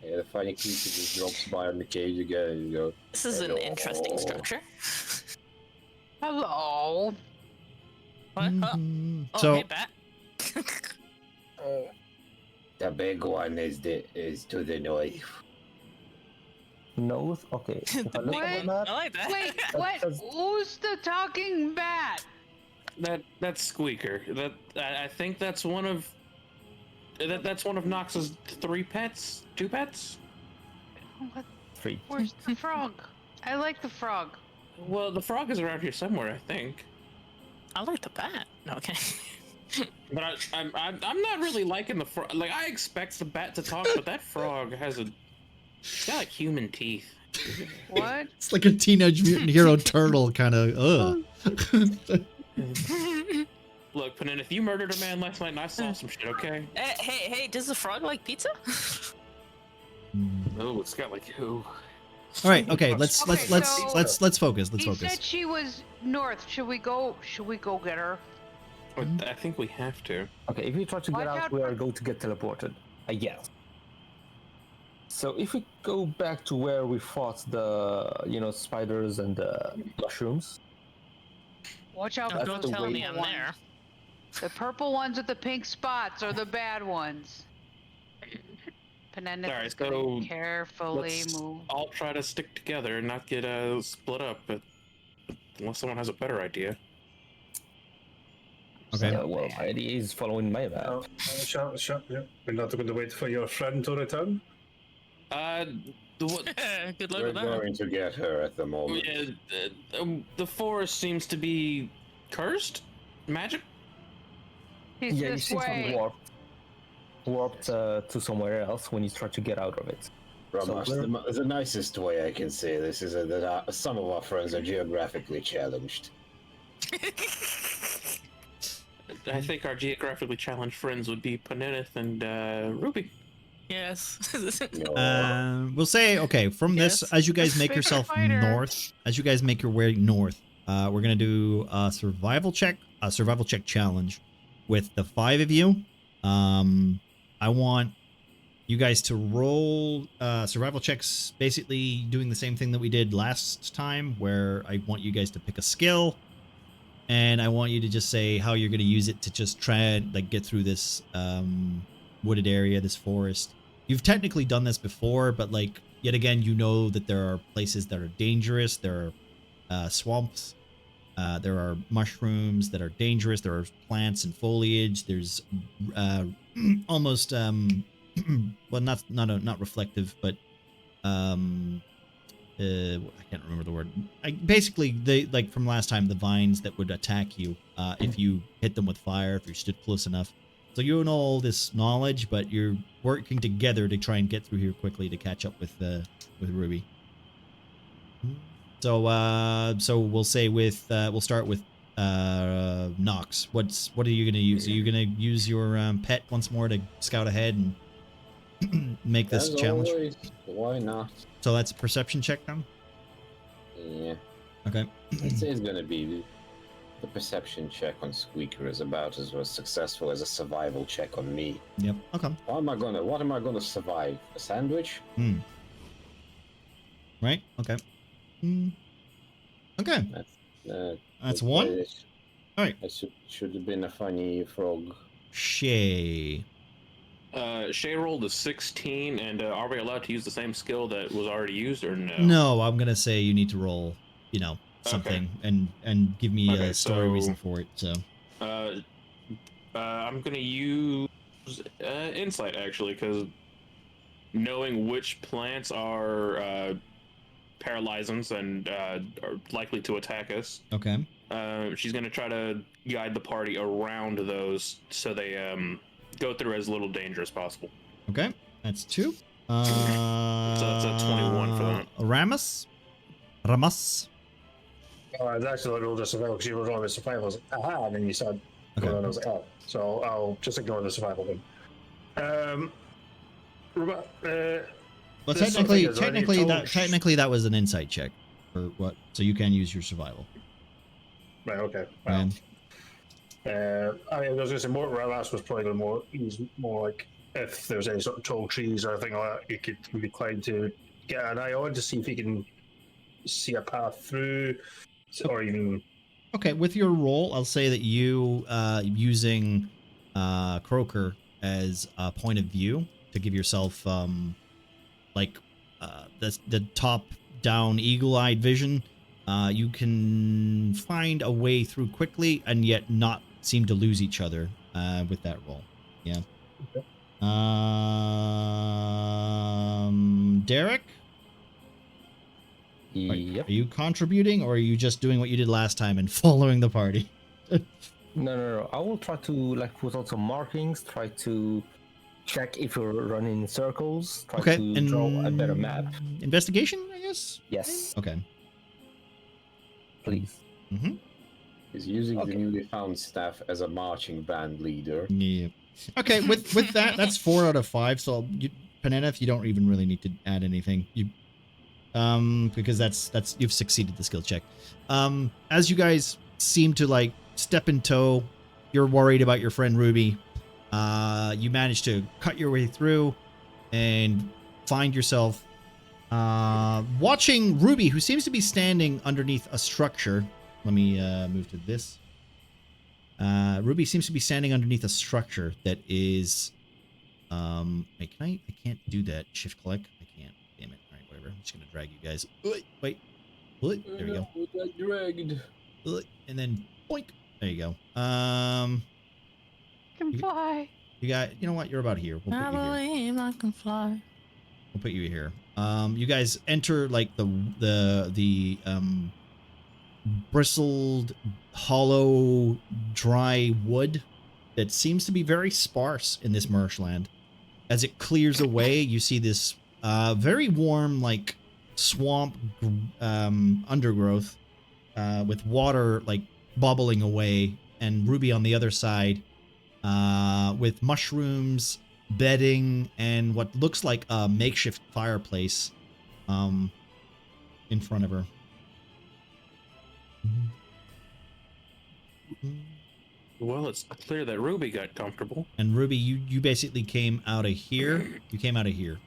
Yeah, the funny creature just drops by on the cage again and you go, This is an interesting structure. Hello. What? Oh, Mhm. oh So hey, Bat. The big one is to the north. North? Okay. If I look Wait, at the map, I like that. Wait, what? does- Who's the talking bat? That's Squeaker. I think that's one of Nox's 3 pets, 2 pets. What? 3. Where's the frog? I like the frog. Well, the frog is around here somewhere, I think. I like the bat. Okay. But I'm not really liking the frog. Like, I expect the bat to talk, but that frog has it's got like human teeth. What? it's like a Teenage Mutant Hero Turtle kind of. Look, Panenith, you murdered a man last night, and I saw some shit. Okay. Hey, does the frog like pizza? Oh, it's got like All right. Okay. Let's Okay, focus. so- Let's focus. Let's He focus. said she was north. Should we go get her? I think we have to. Okay, if we try to Watch get out, out we for- are going to get teleported. I guess. So if we go back to where we fought the, spiders and the mushrooms. Watch out for Don't those tell me purple I'm ones. there. The purple ones with the pink spots are the bad ones. Panenith Alright, is gonna so carefully let's move. all try to stick together and not get split up. But unless someone has a better idea. Okay. Well, my idea is following my map. Shut. Yeah. We're not going to wait for your friend to return. Good luck we're with that. going to get her at the moment. The forest seems to be cursed. Magic. He's Yeah, you this seem to way. be warped to somewhere else when you try to get out of it. Ramos, the nicest way I can say this is that some of our friends are geographically challenged. I think our geographically challenged friends would be Panenith and Ruby. Yes. We'll say from this, Yes. as you guys make Favorite yourself fighter. north, as you guys make your way north, we're gonna do a survival check challenge with the 5 of you. I want you guys to roll survival checks, basically doing the same thing that we did last time, where I want you guys to pick a skill, and I want you to just say how you're gonna use it to just try and get through this wooded area, this forest. You've technically done this before, but yet again, you know that there are places that are dangerous. There are swamps. There are mushrooms that are dangerous. There are plants and foliage. There's almost well, not reflective, but I can't remember the word. Basically, from last time, the vines that would attack you if you hit them with fire, if you stood close enough. So you know all this knowledge, but you're working together to try and get through here quickly to catch up with Ruby. So we'll say we'll start with Nox. What are you gonna use? Are you gonna use your pet once more to scout ahead and make this As challenge? always, why not? So that's a perception check then. Yeah. Okay. I'd say it's gonna be the perception check on Squeaker is about as successful as a survival check on me. Yep. Okay. What am I gonna survive? A sandwich? Right. Okay. Okay. That's it- one. it- All right. It should have been a funny frog. Shay. Shay rolled a 16, and are we allowed to use the same skill that was already used, or no? No, I'm gonna say you need to roll, something and give me Okay, a story so- reason for it. So. I'm gonna use insight actually, because knowing which plants are paralyzants and are likely to attack us. Okay. She's gonna try to guide the party around those so they go through as little danger as possible. Okay. That's 2. So that's a 21 for that. Ramus. Oh, I actually rolled a survival because you were rolling a survival. I was like, aha, and then you said, Okay. and I was like, oh. So I'll just ignore the survival then. Well, There's something is already told- technically that was an insight check, or what? So you can use your survival. Right, okay. Well, Um, I was going to say, Ramos was probably going to use more like if there's any sort of tall trees or anything like that, you could be inclined to get an eye on to see if you can see a path through, or even. Okay, with your roll, I'll say that you using Croaker as a point of view to give yourself the top down eagle-eyed vision. You can find a way through quickly and yet not seem to lose each other with that roll. Yeah. Okay. Derek? Yep. Are you contributing, or are you just doing what you did last time and following the party? No. I will try to like put out some markings, try to check if you're running in circles, try to draw a better map. Investigation, I guess? Yes, Okay. please. Mm-hmm. He's using the newly found staff as a marching band leader. Yeah. Okay, with that, that's 4 out of 5. So, Peneneth, you don't even really need to add anything. Because that's you've succeeded the skill check. As you guys seem to like step in tow, you're worried about your friend Ruby. You manage to cut your way through and find yourself watching Ruby, who seems to be standing underneath a structure. Let me move to this. Ruby seems to be standing underneath a structure that is wait, I can't do that. Shift click. I can't. Damn it. All right, whatever. I'm just gonna drag you guys. Wait. There we go. Got dragged. And then boink. There you go. Can fly. You got. You know what? You're about here. We'll I put you here. believe I can fly. We'll put you here. You guys enter like the bristled, hollow, dry wood that seems to be very sparse in this marshland. As it clears away, you see this very warm, like swamp undergrowth with water like bubbling away, and Ruby on the other side with mushrooms, bedding, and what looks like a makeshift fireplace in front of her. Well, it's clear that Ruby got comfortable. And Ruby, you basically came out of here. You came out of here.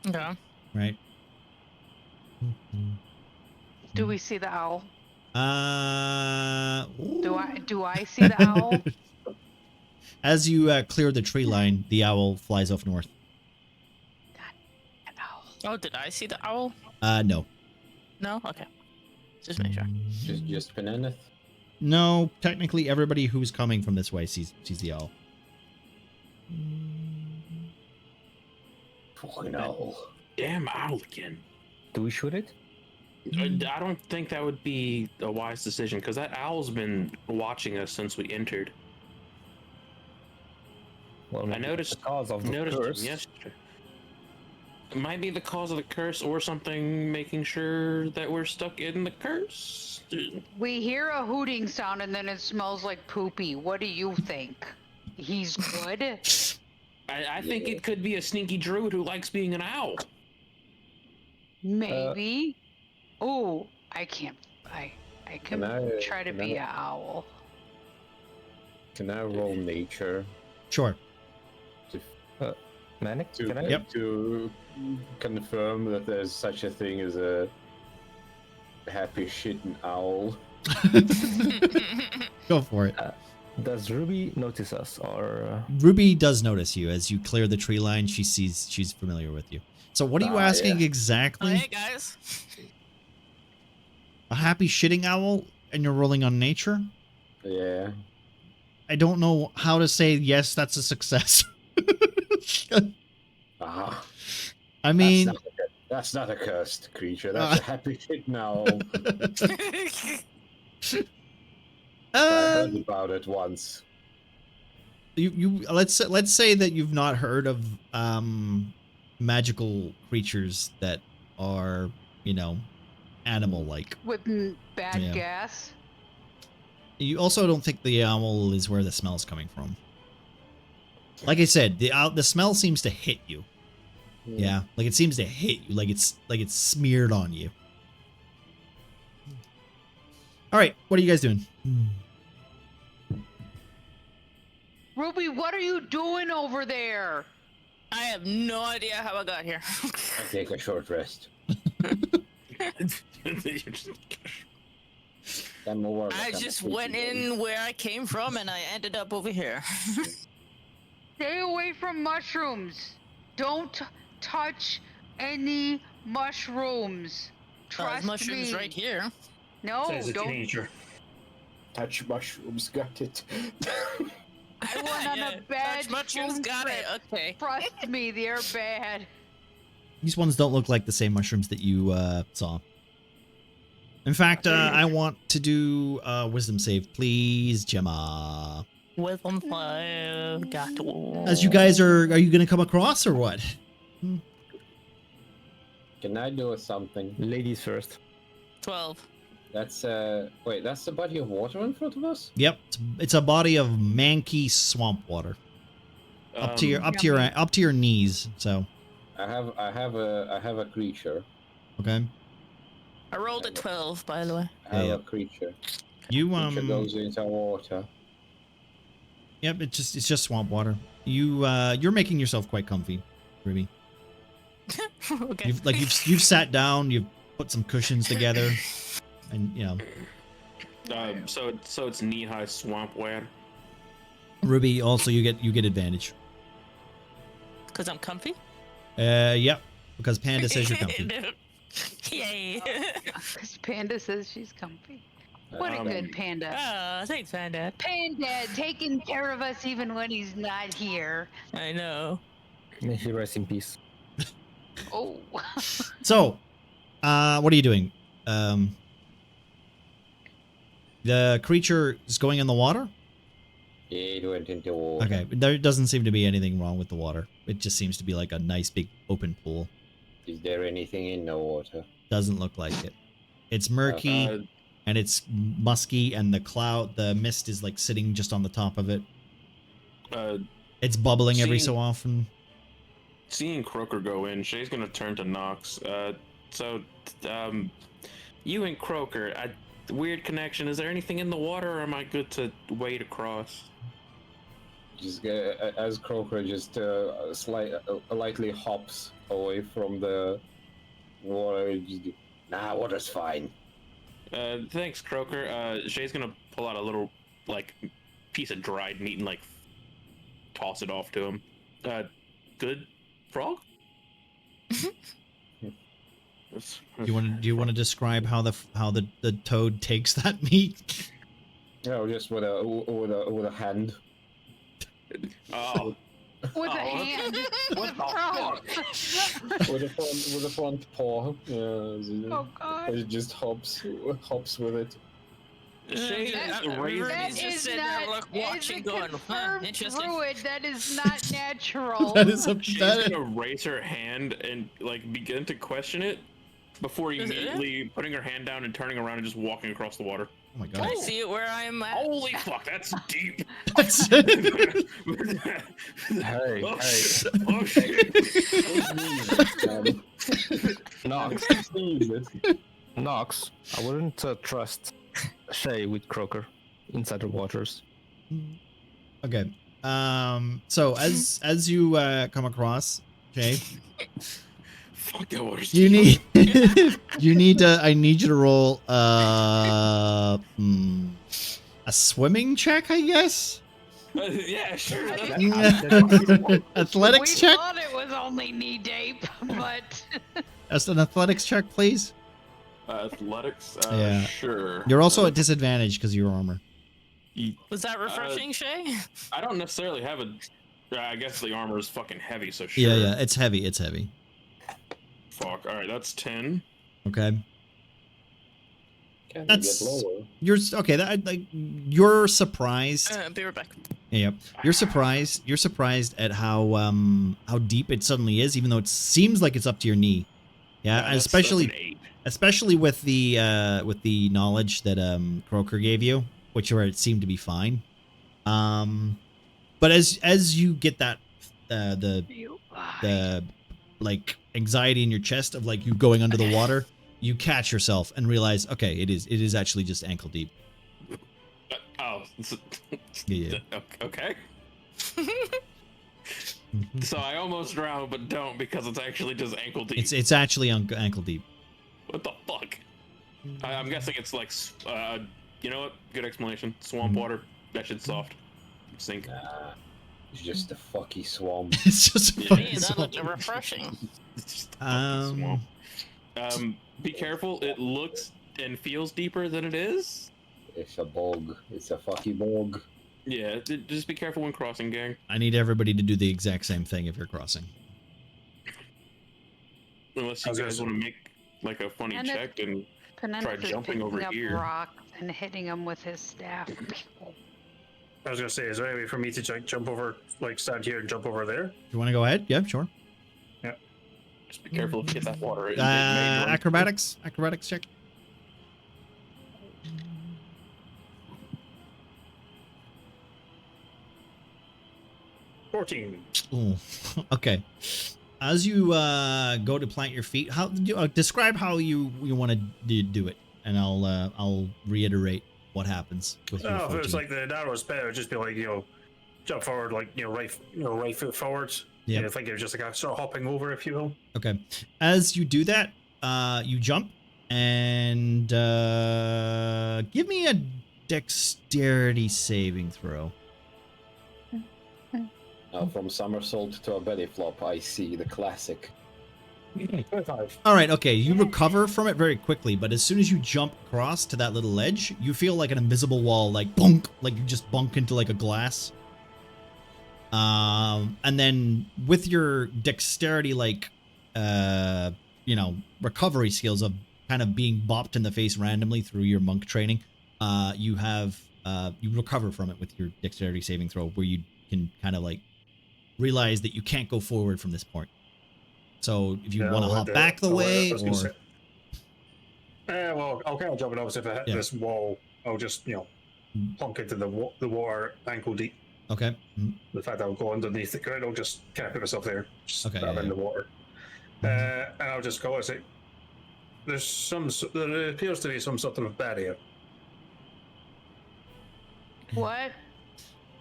Okay. Right? Do we see the owl? Ooh. Do I see the owl? As you clear the tree line, the owl flies off north. An owl. Oh, did I see the owl? No. No? Okay. Just make sure. Just Peneneth. No, technically everybody who's coming from this way sees the owl. Fucking owl. Damn owl again. Do we shoot it? I don't think that would be a wise decision, because that owl's been watching us since we entered. Well, I maybe noticed. it's the cause of the Noticed curse. him yesterday. It might be the cause of the curse, or something making sure that we're stuck in the curse. We hear a hooting sound and then it smells like poopy. What do you think? He's good? I think it could be a sneaky druid who likes being an owl. Maybe. Oh, I can't. I can try to can be I- an owl. Can I roll nature Sure. Manic, to, can I? Yep. to confirm that there's such a thing as a happy shitting owl? Go for it. Does Ruby notice us, or Ruby does notice you as you clear the tree line. She's familiar with you. So what are you asking yeah. exactly? Hey, guys. A happy shitting owl, and you're rolling on nature? Yeah. I don't know how to say yes, that's a success. Ah. I mean, That's not a cursed creature. That's a happy shitting owl. I heard about it once. you let's say that you've not heard of magical creatures that are, animal-like. With bad Yeah. gas? You also don't think the owl is where the smell's coming from. Like I said, the smell seems to hit you. Yeah, like it seems to hit you, like it's smeared on you. All right, what are you guys doing? Ruby, what are you doing over there? I have no idea how I got here. I take a short rest. I just went in where I came from and I ended up over here. Stay away from mushrooms. Don't touch any mushrooms. Trust mushrooms me. right here. No, Says a don't. teenager. Touch mushrooms, got it. I went on Yeah, a bad touch mushrooms, shroom got it. trip. Okay. Trust me, they're bad. These ones don't look like the same mushrooms that you saw. In fact, I want to do wisdom save, please, Gemma. Wisdom 5, got to. As you guys are you gonna come across or what? Can I do something? Ladies first. 12. That's wait, that's the body of water in front of us? Yep, it's a body of manky swamp water up to your knees. So I have a creature. okay, I rolled a 12, by the way. I have Yeah. a creature. you Creature goes into water. Yep, it's just swamp water. You're making yourself quite comfy, Ruby. Okay. You've sat down, you've put some cushions together, and you know. So it's knee-high swamp land. Ruby, also you get advantage. Because I'm comfy? Yep, because Panda says you're comfy. Yay. Because Panda says she's comfy. What a good panda. Oh, thanks, Panda. Panda taking care of us even when he's not here. I know. May he rest in peace. Oh. So, what are you doing? The creature is going in the water? It went into water. Okay, there doesn't seem to be anything wrong with the water. It just seems to be like a nice big open pool. Is there anything in the water? Doesn't look like it. It's murky and it's musky, and the mist is like sitting just on the top of it. It's bubbling every so often. Seeing Croaker go in, Shay's gonna turn to Nox. You and Croaker, weird connection. Is there anything in the water, or am I good to wade across? Just as Croaker just lightly hops away from the water. Nah, water's fine. Thanks, Croaker. Shay's gonna pull out a little like piece of dried meat and like toss it off to him. Good frog. Do you want to describe how the toad takes that meat? No, just with a hand. Oh. With a hand. What the fuck? with a front paw. Oh god. It just hops with it. Shay Ruby's just sitting there watching, going, huh, interesting. Druid, that is not natural. That is She's gonna raise her hand and like begin to question it before immediately putting her hand down and turning around and just walking across the water. Oh my Can god. I see it where I am at? Holy fuck, that's deep. Hey, Oh, hey. Oh shit. Nox, I wouldn't trust Shay with Croaker inside the waters. Okay. So as you come across, Jay, Fuck that water's you deep. need I need you to roll a swimming check, I guess. Yeah, sure. Athletics We check. thought it was only knee deep, but That's an athletics check, please. Athletics. Yeah. Sure. You're also at disadvantage because of your armor. Was that refreshing, Shay? I don't necessarily have a. I guess the armor is fucking heavy, so sure. Yeah, it's heavy. It's heavy. Fuck. All right, that's 10. Okay. Can That's- get lower. You're okay. You're surprised. Be right back. Yeah, you're surprised. You're surprised at how deep it suddenly is, even though it seems like it's up to your knee. Yeah, That's especially an 8. especially with the knowledge that Croaker gave you, which where it seemed to be fine. But as you get that the like anxiety in your chest of like you going under the water, you catch yourself and realize, okay, it is actually just ankle deep. Oh. Yeah. Okay. So I almost drown, but don't because it's actually just ankle deep. It's actually ankle deep. What the fuck? I'm guessing it's like, you know what? Good explanation. Swamp water. That shit's soft. Sink. Nah, it's just a fucky swamp. It's just a Yeah, fucking that swamp. looked refreshing. It's just a fucking swamp. Be careful. It looks and feels deeper than it is. It's a bog. It's a fucky bog. Yeah, just be careful when crossing, gang. I need everybody to do the exact same thing if you're crossing. Unless you guys want to make like a funny check and try jumping over here. Rock and hitting him with his staff. I was gonna say, is there any way for me to jump over, like stand here and jump over there? You want to go ahead? Yeah, sure. Yeah. Just be careful if you hit that water. Acrobatics check. Ooh, okay. As you go to plant your feet, how describe how you want to do it, and I'll reiterate what happens with your 14. If it was like the narrowest bit, it would just be like, jump forward, like right foot forwards. Yeah. I think it was just like a sort of hopping over, if you will. Okay. As you do that, you jump and give me a dexterity saving throw. From somersault to a belly flop, I see the classic. 25. All right, okay. You recover from it very quickly, but as soon as you jump across to that little ledge, you feel like an invisible wall, like bonk, like you just bunk into like a glass. And then with your dexterity, like, recovery skills of kind of being bopped in the face randomly through your monk training, you recover from it with your dexterity saving throw, where you can kind of like realize that you can't go forward from this point. So if you want to hop back the way, or well, I'll kind of jump it. Obviously, if I hit this wall, I'll just plunk into the water ankle deep. Okay. The fact that I'll go underneath the ground, I'll just kind of put myself there, just okay, in the water, and I'll just go. I say, there appears to be some sort of barrier. What?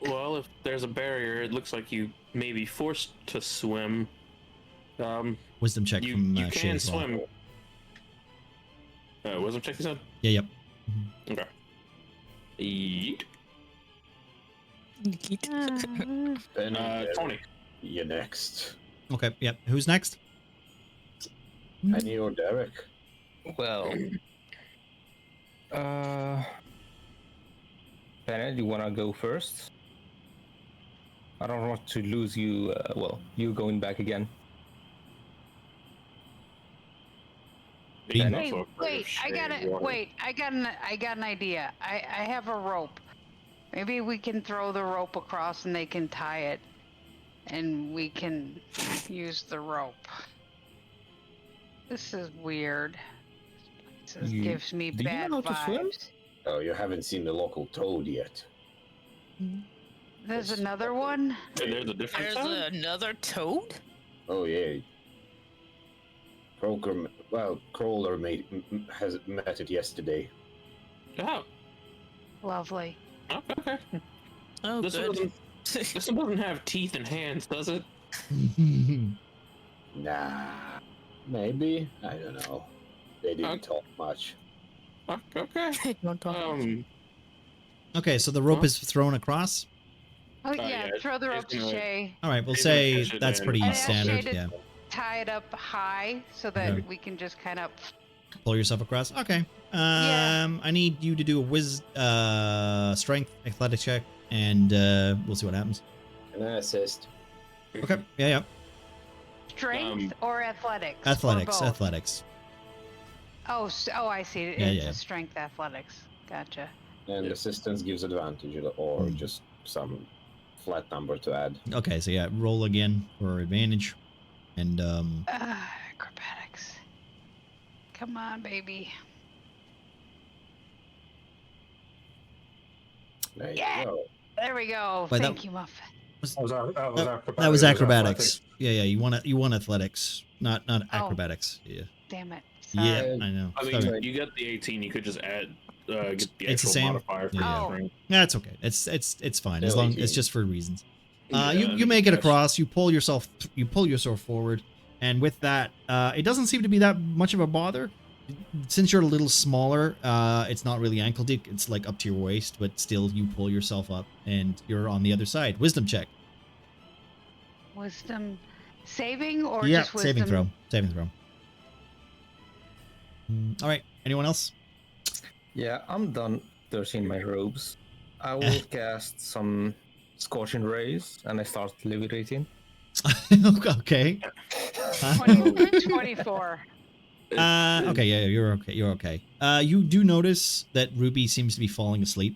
Well, if there's a barrier, it looks like you may be forced to swim. Wisdom check from you Shay can as well. swim. Wisdom check, you said? Yeah, yep. Okay. Yeet. Tony. You're next. Okay, yep. Who's next? Penny or Derek? Well, Penny, do you want to go first? I don't want to lose you. You going back again. Hey, wait! I got an idea. I have a rope. Maybe we can throw the rope across and they can tie it, and we can use the rope. This is weird. This gives me bad vibes. Oh, you haven't seen the local toad yet. There's another one? There's a different There's another toad? Oh, yeah. Crawler has met it yesterday. Oh. Lovely. Okay. Oh, this good. This one doesn't have teeth and hands, does it? Nah. Maybe? I don't know. They didn't talk much. Okay. They don't talk much. Okay, so the rope is thrown across. Oh yeah, throw the rope to Shay. All right, we'll say that's pretty standard. Yeah. Tie it up high so that we can just kind of Pull yourself across. Okay. I need you to do a strength athletics check, and we'll see what happens. Can I assist? Okay. Yeah. Strength or athletics? Athletics. Or both? Athletics. Oh, I see. It's a strength athletics. Gotcha. And assistance gives advantage, or just some flat number to add. Okay, so yeah, roll again for advantage, and acrobatics. Come on, baby. There yeah. you go. There we go. Wait, Thank you, Muffin. That was acrobatics. Yeah. You won athletics, not acrobatics. Yeah. Damn it. Yeah, I know. I mean, you get the 18. You could just add get the it's the actual same modifier for yeah. strength. That's okay. It's fine as long it's just for reasons. You make it across. You pull yourself forward, and with that, it doesn't seem to be that much of a bother. Since you're a little smaller, it's not really ankle deep. It's like up to your waist, but still, you pull yourself up, and you're on the other side. Wisdom check. Wisdom saving or Yeah, just wisdom? saving throw. Saving throw. All right. Anyone else? Yeah, I'm done searching my robes. I will cast some scorching rays, and I start levitating. Okay. 24. Okay, yeah, you're okay. You're okay. You do notice that Ruby seems to be falling asleep.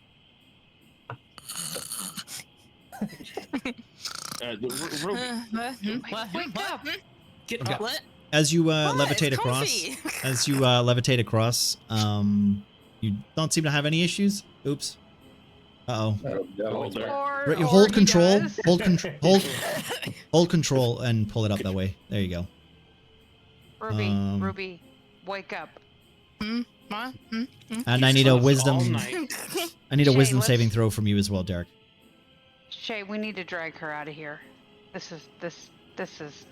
Wake up! Get Okay. up. What? As you What? levitate It's across, comfy. you don't seem to have any issues. Oops. Uh-oh. Or, Right, you or hold he control, does. hold control, and pull it up that way. There you go. Ruby, Um, Ruby, wake up. What? And I need a All wisdom. night. I need a Shay, wisdom let's- saving throw from you as well, Derek. Shay, we need to drag her out of here. This is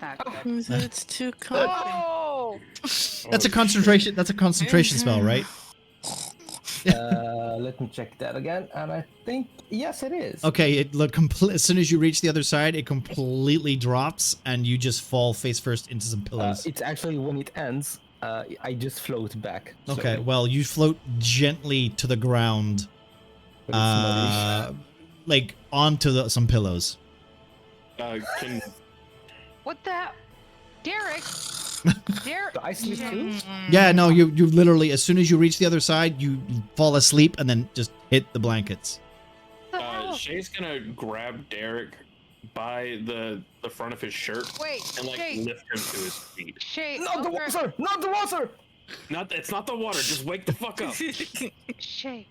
not good. It's too comfy. Oh! That's a concentration. That's a concentration spell, right? Let me check that again, and I think yes, it is. Okay. It look as soon as you reach the other side, it completely drops, and you just fall face first into some pillows. It's actually when it ends, I just float back. Okay. slowly. Well, you float gently to the ground, But it's muddy. like onto some pillows. Can What the? Derek! Derek! Do I sleep too? Yeah. No. You literally as soon as you reach the other side, you fall asleep and then just hit the blankets. What the hell? Shay's gonna grab Derek by the front of his shirt Wait, and like Shay, lift him to his feet. Shay, Not the I'll grab- water! Not the water! It's not the water. Just wake the fuck up. Shay.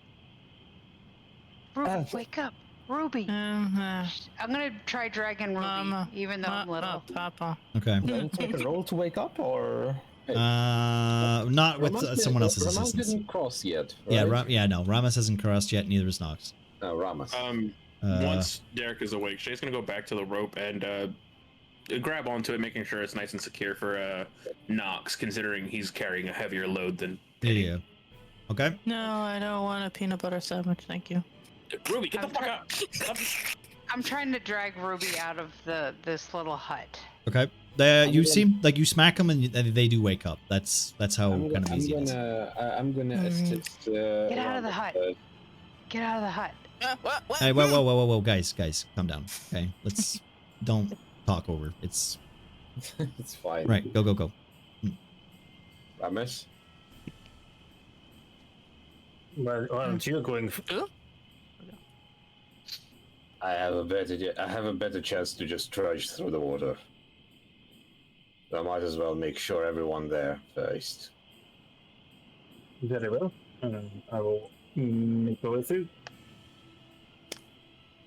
Ruby, wake up. Ruby. Uh-huh. I'm gonna try dragging Ruby, Mama. even though I'm little. Papa. Okay. Do I take a roll to wake up, or Not with someone else's Ramas assistance. didn't cross yet. Right? Yeah. No. Ramas hasn't crossed yet. Neither has Nox. No, Ramas. Once Derek is awake, Shay's gonna go back to the rope and grab onto it, making sure it's nice and secure for Nox, considering he's carrying a heavier load than Yeah. Okay. No, I don't want a peanut butter sandwich. Thank you. Ruby. Get the I'm fuck try- up. I'm trying to drag Ruby out of this little hut. Okay. You seem like you smack them and they do wake up. That's how kind of easy it is. I'm gonna assist. Get out of the hut. Get out of the hut. What? Hey, whoa, guys, calm down. Okay, let's don't talk over. It's It's fine. right. Go. Ramas. Well, aren't you going? I have a better chance to just trudge through the water. So I might as well make sure everyone there first. Very well. I will make my way through.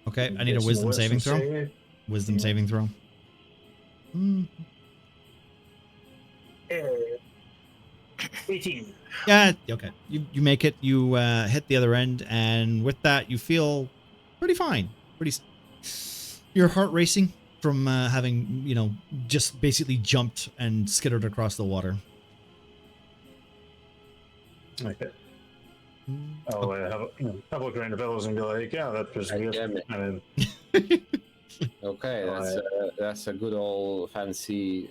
okay. I need a Get some wisdom saving throw. save. Wisdom saving throw. 18. Yeah. Okay. You make it. You hit the other end, and with that, you feel pretty fine. Your heart racing from having just basically jumped and skittered across the water. Okay. I'll have a look around the billows and be like, yeah, that was weird. Damn it. And Okay, that's a good old fancy.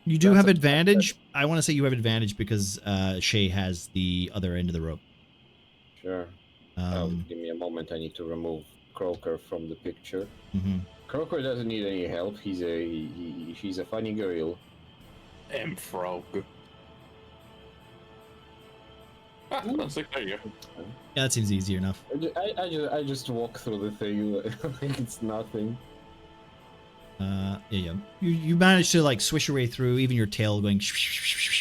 You do That's have a- advantage. I want to say you have advantage because Shay has the other end of the rope. Sure. Give me a moment. I need to remove Croaker from the picture. Mhm. Croaker doesn't need any help. She's a funny girl. And frog. That's like, there you go. Yeah, that seems easy enough. I just walk through the thing like it's nothing. Yeah. You manage to like swish your way through, even your tail going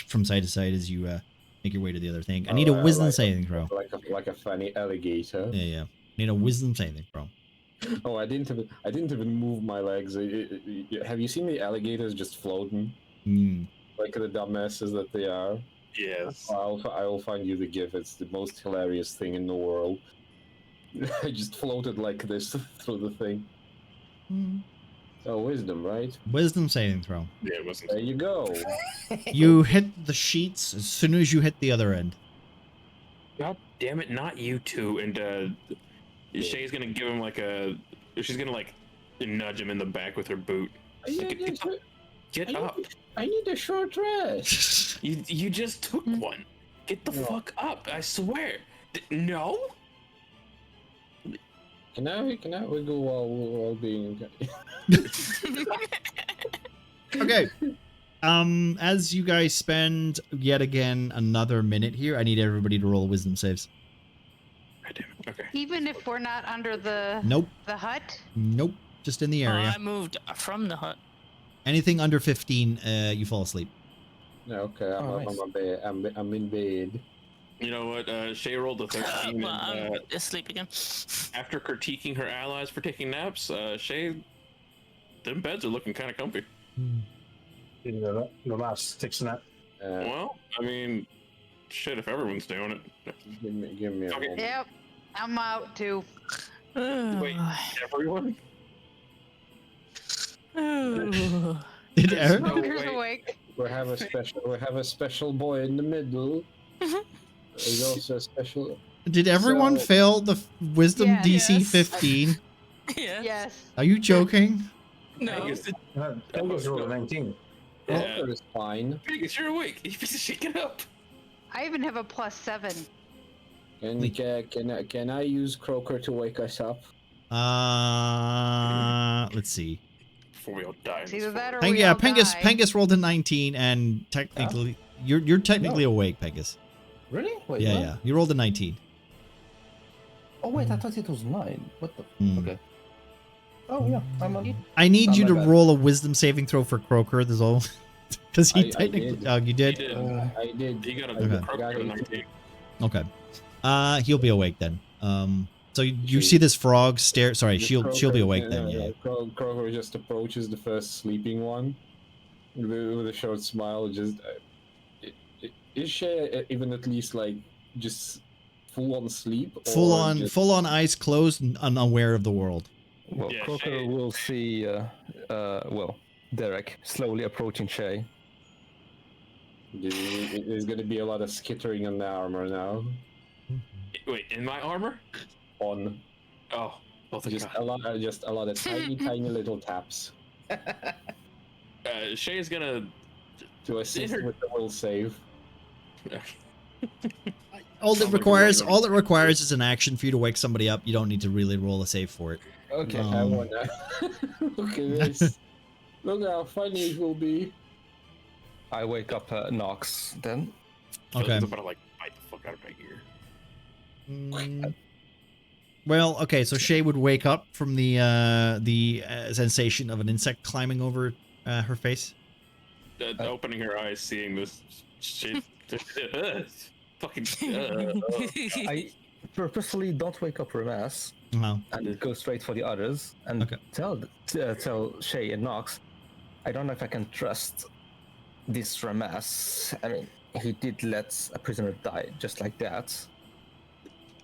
from side to side as you make your way to the other thing. I need a wisdom saving throw. Like a funny alligator. Yeah. Need a wisdom saving throw. Oh, I didn't even move my legs. Have you seen the alligators just floating? Like the dumbasses that they are. Yes. I will find you the gif. It's the most hilarious thing in the world. I just floated like this through the thing. Oh, wisdom, right? Wisdom saving throw. Yeah, it wasn't. There you go. You hit the sheets as soon as you hit the other end. God damn it, not you two. And Shay's gonna give him like a. She's gonna like nudge him in the back with her boot. Get up. I need a short rest. You just took one. Get the fuck up. I swear. No? Can I wiggle while being Okay. As you guys spend yet again another minute here, I need everybody to roll wisdom saves. God damn it. Okay. Even if we're not under the Nope. the hut. Nope. Just in the area. I moved from the hut. Anything under 15, you fall asleep. Yeah, okay, nice. I'm in bed. You know what? Shay rolled a 13. Well, I'm and, asleep again. after critiquing her allies for taking naps, Shay, them beds are looking kind of comfy. You know, the last sticks in that. Well, I mean, shit, if everyone's doing it. Give me a Okay. moment. Yep. I'm out too. Wait, everyone? Did Eric? No Walker's way. awake. We have a special boy in the middle. There's also a special. Did everyone So- fail the wisdom Yes. DC Yes. 15? Yeah. Yes. Are you joking? No. Vegas, Vegas rolled a 19. Yeah. Walker is fine. Vegas, you're awake. You piece of shit, get up. I even have a +7. Can I use Croaker to wake us up? Let's see. Before we all die. in It's this either that or forest. we all Pengus die. Pengus rolled a 19 and technically you're technically awake, Pengus. Really? Wait, Yeah, what? yeah. You rolled a 19. Oh wait, I thought it was 9. What the? Hmm. Okay. Oh yeah, I'm on. I need Not you my to bad. roll a wisdom saving throw for Croaker, that's all. Because he I technically did. oh, you He did? did. I did. He got a Okay. Croaker in 19. Okay. He'll be awake then. So you see this frog stare. Sorry, Just she'll be Croaker- awake then. Yeah. Croaker just approaches the first sleeping one with a short smile. Just is she even at least like just full on sleep? Full or on, just- full on eyes closed, and unaware of the world. Well, Yeah, Croaker Shay- will see. Well, Derek slowly approaching Shay. There's gonna be a lot of skittering on the armor now. Wait, in my armor? On Oh, thank just God. a lot of tiny little taps Shay's gonna. to assist Her- with the will save. All Sounds it like requires, a random- all it requires is an action for you to wake somebody up. You don't need to really roll a save for it. Okay, I Um, wanna. Okay, this. Look how funny it will be. I wake up Nox then. Okay. He's about to like bite the fuck out of my ear. Well, okay, so Shay would wake up from the sensation of an insect climbing over her face. Opening her eyes, seeing this shit. Fucking. I purposefully don't wake up Ramas Wow. and go straight for the others and Okay. tell Shay and Nox, I don't know if I can trust this Ramas. I mean, he did let a prisoner die just like that.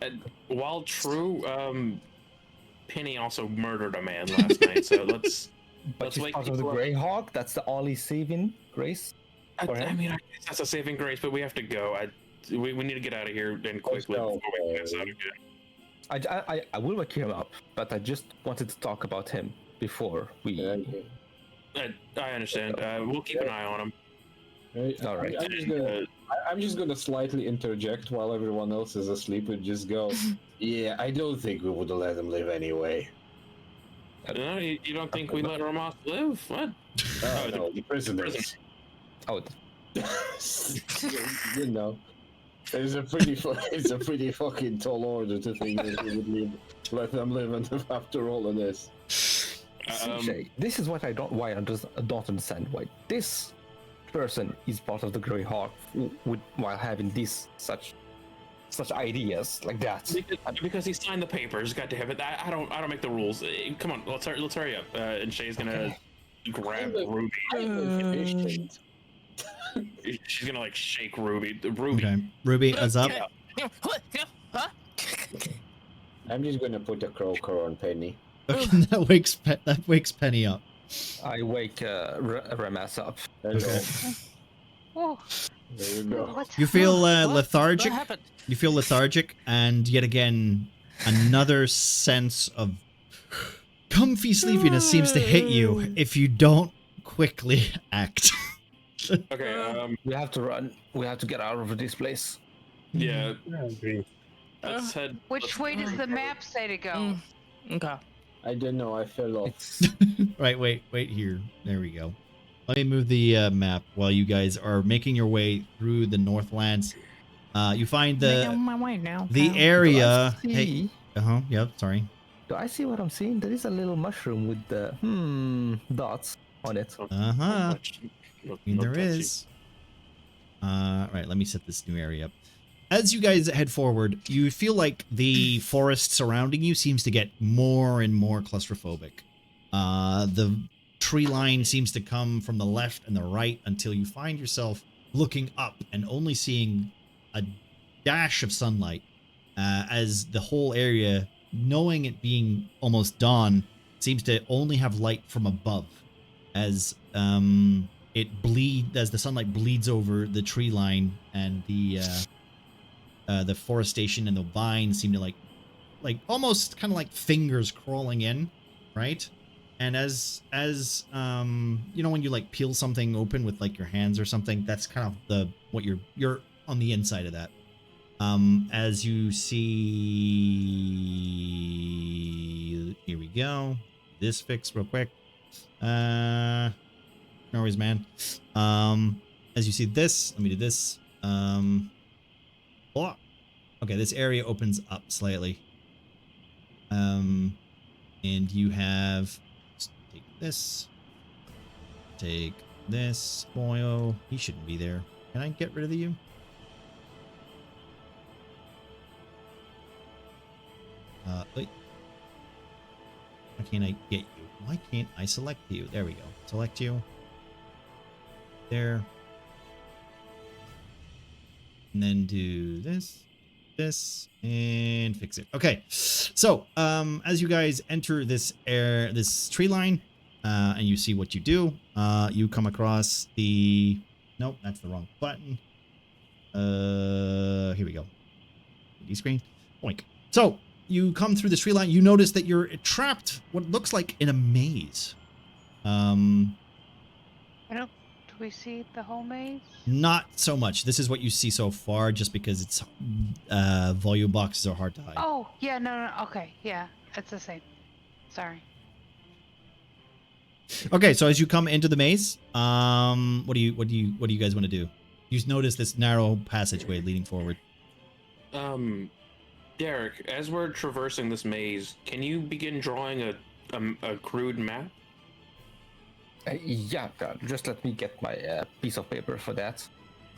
And while true, Penny also murdered a man last night. So let's But she's wake part of the people up. Greyhawk. That's the only saving grace. I for him? mean, I guess that's a saving grace, but we have to go. We need to get out of here and quickly go. before we pass out again. I will wake him up, but I just wanted to talk about him before we. I understand. We'll keep an eye on him. All right. I'm just gonna slightly interject while everyone else is asleep and just go. Yeah, I don't think we would have let him live anyway. No, you don't think we let Ramos live? What? Oh, no, the prisoners. Oh, You know, it's a pretty fucking tall order to think that we would let them live after all of this. Shay, this is what I don't don't understand why this person is part of the Greyhawk while having such ideas like that. Because he signed the papers. God damn it! I don't make the rules. Come on, let's hurry up. And Shay's gonna grab Ruby. She's gonna like shake Ruby. Ruby. Okay. Ruby is up. What? Huh? I'm just gonna put a croaker on Penny. Okay, that wakes Penny up. I wake Ramas up. Okay. Oh, There you go. what's You feel What lethargic. happened? You feel lethargic, and yet again, another sense of comfy sleepiness seems to hit you if you don't quickly act. Okay. We have to run. We have to get out of this place. Yeah. I agree. Let's head. Which way does the map say to go? Okay. I don't know. I fell off. It's Right, wait here. There we go. Let me move the map while you guys are making your way through the Northlands. You find Making my way now. the pal. area. Do I Hey, see- Yep. Sorry. Do I see what I'm seeing? There is a little mushroom with the dots on it. There is. Right. Let me set this new area up. As you guys head forward, you feel like the forest surrounding you seems to get more and more claustrophobic. The tree line seems to come from the left and the right until you find yourself looking up and only seeing a dash of sunlight as the whole area, knowing it being almost dawn, seems to only have light from above as as the sunlight bleeds over the tree line, and the forestation and the vines seem to like almost kind of like fingers crawling in, right? And as you know, when you like peel something open with like your hands or something, that's kind of what you're on the inside of that. As you see, here we go. This fix real quick. No worries, man. As you see this, let me do this. Oh, okay, this area opens up slightly. And you have take this boyo. He shouldn't be there. Can I get rid of you? Wait. Why can't I get you? Why can't I select you? There we go. Select you. There. And then do this, and fix it. Okay. So, as you guys enter this tree line, and you see what you do, you come across the... Nope, that's the wrong button. Here we go. Screen. Boink. So, you come through this tree line. You notice that you're trapped, what looks like in a maze. Do we see the whole maze? Not so much. This is what you see so far, just because it's volume boxes are hard to hide. Oh, yeah, no, okay, yeah, it's the same. Sorry. Okay, so as you come into the maze, what do you guys want to do? You notice this narrow passageway leading forward. Derek, as we're traversing this maze, can you begin drawing a crude map? Yeah, just let me get my piece of paper for that.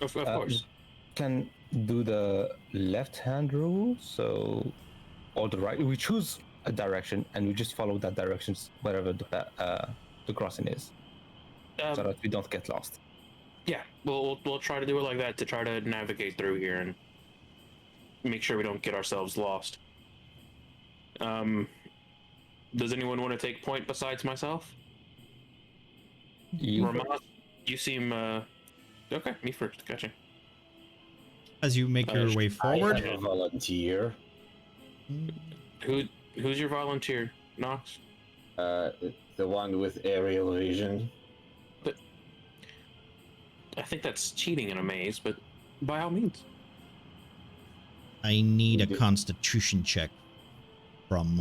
Of course. Can do the left-hand rule, so or the right. We choose a direction and we just follow that direction wherever the crossing is, so that we don't get lost. Yeah, we'll try to do it like that to try to navigate through here and make sure we don't get ourselves lost. Does anyone want to take point besides myself? Ramas, you seem okay. Me first. Gotcha. As you make your way I forward, have a volunteer. Who's your volunteer, Nox? The one with aerial vision. But I think that's cheating in a maze. But by all means. I need a constitution check from...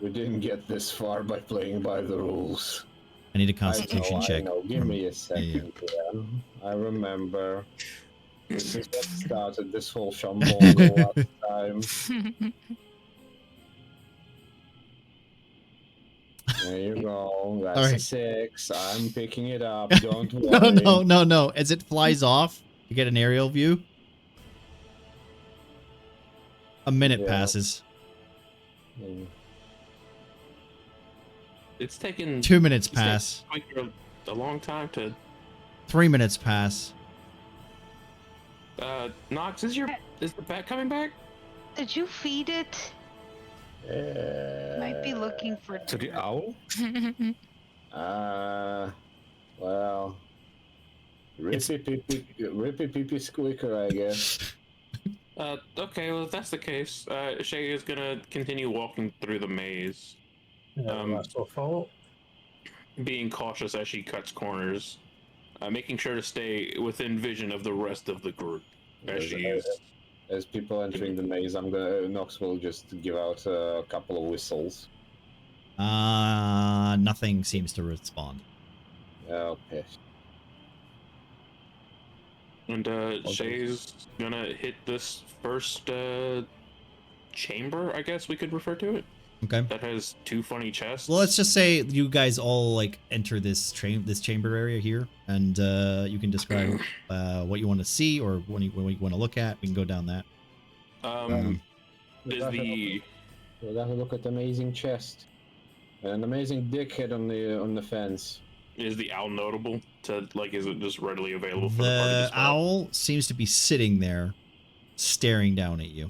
We didn't get this far by playing by the rules. I need a constitution check. I know. Give me a Yeah. second. Yeah. I remember. This is what started this whole shambongo last time. There you go. That's All right. a 6. I'm picking it up. Don't worry. No. As it flies off, you get an aerial view. A minute passes. Mm. It's taken 2 minutes pass. a long time to. 3 minutes pass. Nox, is the pet coming back? Did you feed it? Might be looking for To the dinner. owl? Well, rippy pee squeaker, I guess. Okay, well, if that's the case, Shay is gonna continue walking through the maze, That's our fault. being cautious as she cuts corners, making sure to stay within vision of the rest of the group as she's. As people entering the maze, Nox will just give out a couple of whistles. Nothing seems to respond. Okay. And Shay's gonna hit this first chamber, I guess we could refer to it. Okay. That has 2 funny chests. Well, let's just say you guys all like enter this chamber area here, and you can describe what you want to see or what you want to look at. We can go down that. Is the We'll have to look at the amazing chest. An amazing dickhead on the fence. Is the owl notable to, like, is it just readily available for the party to The spot? owl seems to be sitting there, staring down at you.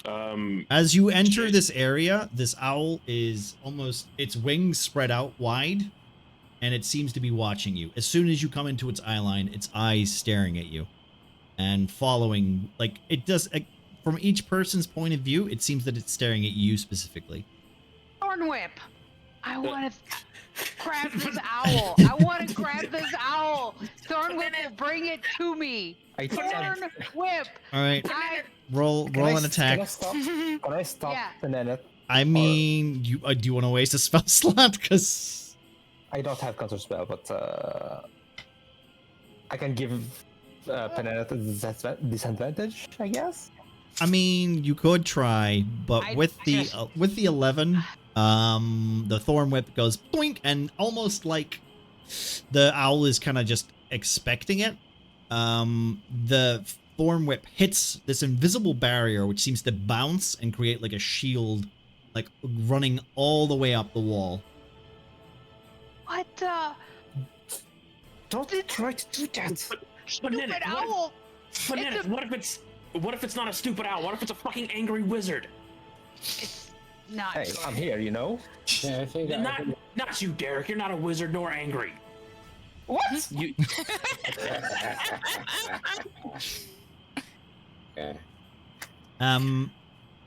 Um, As you enter this area, this owl is almost, its wings spread out wide, and it seems to be watching you. As soon as you come into its eye line, its eyes staring at you and following, like, it does, from each person's point of view, it seems that it's staring at you specifically. Thorn whip. I want to grab this owl. I want to grab this owl. Thorn whip will bring it to me. Thorn whip. All right, roll an attack. Can I stop Yeah. Banana? I mean, do you want to waste a spell slot? Because I don't have counter spell, but I can give Banana disadvantage, I guess. I mean, you could try, but with the 11, the thorn whip goes boink, and almost like the owl is kind of just expecting it. The thorn whip hits this invisible barrier, which seems to bounce and create like a shield, like running all the way up the wall. What? Don't try to do that. Stupid owl. What if it's not a stupid owl? What if it's a fucking angry wizard? It's not. Hey, I'm here, you know. Yeah, I think Not you, Derek. You're not a wizard nor angry. What? You. Okay.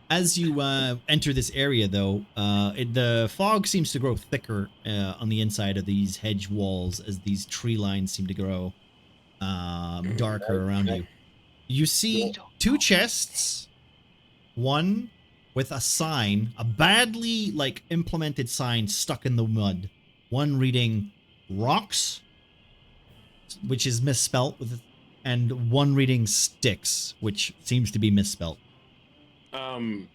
As you enter this area, though, the fog seems to grow thicker on the inside of these hedge walls as these tree lines seem to grow darker around you. You see 2 chests, one with a sign, a badly like implemented sign stuck in the mud. One reading rocks, which is misspelt, and one reading sticks, which seems to be misspelt. Can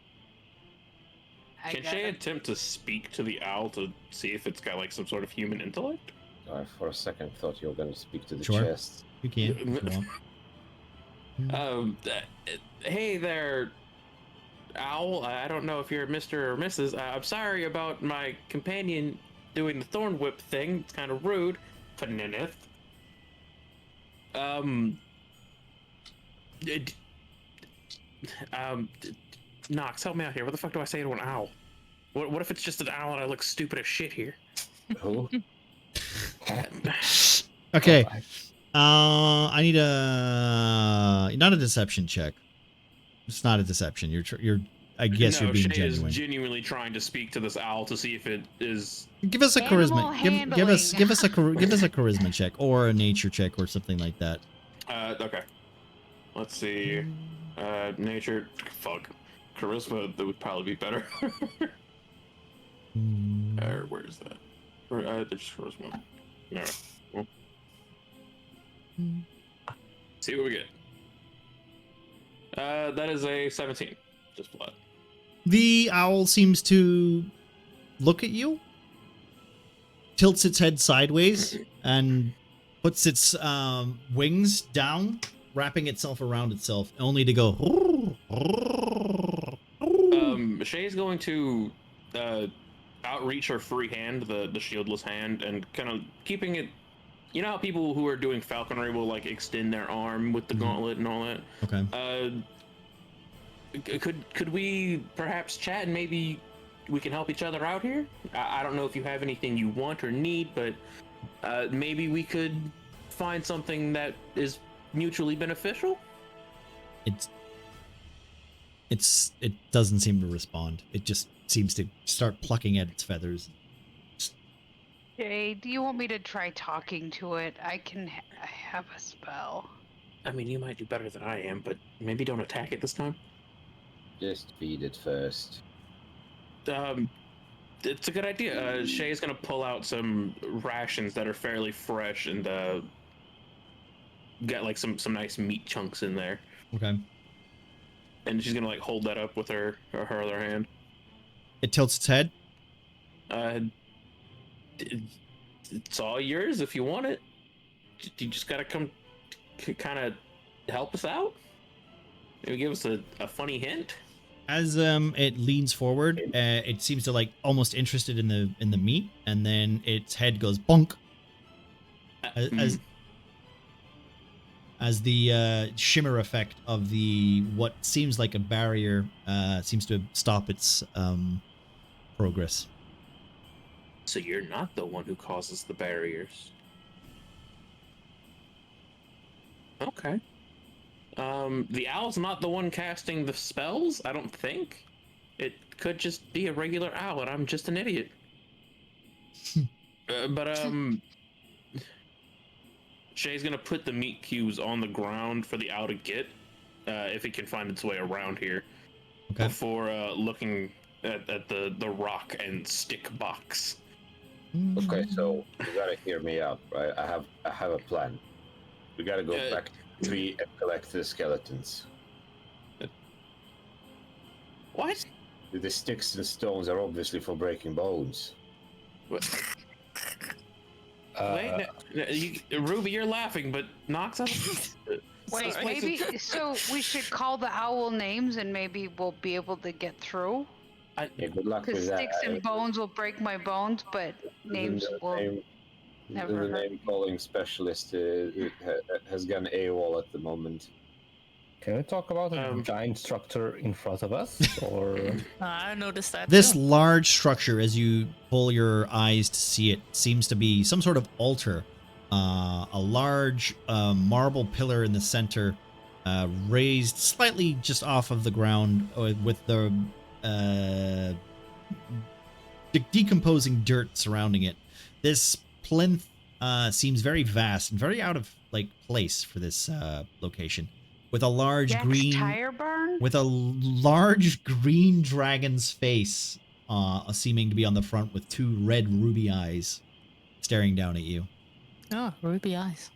Shay attempt to speak to the owl to see if it's got like some sort of human intellect? I for a second thought you were going to speak to the Sure. chest. You can. If you want. Hey there, owl. I don't know if you're Mr. or Mrs. I'm sorry about my companion doing the thorn whip thing. It's kind of rude. Panenith. Nox, help me out here. What the fuck do I say to an owl? What if it's just an owl and I look stupid as shit here? Who? Okay. I need not a deception check. It's not a deception. You're. I guess no, you're being Shay genuine. is genuinely trying to speak to this owl to see if it is. Give us a charisma. Animal Give us handling. give us a charisma check or a nature check or something like that. Okay. Let's see. Nature. Fuck. Charisma. That would probably be better. Where is that? There's charisma. No. Cool. See what we get. That is a 17. Just flat. The owl seems to look at you, tilts its head sideways, and puts its wings down, wrapping itself around itself, only to go. Shay's going to outreach her free hand, the shieldless hand, and kind of keeping it. You know how people who are doing falconry will like extend their arm with the gauntlet and all that. Okay. could we perhaps chat and maybe we can help each other out here? I don't know if you have anything you want or need, but maybe we could find something that is mutually beneficial. It doesn't seem to respond. It just seems to start plucking at its feathers. Jay, do you want me to try talking to it? I have a spell. I mean, you might do better than I am, but maybe don't attack it this time. Just feed it first. It's a good idea. Shay's gonna pull out some rations that are fairly fresh and get like some nice meat chunks in there. Okay. And she's gonna like hold that up with her other hand. It tilts its head. It's all yours if you want it. You just gotta come kind of help us out. Maybe give us a funny hint. As it leans forward, it seems to like almost interested in the meat, and then its head goes bonk. As the shimmer effect of the what seems like a barrier seems to stop its progress. So you're not the one who causes the barriers. Okay. The owl's not the one casting the spells, I don't think. It could just be a regular owl and I'm just an idiot. Shay's gonna put the meat cubes on the ground for the owl to get, if it can find its way around here. Okay. Before looking at the rock and stick box. Okay, so you gotta hear me out, right? I have a plan. We gotta go back to the tree and collect the skeletons. What? The sticks and stones are obviously for breaking bones. What? Wait, Ruby, you're laughing, but Nox, Wait, maybe so we should call the owl names and maybe we'll be able to get through. Yeah, good luck with Because that. sticks and bones will break my bones, but names will never The hurt. name calling specialist has gone AWOL at the moment. Can we talk about a giant structure in front of us, or I noticed that. This too. large structure, as you pull your eyes to see it, seems to be some sort of altar. A large marble pillar in the center, raised slightly just off of the ground, with the decomposing dirt surrounding it. This plinth seems very vast and very out of place for this location. With a large tire burn? with a large green dragon's face, seeming to be on the front with two red ruby eyes staring down at you. Oh, ruby eyes.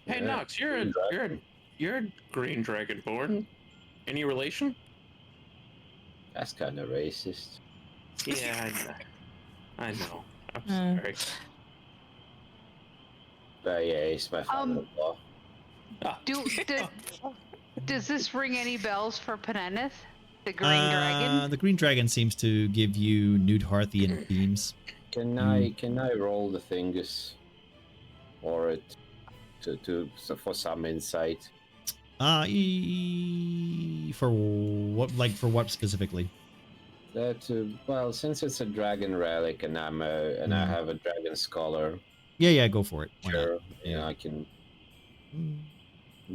Hey, Yeah. Nox, you're a green dragonborn. Any relation? That's kind of racist. Yeah, I know. I'm sorry. But yeah, he's my father-in-law. Does this ring any bells for Penenith, the green dragon? The green dragon seems to give you Newdharthian themes. Can I roll the thingus for it for some insight? For what specifically? That well, since it's a dragon relic and I have a dragon scholar. Yeah, go for it. Why Sure, not? you know, I can.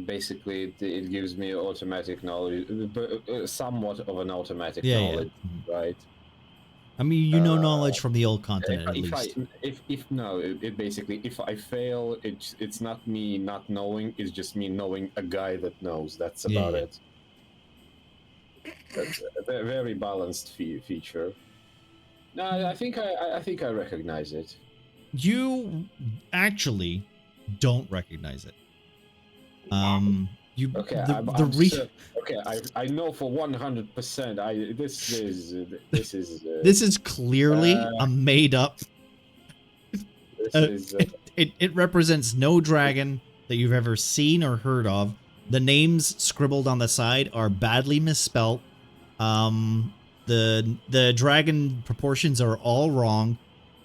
Basically, it gives me automatic knowledge, somewhat of an automatic knowledge, right? I mean, you know knowledge from the old continent, at least. Basically, if I fail, it's not me not knowing, it's just me knowing a guy that knows. That's about it. That's a very balanced feature. No, I think I recognize it. You actually don't recognize it. I know for 100%. This is clearly a made up. It represents no dragon that you've ever seen or heard of. The names scribbled on the side are badly misspelt. The dragon proportions are all wrong.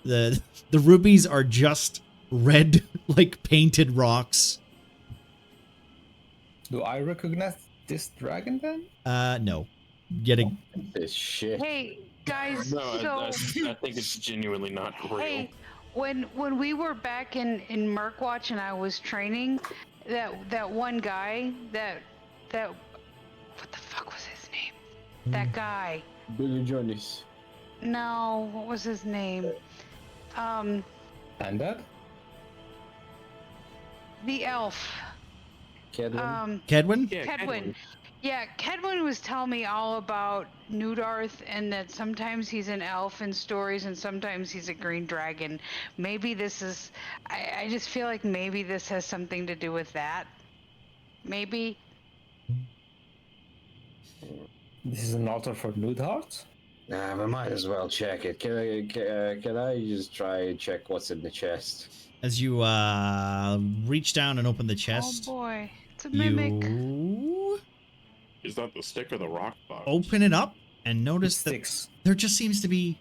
The rubies are just red, painted rocks. do I recognize this dragon then? No. Getting This shit. Hey guys, No, so I think it's genuinely not real. hey, when we were back in Murkwatch and I was training, that one guy that what the fuck was his name? That guy. Billy Johnny's. No, what was his name? And that? The elf. Kedwin? Kedwin? Yeah, Kedwin. Yeah, Kedwin was telling me all about Newdarth and that sometimes he's an elf in stories and sometimes he's a green dragon. Maybe this is. I just feel like maybe this has something to do with that. Maybe. This is an altar for Newdheart? Nah, we might as well check it. Can I just try and check what's in the chest? As you reach down and open the chest, Oh boy, it's a mimic. you Is that the stick or the rock box? open it up and notice that Six. there just seems to be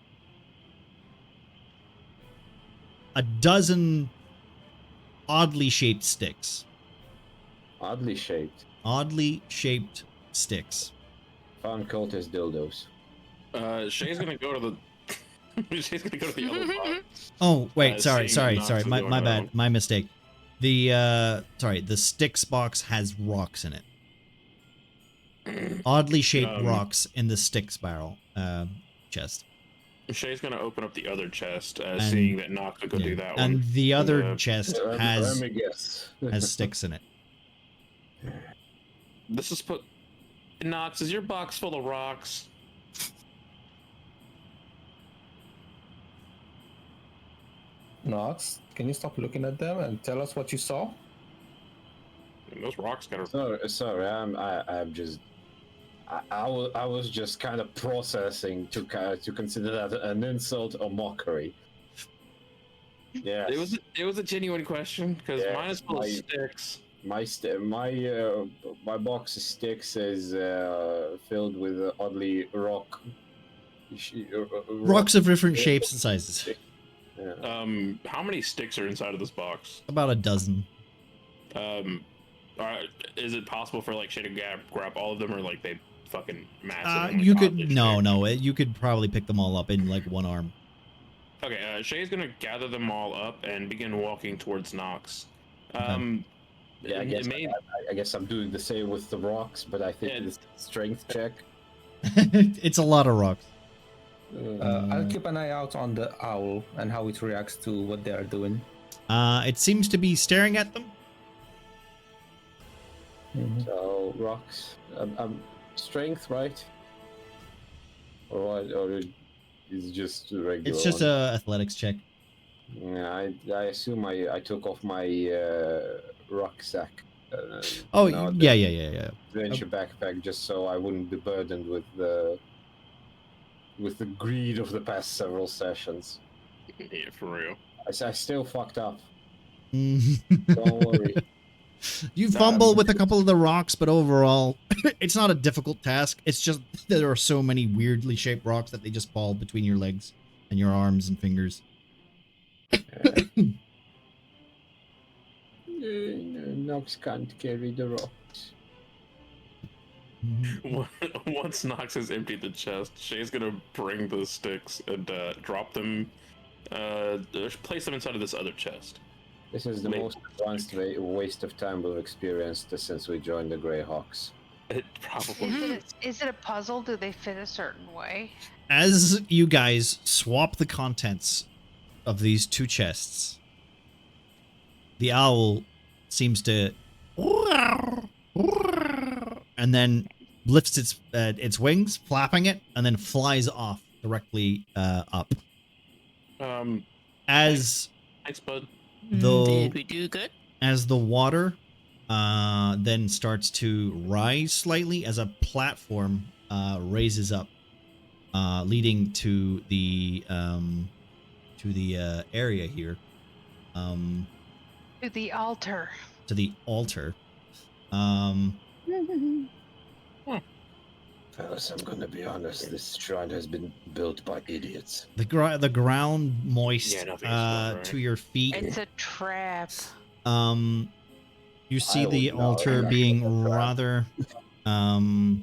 a dozen oddly shaped sticks. Oddly shaped. Oddly shaped sticks. Found cultist dildos. Shay's gonna go to the. She's gonna go to the other box. Oh, wait, sorry. seeing Knox is My going bad. around. My mistake. The the sticks box has rocks in it. Oddly shaped rocks in the sticks barrel chest. Shay's gonna open up the other chest, And- seeing that Knox would go do that And one. the other Uh, chest Let has me guess. has sticks in it. This is put. Knox, is your box full of rocks? Nox, can you stop looking at them and tell us what you saw? And those rocks gotta. Sorry, I'm just. I was just kind of processing to consider that an insult or mockery. Yeah, It was a genuine question because Yeah, mine is full of my- sticks. my box of sticks is filled with oddly Rocks of different shapes and sizes. Yeah. How many sticks are inside of this box? About a dozen. Is it possible for like Shay to grab all of them, or like they fucking massive? and, like, You oddly could no, shaped? you could probably pick them all up in like one arm. Okay, Shay's gonna gather them all up and begin walking towards Nox. Yeah, I guess I'm doing the same with the rocks, but I think Yeah. it's a strength check. It's a lot of rocks. I'll keep an eye out on the owl and how it reacts to what they are doing. It seems to be staring at them. So rocks, strength, right? Or what? Or is it just a regular? It's just one? a athletics check. Yeah, I assume I took off my rucksack. Oh, no, yeah. Adventure backpack, just so I wouldn't be burdened with the greed of the past several sessions. Yeah, for real. I still fucked up. you Don't worry. fumble with a couple of the rocks, but overall, it's not a difficult task. It's just there are so many weirdly shaped rocks that they just fall between your legs and your arms and fingers. Nox can't carry the rocks. Once Nox has emptied the chest, Shay's gonna bring the sticks and drop them, place them inside of this other chest. This is the most advanced waste of time we've experienced since we joined the Greyhawks. It probably Is it a puzzle? Do they fit a certain way? As you guys swap the contents of these two chests, the owl seems to and then lifts its wings, flapping it, and then flies off directly up. As thanks, bud. Did we do good? as the water then starts to rise slightly as a platform raises up, leading to the area here, To the altar. to the altar. Fellas, I'm gonna be honest, this shrine has been built by idiots. The ground moist Yeah, nothing's fun, right? to your feet. It's a trap. You see I the would know, altar I'm being not gonna try. rather You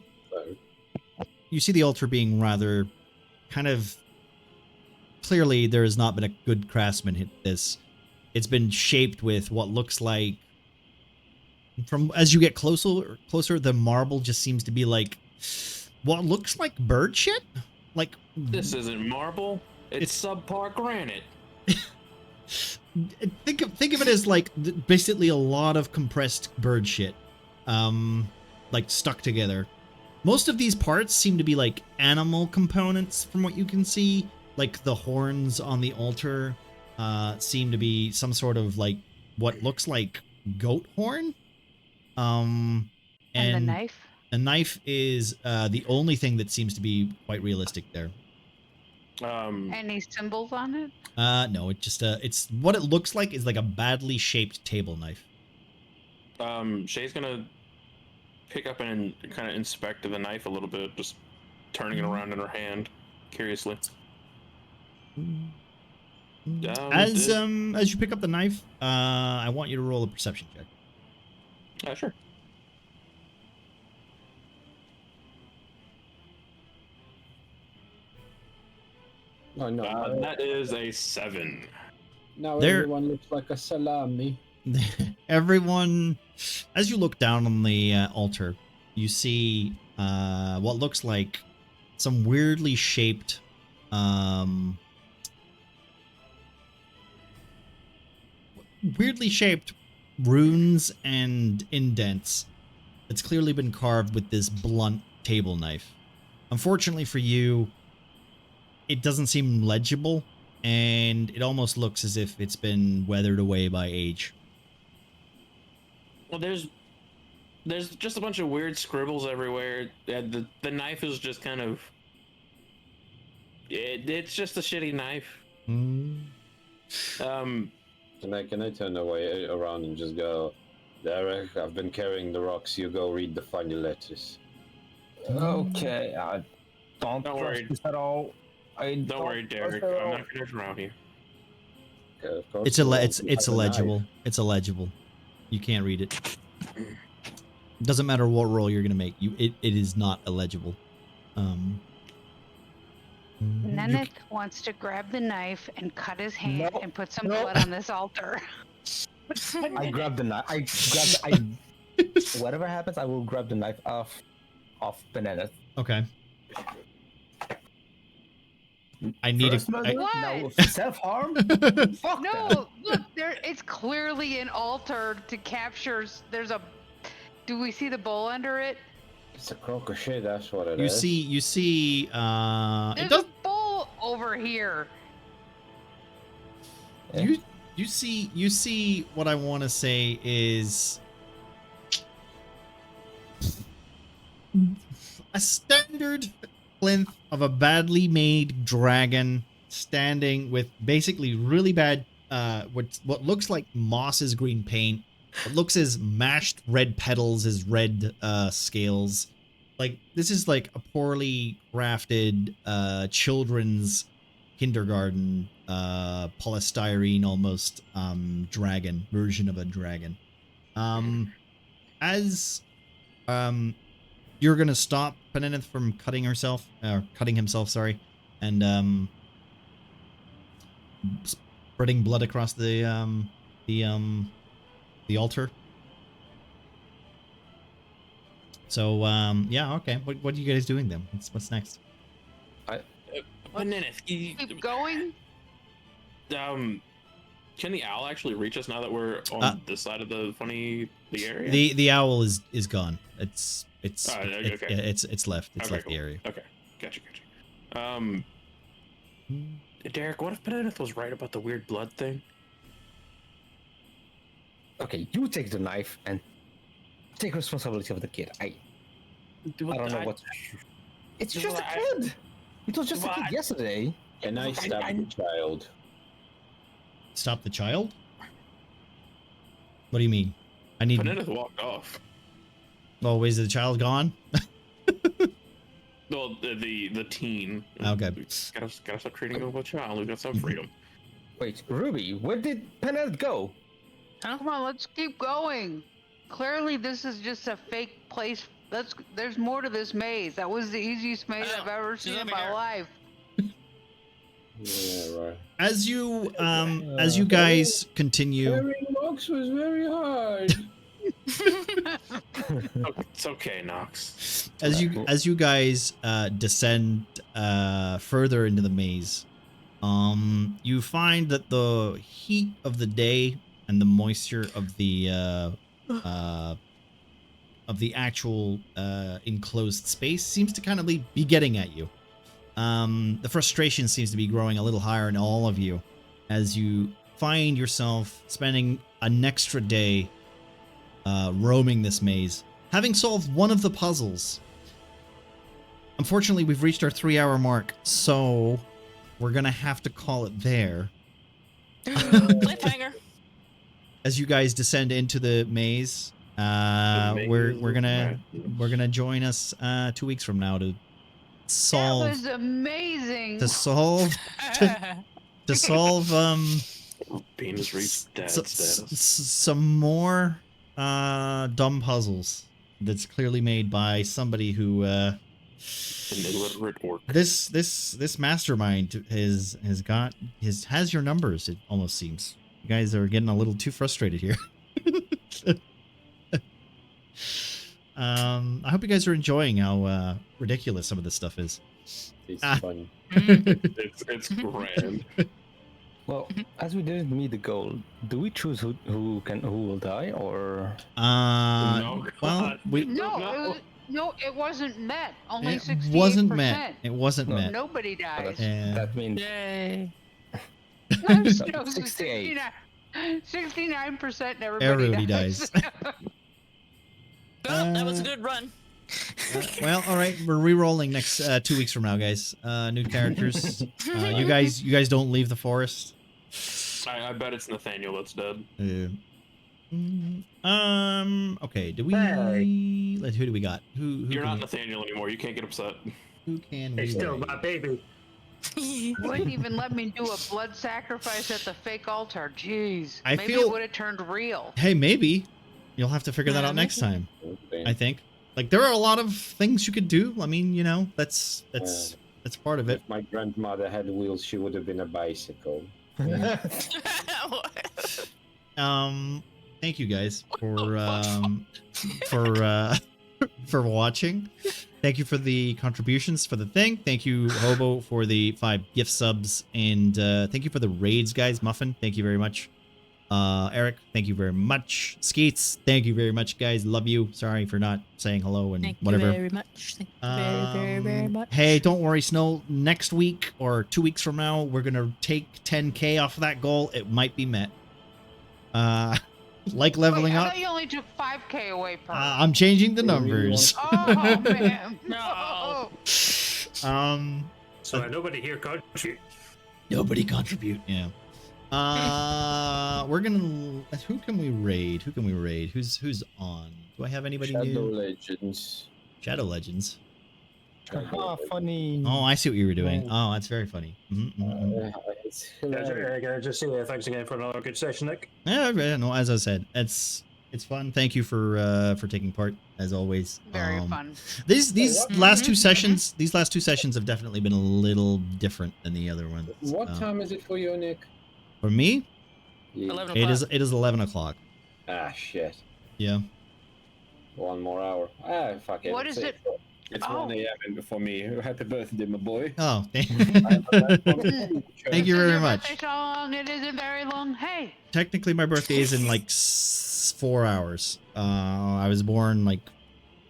see the altar being rather kind of clearly there has not been a good craftsman hit this. It's been shaped with what looks like from as you get closer the marble just seems to be like what looks like bird shit. Like This isn't marble. It's subpar granite. think of it as like basically a lot of compressed bird shit, like stuck together. Most of these parts seem to be like animal components from what you can see. Like the horns on the altar seem to be some sort of like what looks like goat horn. And the knife? A knife is the only thing that seems to be quite realistic there. Any symbols on it? No, it just it's what it looks like is like a badly shaped table knife. Shay's gonna pick up and kind of inspect the knife a little bit, just turning it around in her hand, curiously. As you pick up the knife, I want you to roll a perception check. Sure. Oh, no. That is a 7. Now There- everyone looks like a salami. Everyone, as you look down on the altar, you see what looks like some weirdly shaped runes and indents. It's clearly been carved with this blunt table knife. Unfortunately for you, it doesn't seem legible, and it almost looks as if it's been weathered away by age. Well, there's just a bunch of weird scribbles everywhere. The knife is just kind of it's just a shitty knife. Can I turn away around and just go, Derek, I've been carrying the rocks. You go read the final letters. Okay, I don't Don't trust worry. this at all. Don't worry, Derek. I'm not gonna drown you. Okay, of course. It's illegible. It's illegible. You can't read it. Doesn't matter what roll you're gonna make. It is not illegible. Neneth wants to grab the knife and cut his hand No. and put some No. blood on this altar. I grab the knife. Whatever happens, I will grab the knife off Benedeth. Okay. I need First a. murder, What? now self-harm? Fuck No, that. look, it's clearly an altar to capture. There's a. Do we see the bowl under it? It's a crock of shit, that's what it You is. see. It There's does. a bowl over here. You see. What I want to say is a standard plinth of a badly made dragon standing with basically really bad what looks like moss's green paint. It looks as mashed red petals as red scales. Like this is like a poorly crafted children's kindergarten polystyrene almost dragon version of a dragon. As you're gonna stop Penenith from cutting himself, sorry, and spreading blood across the altar. So yeah, okay. What are you guys doing then? What's next? Neneth, Keep going. can the owl actually reach us now that we're on this side of the area? The owl is gone. It's okay. it's left. It's Okay, left cool. the area. Okay, gotcha. Derek, what if Benedict was right about the weird blood thing? Okay, you take the knife and take responsibility of the kid. I don't know what. It's just a kid. It was just a kid yesterday. Can I stab the child? Stop the child? What do you mean? I need. Benedict walked off. Oh, is the child gone? Well, the teen. Okay. Gotta stop treating him like a child. We got some freedom. Wait, Ruby, where did Peneth go? Come on, let's keep going. Clearly, this is just a fake place There's more to this maze. That was the easiest maze I've ever seen in my life. Yeah, right. As you guys continue, Carrying Nox was very hard. It's okay, Nox. as you guys descend further into the maze, you find that the heat of the day and the moisture of the actual enclosed space seems to kind of be getting at you. The frustration seems to be growing a little higher in all of you as you find yourself spending an extra day roaming this maze, having solved one of the puzzles. Unfortunately, we've reached our 3-hour mark, so we're gonna have to call it there. Cliffhanger. As you guys descend into the maze, we're gonna join us 2 weeks from now to solve. That was amazing. To solve. To solve Beans reached dad status. some more dumb puzzles that's clearly made by somebody who An illiterate orc. this mastermind has your numbers. It almost seems you guys are getting a little too frustrated here. I hope you guys are enjoying how ridiculous some of this stuff is. It's fun. It's grand. Well, as we didn't meet the goal, do we choose who will die, or? No, Well, God. No, it wasn't met. Only it 68%. wasn't met. It wasn't met. Nobody dies. And That means Yay. No, 68. 69% and everybody dies. Well, that was a good run. Well, all right, we're re-rolling next 2 weeks from now, guys. New characters. You guys don't leave the forest. I bet it's Nathaniel that's dead. Okay. Do we? Who do we got? Who You're can not Nathaniel anymore. You can't get upset. Who can He's we? still my baby. Wouldn't even let me do a blood sacrifice at the fake altar. Jeez. I Maybe feel- it would have turned real. Hey, maybe you'll have to figure that out next time. I think. Like, there are a lot of things you could do. I mean, you know, that's part of it. If my grandmother had wheels, she would have been a bicycle. Thank you guys for watching. Thank you for the contributions for the thing. Thank you, Hobo, for the 5 gift subs, and thank you for the raids, guys. Muffin, thank you very much. Eric, thank you very much. Skeets, thank you very much, guys. Love you. Sorry for not saying hello and Thank whatever. you very much. Thank you very, very much. Hey, don't worry, Snow. Next week or 2 weeks from now, we're gonna take 10K off of that goal. It might be met. Like leveling Wait, I up. thought you only took 5K away per. I'm changing the numbers. Oh man. No. So nobody here contribute. Nobody contribute. Yeah. We're gonna. Who can we raid? Who's on? Do I have anybody Shadow new? Legends. Shadow Legends. Haha, funny. Oh, I see what you were doing. Oh, that's very funny. It's hilarious. Can I just say thanks again for another good session, Nick? Yeah, no, as I said, it's fun. Thank you for taking part as always. Very fun. These last two sessions, have definitely been a little different than the other ones. What time is it for you, Nick? For me, 11 it o'clock. is 11 o'clock. Ah, shit. Yeah. 1 more hour. Ah, fuck it. What is it? It's Oh. 1 a.m. for me. Happy birthday, my boy. Oh, thank Thank you very Your much. birthday so long, it isn't very long. Hey. Technically, my birthday is in like 4 hours. I was born like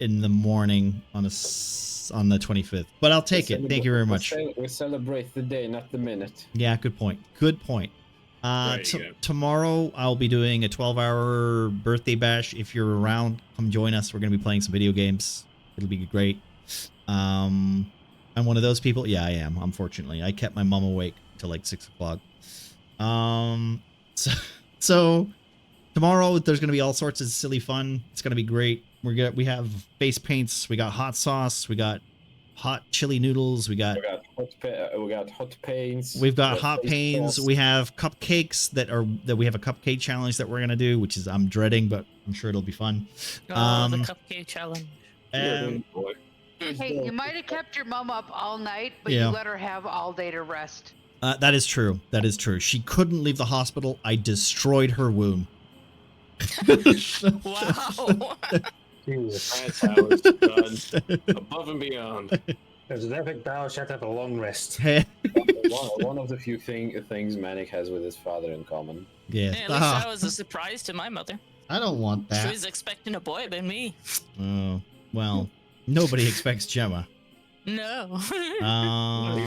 in the morning on the 25th, but I'll take it. Thank you very much. We celebrate the day, not the minute. Yeah, good point. Good point. There you go. Tomorrow I'll be doing a 12-hour birthday bash. If you're around, come join us. We're gonna be playing some video games. It'll be great. I'm one of those people. Yeah, I am. Unfortunately, I kept my mom awake till like 6 o'clock. So tomorrow there's gonna be all sorts of silly fun. It's gonna be great. We have face paints. We got hot sauce. We got hot chili noodles. We got hot paints. We've got hot face pains. sauce. We have cupcakes that we have a cupcake challenge that we're gonna do, which is I'm dreading, but I'm sure it'll be fun. Oh, the cupcake challenge. Boy. Hey, you might have kept your mom up all night, but Yeah. you let her have all day to rest. That is true. That is true. She couldn't leave the hospital. I destroyed her womb. Wow. Jesus. That's how it's done. Above and beyond. There's an epic battle, she had to have a long rest. One of the few things Manic has with his father in common. Yeah. Hey, at least that was a surprise to my mother. I don't want She that. was expecting a boy, but me. Oh, well, nobody expects Gemma. No. My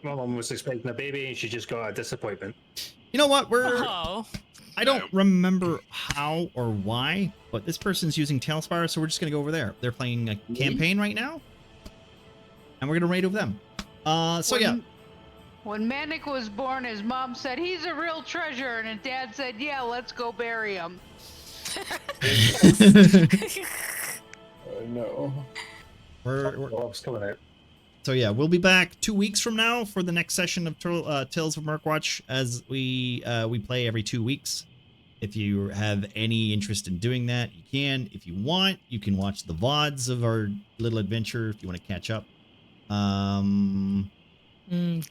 mum was expecting a baby and she just got a disappointment. You know what? Oh. I don't remember how or why, but this person's using Tailspire, so we're just gonna go over there. They're playing a campaign right now, and we're gonna raid over them. So yeah. When Manic was born, his mom said, he's a real treasure, and his dad said, yeah, let's go bury him. Oh no. What's coming out? So yeah, we'll be back 2 weeks from now for the next session of Tales of Murkwatch, as we play every 2 weeks. If you have any interest in doing that, you can. If you want, you can watch the VODs of our little adventure if you want to catch up.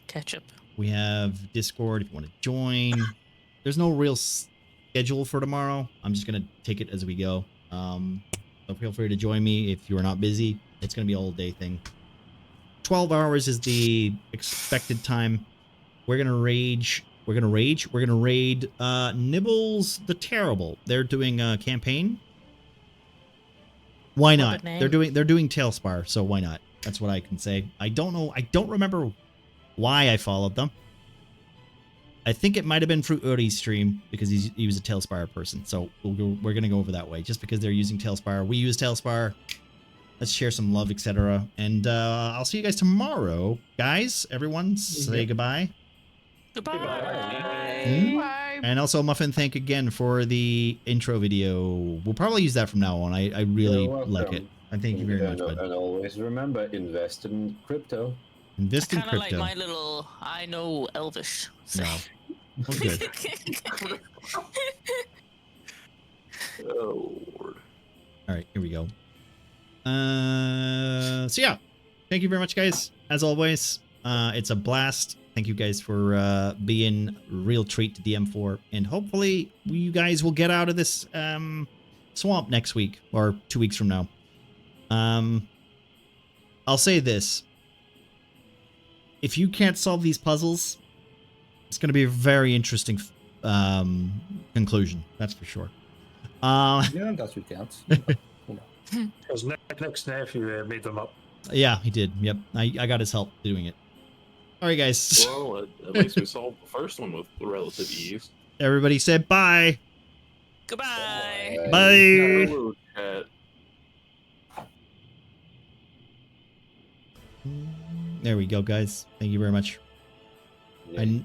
Catch up. We have Discord if you want to join. There's no real schedule for tomorrow. I'm just going to take it as we go. So feel free to join me if you're not busy. It's going to be a whole day thing. 12 hours is the expected time. We're going to rage. We're going to raid Nibbles the Terrible. They're doing a campaign. Why not? They're doing Tailspire, so why not? That's what I can say. I don't know. I don't remember why I followed them. I think it might have been through Uri's stream because he was a Tailspire person. So we're going to go over that way just because they're using Tailspire. We use Tailspire. Let's share some love, etc. And I'll see you guys tomorrow. Guys, everyone, say goodbye. Goodbye. Bye. And also, Muffin, thank again for the intro video. We'll probably use that from now on. I really like it. I thank you very much, bud. And always remember, invest in crypto. Invest in Kind of like crypto. my little, I know Elvish. So. No. Oh, good. Oh, Lord. All right, here we go. So yeah, thank you very much, guys. As always, it's a blast. Thank you guys for being a real treat to DM for, and hopefully you guys will get out of this swamp next week or 2 weeks from now. I'll say this: if you can't solve these puzzles, it's going to be a very interesting conclusion. That's for sure. Yeah, that's what counts. Because Nick's nephew made them up. Yeah, he did. Yep, I got his help doing it. All right, guys. Well, at least we solved the first one with relative ease. Everybody said bye. Goodbye. Bye. Hello, chat. There we go, guys. Thank you very much. Yeah. And